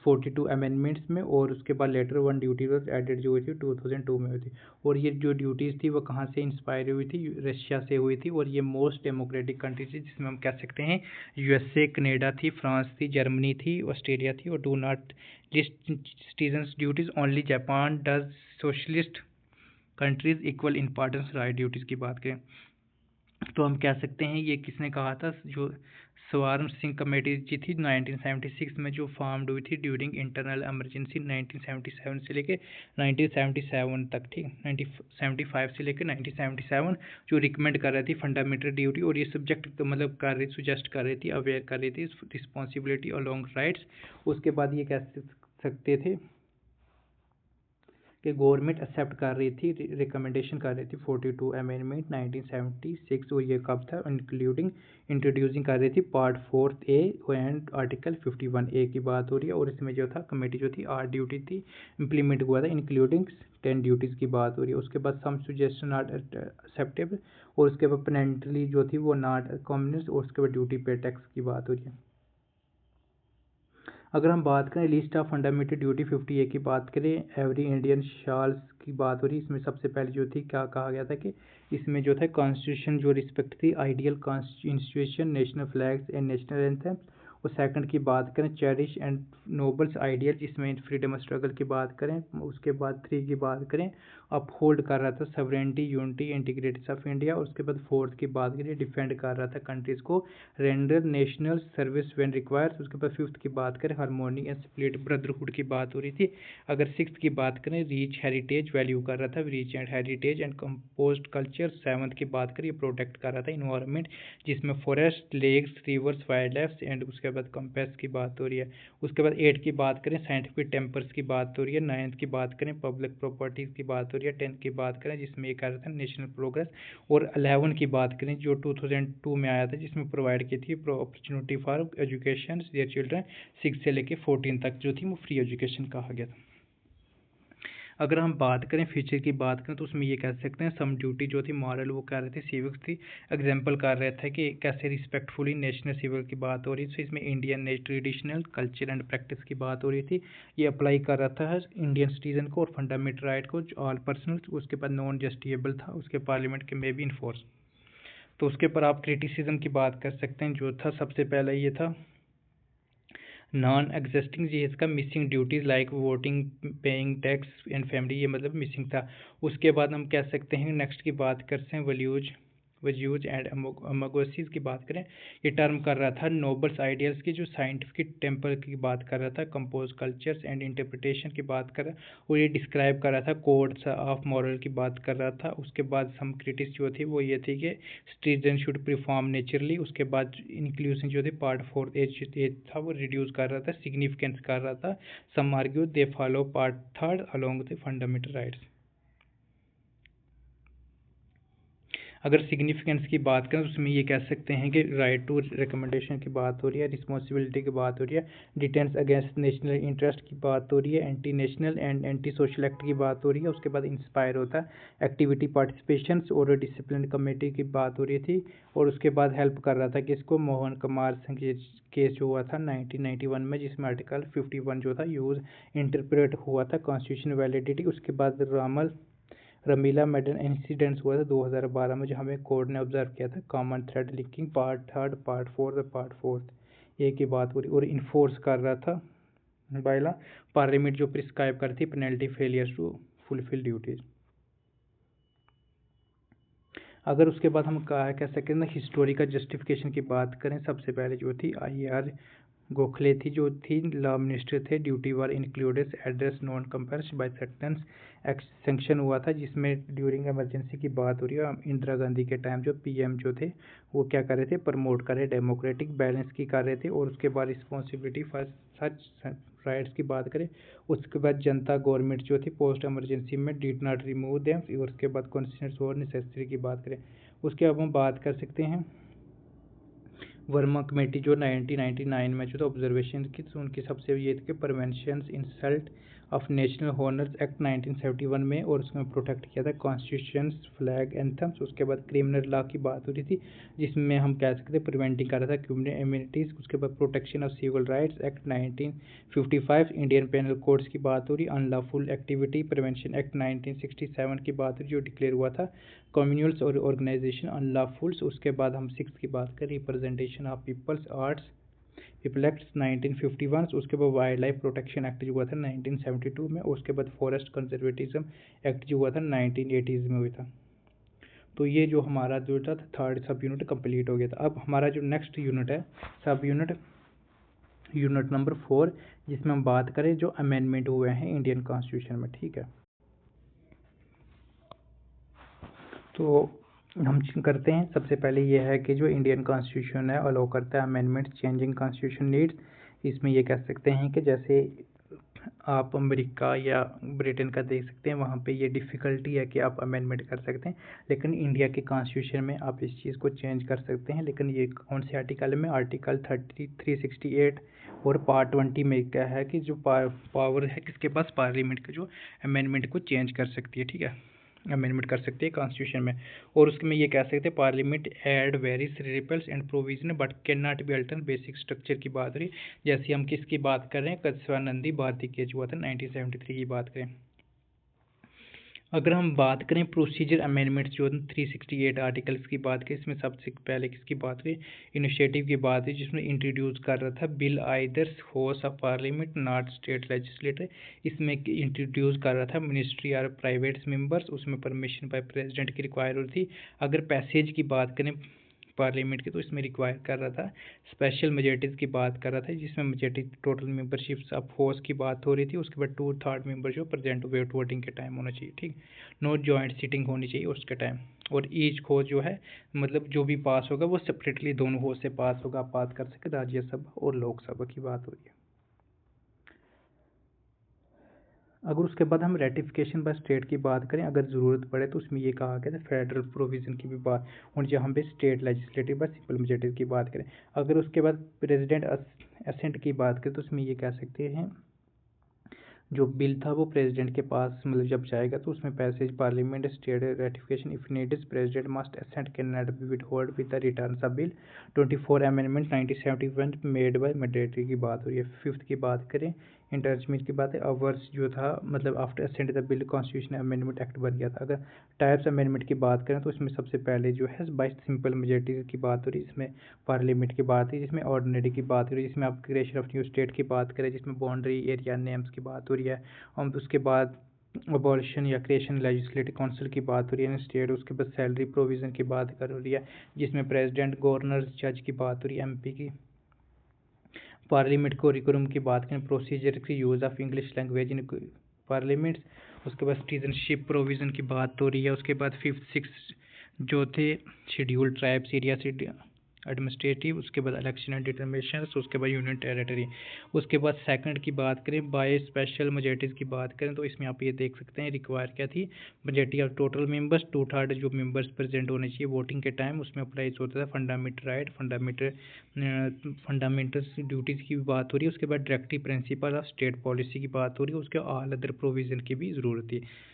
42 अमेंडमेंट्स में, और उसके बाद लेटर वन ड्यूटी एडेड जो हुई थी 2002 में हुई थी। और ये जो ड्यूटीज़ थी वो कहाँ से इंस्पायर हुई थी, रशिया से हुई थी, और ये मोस्ट डेमोक्रेटिक कंट्री थी जिसमें हम कह सकते हैं USA, कनाडा थी, फ्रांस थी, जर्मनी थी, ऑस्ट्रेलिया थी, और do not list citizens duties only Japan does. Socialist countries equal importance right duties की बात करें तो हम कह सकते हैं ये किसने कहा था, जो स्वर्ण सिंह कमेटी जी थी 1976 में जो फॉर्म्ड हुई थी ड्यूरिंग इंटरनल इमरजेंसी 1977 से लेके 1977 तक, ठीक 1975 से लेकर 1977, जो रिकमेंड कर रही थी फंडामेंटल ड्यूटी, और ये सब्जेक्ट तो मतलब कर रही सुजेस्ट कर रही थी, अवेयर कर रही थी रिस्पॉन्सिबिलिटी अलॉन्ग राइट्स। उसके बाद ये कह सकते थे कि गवर्नमेंट एक्सेप्ट कर रही थी, रिकमेंडेशन कर रही थी 42 अमेंडमेंट 1976, और ये कब था इंट्रोड्यूसिंग कर रही थी part 4A and article 51A की बात हो रही है। और इसमें जो था कमेटी जो थी 8 ड्यूटी थी इंप्लीमेंट हुआ था इंक्लूडिंग 10 ड्यूटीज़ की बात हो रही है। उसके बाद सम सजेशन नॉट एक्सेप्टेबल, और उसके बाद पेनल्टी जो थी वो नॉट कॉम्युनिस्ट, और उसके बाद ड्यूटी पे टैक्स की बात हो रही है। अगर हम बात करें list of fundamental duty 50A की बात करें एवरी इंडियन शाल्स की बात हो रही है। इसमें सबसे पहले जो थी क्या कहा गया था कि इसमें जो था कॉन्स्टिट्यूशन जो रिस्पेक्ट थी ideal constitution national flags and national anthem. और सेकंड की बात करें चेरिश एंड नोबल्स आइडियल, जिसमें फ्रीडम स्ट्रगल की बात करें। उसके बाद 3 की बात करें अपहोल्ड कर रहा था सवरेंटी यूनिटी इंटीग्रिटी ऑफ इंडिया। उसके बाद 4 की बात करें डिफेंड कर रहा था कंट्रीज़ को render national service when requires. उसके बाद 5th की बात करें हार्मोनी एंड स्प्लिट ब्रदरहुड की बात हो रही थी। अगर 6th की बात करें रीच हेरिटेज वैल्यू कर रहा था reach and heritage and compost culture. 7th की बात करें प्रोटेक्ट कर रहा था इन्वायरमेंट जिसमें forest lakes rivers wild life and उसके बाद कंपेस की बात हो रही है। उसके बाद 8 की बात करें साइंटिफिक टेम्पर्स की बात हो रही है। 9th की बात करें पब्लिक प्रॉपर्टीज़ की बात हो रही है। 10th की बात करें जिसमें ये कह रहा था नेशनल प्रोग्रेस। और 11 की बात करें जो 2002 में आया था जिसमें प्रोवाइड की थी opportunity for education their children 6 से लेके 14 तक जो थी वो फ्री एजुकेशन कहा गया था। अगर हम बात करें फ्यूचर की बात करें तो उसमें ये कह सकते हैं सम ड्यूटी जो थी मॉरल वो कह रहे थे सिविक्स थी, एग्जाम्पल कर रहे थे कि कैसे रिस्पेक्टफुली नेशनल सिविल की बात हो रही थी। इसमें Indian traditional culture and practice की बात हो रही थी, ये अप्लाई कर रहा था इंडियन सिटीजन को और फंडामेंटल राइट को ऑल पर्सनल। उसके बाद नॉन जस्टिएबल था, उसके पार्लियामेंट के में भी इन्फोर्स। तो उसके ऊपर आप क्रिटिसिज्म की बात कर सकते हैं। जो था सबसे पहले ये था नॉन एग्जिस्टिंग, जी इसका missing duties like voting paying tax and family, ये मतलब मिसिंग था। उसके बाद हम कह सकते हैं नेक्स्ट की बात करते हैं वैल्यूज वज्यूज एंड अमोगोसिस की बात करें, ये टर्म कर रहा था नोबल्स आइडियल्स की जो साइंटिफिक टेम्पर की बात कर रहा था, कंपोज कल्चर्स एंड इंटरप्रिटेशन की बात कर रहा, और ये डिस्क्राइब कर रहा था कोड्स ऑफ मॉरल की बात कर रहा था। उसके बाद सम क्रिटिक्स जो थी वो ये थी कि सिटीजन शुड परफॉर्म नेचुरली। उसके बाद इंक्लूजन जो थी पार्ट 4 एज था वो रिड्यूस कर रहा था, सिग्निफिकेंस कर रहा था। Some argue they follow part 3 along the fundamental rights. अगर सिग्निफिकेंस की बात करें तो उसमें ये कह सकते हैं कि राइट टू रिकमेंडेशन की बात हो रही है, रिस्पॉन्सिबिलिटी की बात हो रही है, डिटेंस अगेंस्ट नेशनल इंटरेस्ट की बात हो रही है, anti national and anti social act की बात हो रही है। उसके बाद इंस्पायर होता है एक्टिविटी पार्टिसिपेशन और डिसिप्लिन कमेटी की बात हो रही थी। और उसके बाद हेल्प कर रहा था किसको, मोहन कुमार सिंह केस जो हुआ था 1991 में, जिसमें आर्टिकल 51 जो था यूज इंटरप्रेट हुआ था कॉन्स्टिट्यूशन वैलिडिटी। उसके बाद रमीला मेडन इंसिडेंट्स हुआ था 2012 में, जो हमें कोर्ट ने ऑब्जर्व किया था, common thread linking part 3 part 4 part 4 एक ही बात हो रही, और इन्फोर्स कर रहा था बाइला पार्लियामेंट जो प्रिस्क्राइब करती penalty failures to fulfil duties. अगर उसके बाद हम कह सकते हैं ना हिस्टोरिकल जस्टिफिकेशन की बात करें, सबसे पहले जो थी IAR गोखले थी, जो थी लॉ मिनिस्टर थे, duty were included address non compares by sections sanction हुआ था, जिसमें ड्यूरिंग इमरजेंसी की बात हो रही है। इंदिरा गांधी के टाइम जो PM जो थे वो क्या कर रहे थे, प्रमोट कर रहे डेमोक्रेटिक बैलेंस की कर रहे थे। और उसके बाद रिस्पॉन्सिबिलिटी फॉर सच राइट्स की बात करें, उसके बाद जनता गवर्नमेंट जो थी पोस्ट इमरजेंसी में डिड नॉट रिमूव देम, और उसके बाद कॉन्स्टिट्यूशनल और नेसेसरी की बात करें। उसके अब हम बात कर सकते हैं वर्मा कमेटी जो 1999 में जो था ऑब्जर्वेशन की, तो उनकी सबसे ये थी कि prevention insult of national honours act 1971 में, और उसमें प्रोटेक्ट किया था कॉन्स्टिट्यूशन फ्लैग एंथम्स। उसके बाद क्रिमिनल लॉ की बात हो रही थी, जिसमें हम कह सकते हैं प्रिवेंटिंग कर रहा था क्रिमिनल इम्यूनिटीज़। उसके बाद protection of civil rights act 1955, Indian penal codes की बात हो रही, अनलॉफुल एक्टिविटी प्रिवेंशन एक्ट 1967 की बात हो रही, जो डिक्लेयर हुआ था कम्युनल्स और ऑर्गेनाइजेशन अनलॉफुल्स। उसके बाद हम 6 की बात करें, representation of peoples arts people act 1951। उसके बाद वाइल्ड लाइफ प्रोटेक्शन एक्ट जो हुआ था 1972 में। उसके बाद फॉरेस्ट कंजर्वेटिज्म एक्ट जो हुआ था 1980s में हुआ था। तो ये जो हमारा जो था थर्ड सब यूनिट कंप्लीट हो गया था। अब हमारा जो नेक्स्ट यूनिट है सब यूनिट नंबर 4, जिसमें हम बात करें जो अमेंडमेंट हुए हैं इंडियन कॉन्स्टिट्यूशन में। ठीक है, तो हम करते हैं। सबसे पहले ये है कि जो इंडियन कॉन्स्टिट्यूशन है अलाउ करता है अमेंडमेंट चेंजिंग कॉन्स्टिट्यूशन नीड्स। इसमें ये कह सकते हैं कि जैसे आप अमेरिका या ब्रिटेन का देख सकते हैं, वहाँ पे ये डिफ़िकल्टी है कि आप अमेंडमेंट कर सकते हैं, लेकिन इंडिया के कॉन्स्टिट्यूशन में आप इस चीज़ को चेंज कर सकते हैं। लेकिन ये कौन से आर्टिकल में, आर्टिकल 368 और पार्ट 20 में क्या है कि जो पावर है किसके पास, पार्लियामेंट के जो अमेंडमेंट को चेंज कर सकती है। ठीक है, अमेंडमेंट कर सकते हैं कॉन्स्टिट्यूशन में। और उसके में ये कह सकते हैं parliament add various repeals and provision but can not be alter basic structure की बात रही। जैसे हम किसकी बात कर रहे हैं, कस्वानंदी भारती केस हुआ था 1973 की बात करें। अगर हम बात करें प्रोसीजर अमेंडमेंट्स जो 368 आर्टिकल्स की बात करें, इसमें सबसे पहले किसकी बात हुई, इनिशिएटिव की बात हुई, जिसमें इंट्रोड्यूस कर रहा था bill either house of parliament not state legislator. इसमें इंट्रोड्यूस कर रहा था मिनिस्ट्री और प्राइवेट मेंबर्स, उसमें परमिशन बाय प्रेसिडेंट की रिक्वायर होती थी। अगर पैसेज की बात करें पार्लियामेंट की, तो इसमें रिक्वायर कर रहा था स्पेशल मेजॉरिटीज़ की बात कर रहा था, जिसमें majority total memberships of force की बात हो रही थी। उसके बाद 2/3 मेंबर जो प्रेजेंट वोटिंग के टाइम होना चाहिए। ठीक, नो जॉइंट सीटिंग होनी चाहिए उसके टाइम। और ईच खोज जो है मतलब जो भी पास होगा वो सेपरेटली दोनों होज से पास होगा, आप बात कर सकते राज्यसभा और लोकसभा की बात हो रही है। अगर उसके बाद हम रेटिफिकेशन बाय स्टेट की बात करें, अगर ज़रूरत पड़े तो उसमें ये कहा गया था फेडरल प्रोविज़न की भी बात, और जहाँ पे state legislative bye simple majority की बात करें। अगर उसके बाद प्रेसिडेंट असेंट की बात करें तो उसमें ये कह सकते हैं जो बिल था वो प्रेसिडेंट के पास मतलब जब जाएगा तो उसमें passage parliament state ratification if needed president must assent can not be withhold with the return of bill 24 amendment 1971 made by majority की बात हो रही है। 5th की बात करें इंटरचमेंट की बात है, अवर्स जो था मतलब after assent the bill constitution amendment act बन गया था। अगर टाइप्स अमेंडमेंट की बात करें तो इसमें सबसे पहले जो है बाय सिंपल मेजॉरिटी की बात हो रही है, इसमें पार्लियामेंट की बात है, जिसमें ऑर्डिनरी की बात हो रही है, जिसमें आप क्रिएशन ऑफ न्यू स्टेट की बात करें, जिसमें बाउंड्री एरिया नेम्स की बात हो रही है। और उसके बाद अबॉलिशन या क्रिएशन लेजिस्लेटिव काउंसिल की बात हो रही है स्टेट। उसके बाद सैलरी प्रोविज़न की बात कर रही है जिसमें प्रेसिडेंट, गवर्नर, जज की बात हो रही है, एमपी की। पार्लियामेंट कोरिकुलम की बात करें, प्रोसीजर की use of English language in parliament. उसके बाद सिटीजनशिप प्रोविज़न की बात हो रही है। उसके बाद 5th 6th जो थे शेड्यूल्ड ट्राइब्स एरिया से एडमिनिस्ट्रेटिव। उसके बाद इलेक्शन एंड डिटर्मिनेशन। उसके बाद यूनियन टेरिटरी। उसके बाद सेकंड की बात करें, बाय स्पेशल मेजॉरिटीज़ की बात करें तो इसमें आप ये देख सकते हैं रिक्वायर क्या थी, मेजॉरिटी ऑफ टोटल मेंबर्स, 2/3 जो मेंबर्स प्रेजेंट होने चाहिए वोटिंग के टाइम। उसमें अप्लाई होता था फंडामेंटल राइट, फंडामेंटल ड्यूटीज़ की बात हो रही है। उसके बाद directive principle of state policy की बात हो रही है। उसके ऑल अदर प्रोविज़न की भी ज़रूरत है।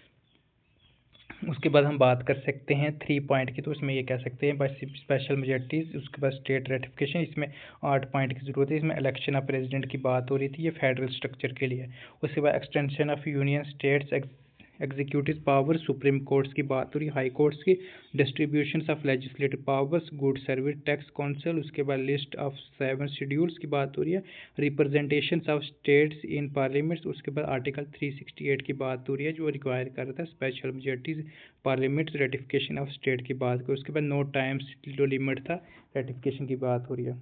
उसके बाद हम बात कर सकते हैं 3 पॉइंट की, तो इसमें ये कह सकते हैं बाय स्पेशल मेजॉरिटीज। उसके बाद स्टेट रेटिफिकेशन, इसमें 8 पॉइंट की ज़रूरत है। इसमें इलेक्शन ऑफ प्रेसिडेंट की बात हो रही थी, ये फेडरल स्ट्रक्चर के लिए। उसके बाद extension of union states executive power, supreme courts की बात हो रही है, हाई कोर्ट्स की। Distribution of legislative powers, good service tax council. उसके बाद लिस्ट ऑफ 7 शेड्यूल्स की बात हो रही है, representation of states in parliaments. उसके बाद आर्टिकल 368 की बात हो रही है जो रिक्वायर कर रहा था special majorities parliament ratification of state की बात करें। उसके बाद नो टाइम जो लिमिट था रेटिफिकेशन की बात हो रही है।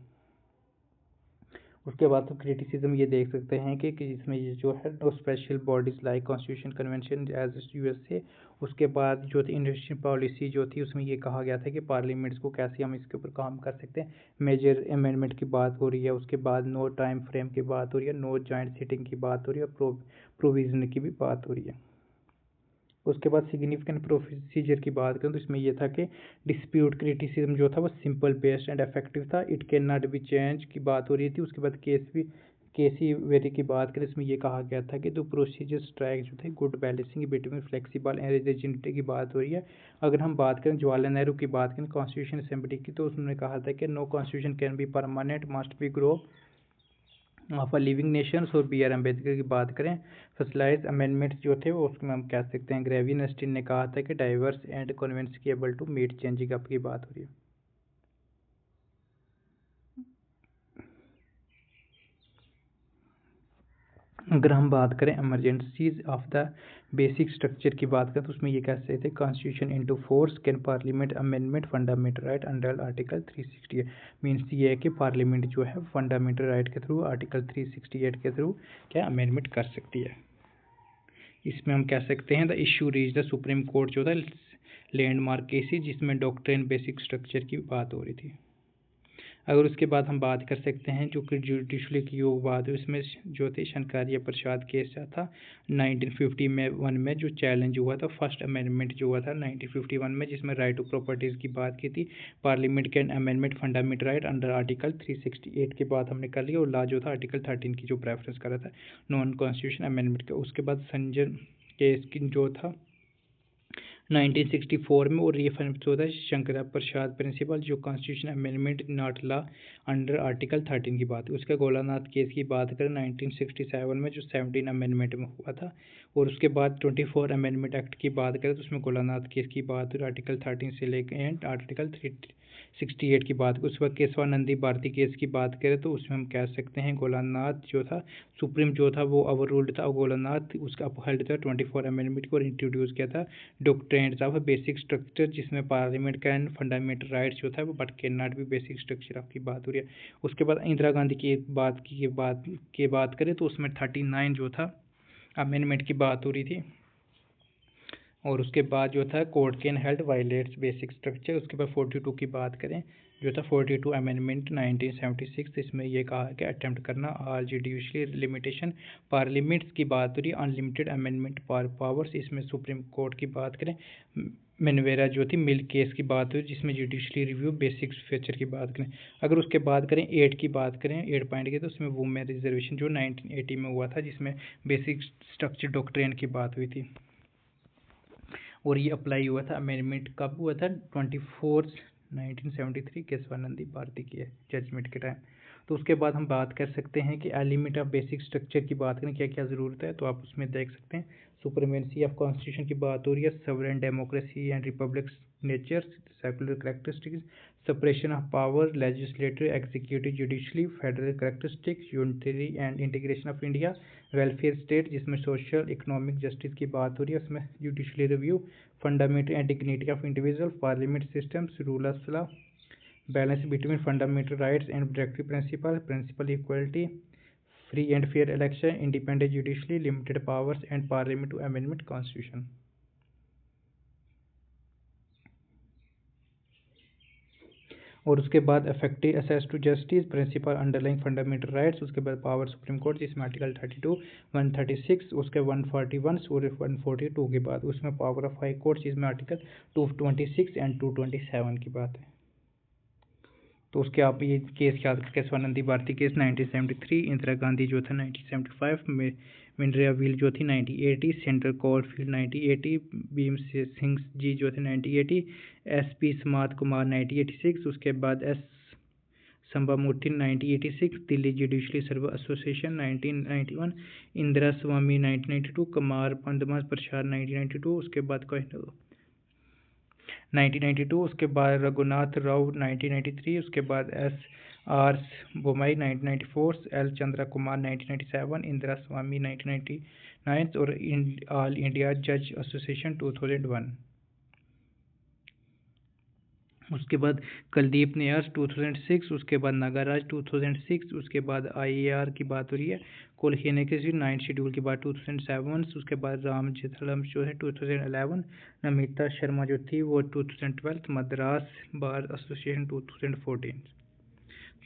उसके बाद तो क्रिटिसिज्म ये देख सकते हैं कि इसमें ये जो है no special bodies like constitution convention as USA. उसके बाद जो थी इंडस्ट्रियल पॉलिसी जो थी उसमें ये कहा गया था कि पार्लियामेंट्स को कैसे हम इसके ऊपर काम कर सकते हैं, मेजर अमेंडमेंट की बात हो रही है। उसके बाद नो टाइम फ्रेम की बात हो रही है, नो जॉइंट सिटिंग की बात हो रही है, प्रोविजन की भी बात हो रही है। उसके बाद सिग्निफिकेंट प्रोसीजर की बात करें तो इसमें यह था कि डिस्प्यूट क्रिटिसिज्म जो था वो सिंपल, बेस्ड एंड इफेक्टिव था, it can not be change की बात हो रही थी। उसके बाद केसी वेरी की बात करें, इसमें यह कहा गया था कि दो प्रोसीजर स्ट्राइक जो थे good balancing between flexible and rigidity की बात हो रही है। अगर हम बात करें जवाहरलाल नेहरू की बात करें कॉन्स्टिट्यूशन असेंबली की, तो उसने कहा था कि no constitution can be permanent, must be grow of a living nations. और बी आर अम्बेडकर की बात करें फसलाइज अमेंडमेंट्स जो थे वो उसमें हम कह सकते हैं ग्रेवियन अस्टीन ने कहा था कि डाइवर्स एंड कन्वेंस की able to meet changing up की बात हो रही है। अगर हम बात करें emergencies of the basic structure की बात करें तो उसमें ये कह सकते थे constitution into force can parliament amendment fundamental right under article 368। Means ये है कि पार्लियामेंट जो है फंडामेंटल राइट के थ्रू आर्टिकल 368 के थ्रू क्या अमेंडमेंट कर सकती है। इसमें हम कह सकते हैं the issue reach the supreme court जो था लैंडमार्क केसेस जिसमें डॉक्ट्रिन बेसिक स्ट्रक्चर की बात हो रही थी। अगर उसके बाद हम बात कर सकते हैं जो कि जुडिशली की योग बात है, इसमें जो थे शंकराचार्य प्रसाद केस था 1951 में जो चैलेंज हुआ था फर्स्ट अमेंडमेंट जो हुआ था 1951 में, जिसमें राइट टू प्रॉपर्टीज़ की बात की थी। Parliament can amendment fundamental right under article 368 की बात हमने कर ली, और लॉ जो था आर्टिकल 13 की जो प्रेफरेंस करा था नॉन कॉन्स्टिट्यूशन अमेंडमेंट का। उसके बाद संजय केस की जो था 1964 में, और रीफर्म्स होता है शंकरा प्रसाद प्रिंसिपल जो constitution amendment not law under article 13 की बात है। उसके गोलानाथ केस की बात करें 1967 में जो 17 अमेंडमेंट में हुआ था, और उसके बाद 24 अमेंडमेंट एक्ट की बात करें तो उसमें गोलानाथ केस की बात है आर्टिकल 13 से लेकर एंड आर्टिकल 368 की बात करें। उसके बाद केशवानंदी भारती केस की बात करें तो उसमें हम कह सकते हैं गोलानाथ जो था सुप्रीम जो था वो ओवर रूल्ड था, और गोलानाथ उसका अपहल्ड था 24 अमेंडमेंट को इंट्रोड्यूस किया था डॉक्ट्रिन्स ऑफ बेसिक स्ट्रक्चर, जिसमें पार्लियामेंट का एंड फंडामेंटल राइट्स जो था वो but can not B basic structure of की बात हो रही है। उसके बाद इंदिरा गांधी की बात करें तो उसमें 39 जो था अमेंडमेंट की बात हो रही थी, और उसके बाद जो था court can held violets basic structure. उसके बाद 42 की बात करें जो था 42 अमेंडमेंट 1976, इसमें यह कहा कि अटेम्प्ट करना ऑल जुडिशरी लिमिटेशन। पार्लियामेंट्स की बात हो रही है अनलिमिटेड अमेंडमेंट पावर्स। इसमें सुप्रीम कोर्ट की बात करें मेनवेरा जो थी मिल केस की बात हुई जिसमें जुडिशली रिव्यू बेसिक फीचर की बात करें। अगर उसके बाद करें 8 की बात करें 8 पॉइंट की, तो उसमें वुमेन रिजर्वेशन जो 1980 में हुआ था जिसमें बेसिक स्ट्रक्चर डॉक्ट्रिन की बात हुई थी, और ये अप्लाई हुआ था। अमेंडमेंट कब हुआ था 1973 केशवानंदी भारती की जजमेंट के टाइम। तो उसके बाद हम बात कर सकते हैं कि एलिमेंट ऑफ बेसिक स्ट्रक्चर की बात करें क्या क्या ज़रूरत है, तो आप उसमें देख सकते हैं सुप्रीमेंसी ऑफ कॉन्स्टिट्यूशन की बात हो रही है, sovereign democracy and republic nature, secular characteristics, separation of power, legislative, executive, judicially, federal characteristics, unitary and integration of India, welfare state जिसमें सोशल इकोनॉमिक जस्टिस की बात हो रही है, उसमें judiciary review, fundamental and dignity of individual, parliament systems, rule of law, balance between fundamental rights and directive principle equality, free and fair election, independent judiciary, limited powers and parliament to amendment constitution. और उसके बाद effective access to justice, principle underlying fundamental rights, उसके बाद पावर सुप्रीम कोर्ट जिसमें आर्टिकल 32, 136, उसके 141 और 142 के बाद उसमें पावर ऑफ हाई कोर्ट जिसमें आर्टिकल 226 एंड 227 की बात है। तो उसके आप ये केस याद करके, स्वानंदी भारती केस 1973, इंदिरा गांधी जो था 1975, मिनरिया व्हील जो थी 1980, सेंट्रल कोलफील्ड 1980, भीम सिंह जी जो थे 1980, SP स्मार्त कुमार 1986, उसके बाद S Sambamurthy 1986, Delhi judiciary service association 1991, Indira Swami 1992, Kumar Padma Prasad 1992, उसके बाद 1992, उसके बाद रघुनाथ राव 1993, उसके बाद SR बोमई 1994, L चंद्रा कुमार 1997, इंदिरा स्वामी 1999 और ऑल इंडिया जज एसोसिएशन 2001। उसके बाद कुलदीप नैयर 2006, उसके बाद नागाराज 2006, उसके बाद IAR की बात हो रही है, कोलखेने के 9 शेड्यूल की बात 2007, उसके बाद राम जेठमलानी जो है 2011, नमिता शर्मा जो थी वो 2012, मद्रास बार एसोसिएशन 2014।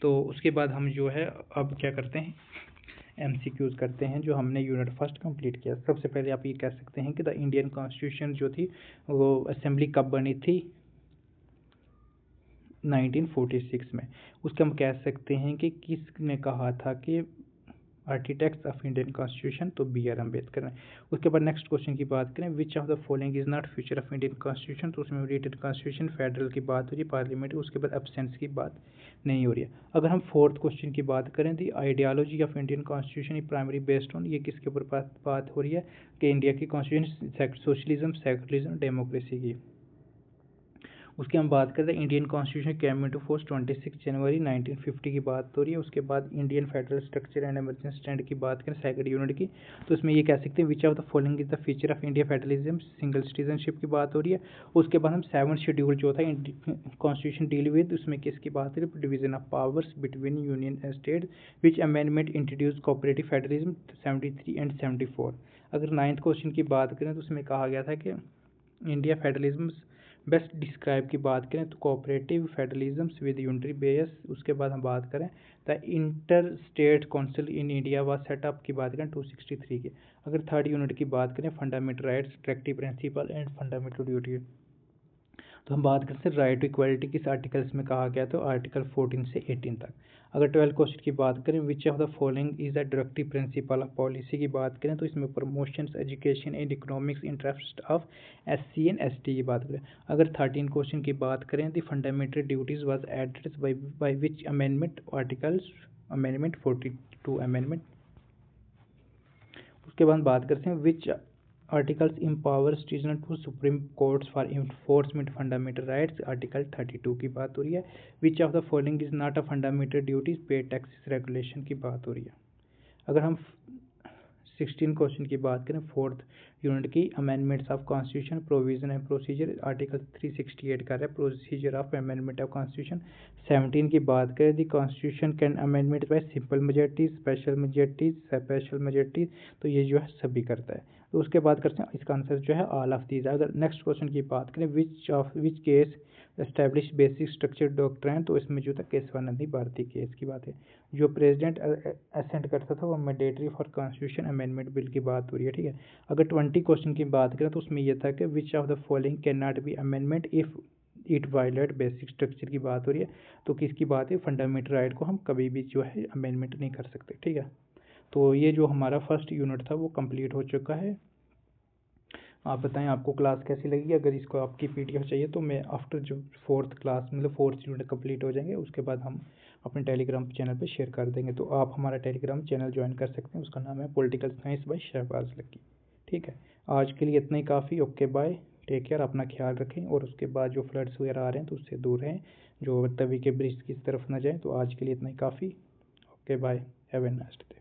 तो उसके बाद हम जो है अब क्या करते हैं, MCQs करते हैं जो हमने यूनिट फर्स्ट कंप्लीट किया। सबसे पहले आप ये कह सकते हैं कि द इंडियन कॉन्स्टिट्यूशन जो थी वो असेंबली कब बनी थी, 1946 में। उसके हम कह सकते हैं कि किसने कहा था कि आर्किटेक्ट्स ऑफ इंडियन कॉन्स्टिट्यूशन, तो BR अम्बेडकर ने। उसके बाद नेक्स्ट क्वेश्चन की बात करें, विच of the following is not feature of Indian constitution, तो उसमें रिटेन कॉन्स्टिट्यूशन, फेडरल की बात हो रही है, पार्लियामेंट, उसके बाद एब्सेंस की बात नहीं हो रही है। अगर हम फोर्थ क्वेश्चन की बात करें, the ideology of Indian constitution primary based on, ये किसके ऊपर बात हो रही है कि इंडिया की कॉन्स्टिट्यूशन सोशलिज्म, सेकुलरिज्म, डेमोक्रेसी की। उसकी हम बात करते हैं, Indian constitution came into force 26 जनवरी 1950 की बात हो रही है। उसके बाद Indian federal structure and emergency stand की बात करें सेकंड यूनिट की, तो इसमें ये कह सकते हैं विच of the following is the feature of India federalism, single citizenship की बात हो रही है। उसके बाद हम 7 शेड्यूल जो था कॉन्स्टिट्यूशन डील विद, उसमें किसकी बात हो रही है, division of powers between union and state, which amendment introduce cooperative federalism 73 and 74। अगर 9th क्वेश्चन की बात करें तो उसमें कहा गया था कि इंडिया फेडरलिज्म बेस्ट डिस्क्राइब की बात करें तो cooperative federalism with unitary base. उसके बाद हम बात करें the inter state council in India was setup की बात करें 263 की। अगर थर्ड यूनिट की बात करें fundamental rights, directive principle and fundamental duty, तो हम बात करते हैं राइट टू इक्वालिटी किस आर्टिकल्स में कहा गया, तो आर्टिकल 14 से 18 तक। अगर 12 क्वेश्चन की बात करें, विच of the following is the directive principle of policy की बात करें, तो इसमें promotions education and economics interest of SC and ST की बात करें। अगर 13 क्वेश्चन की बात करें, the fundamental duties was added by which amendment, articles amendment 42 amendment. उसके बाद बात करते हैं which articles empower citizen to supreme courts for enforcement fundamental rights, article 32 की बात हो रही है। Which of the following is not a fundamental duties, pay taxes regulation की बात हो रही है। अगर हम 16 क्वेश्चन की बात करें फोर्थ यूनिट की, amendments of constitution provision and procedure, article 368 का है procedure of amendment of constitution. 17 की बात करें, the constitution can amendment by simple majority, special majority, तो ये जो है सभी करता है। तो उसके बाद करते हैं इसका आंसर जो है ऑल ऑफ दीज। अगर नेक्स्ट क्वेश्चन की बात करें, which case establish basic structure doctrine, तो इसमें जो था केशवानंदी भारती केस की बात है। जो प्रेसिडेंट असेंट करता था वो mandatory for constitution amendment bill की बात हो रही है, ठीक है। अगर 20 क्वेश्चन की बात करें तो उसमें यह था कि which of the following can not be amendment if it violate basic structure की बात हो रही है, तो किसकी बात है, फंडामेंटल राइट को हम कभी भी जो है अमेंडमेंट नहीं कर सकते, ठीक है। तो ये जो हमारा फर्स्ट यूनिट था वो कंप्लीट हो चुका है। आप बताएं आपको क्लास कैसी लगी। अगर इसको आपकी PDF चाहिए तो मैं आफ्टर जो फोर्थ क्लास मतलब फोर्थ यूनिट कंप्लीट हो जाएंगे उसके बाद हम अपने टेलीग्राम चैनल पे शेयर कर देंगे, तो आप हमारा टेलीग्राम चैनल ज्वाइन कर सकते हैं। उसका नाम है पॉलिटिकल साइंस बाय शहबाज लक्की, ठीक है। आज के लिए इतना ही काफ़ी। ओके बाय, टेक केयर, अपना ख्याल रखें। और उसके बाद जो फ्लड्स वगैरह आ रहे हैं तो उससे दूर रहें, जो तवी के ब्रिज की तरफ ना जाएँ। तो आज के लिए इतना ही काफ़ी। Okay bye, have a nice day.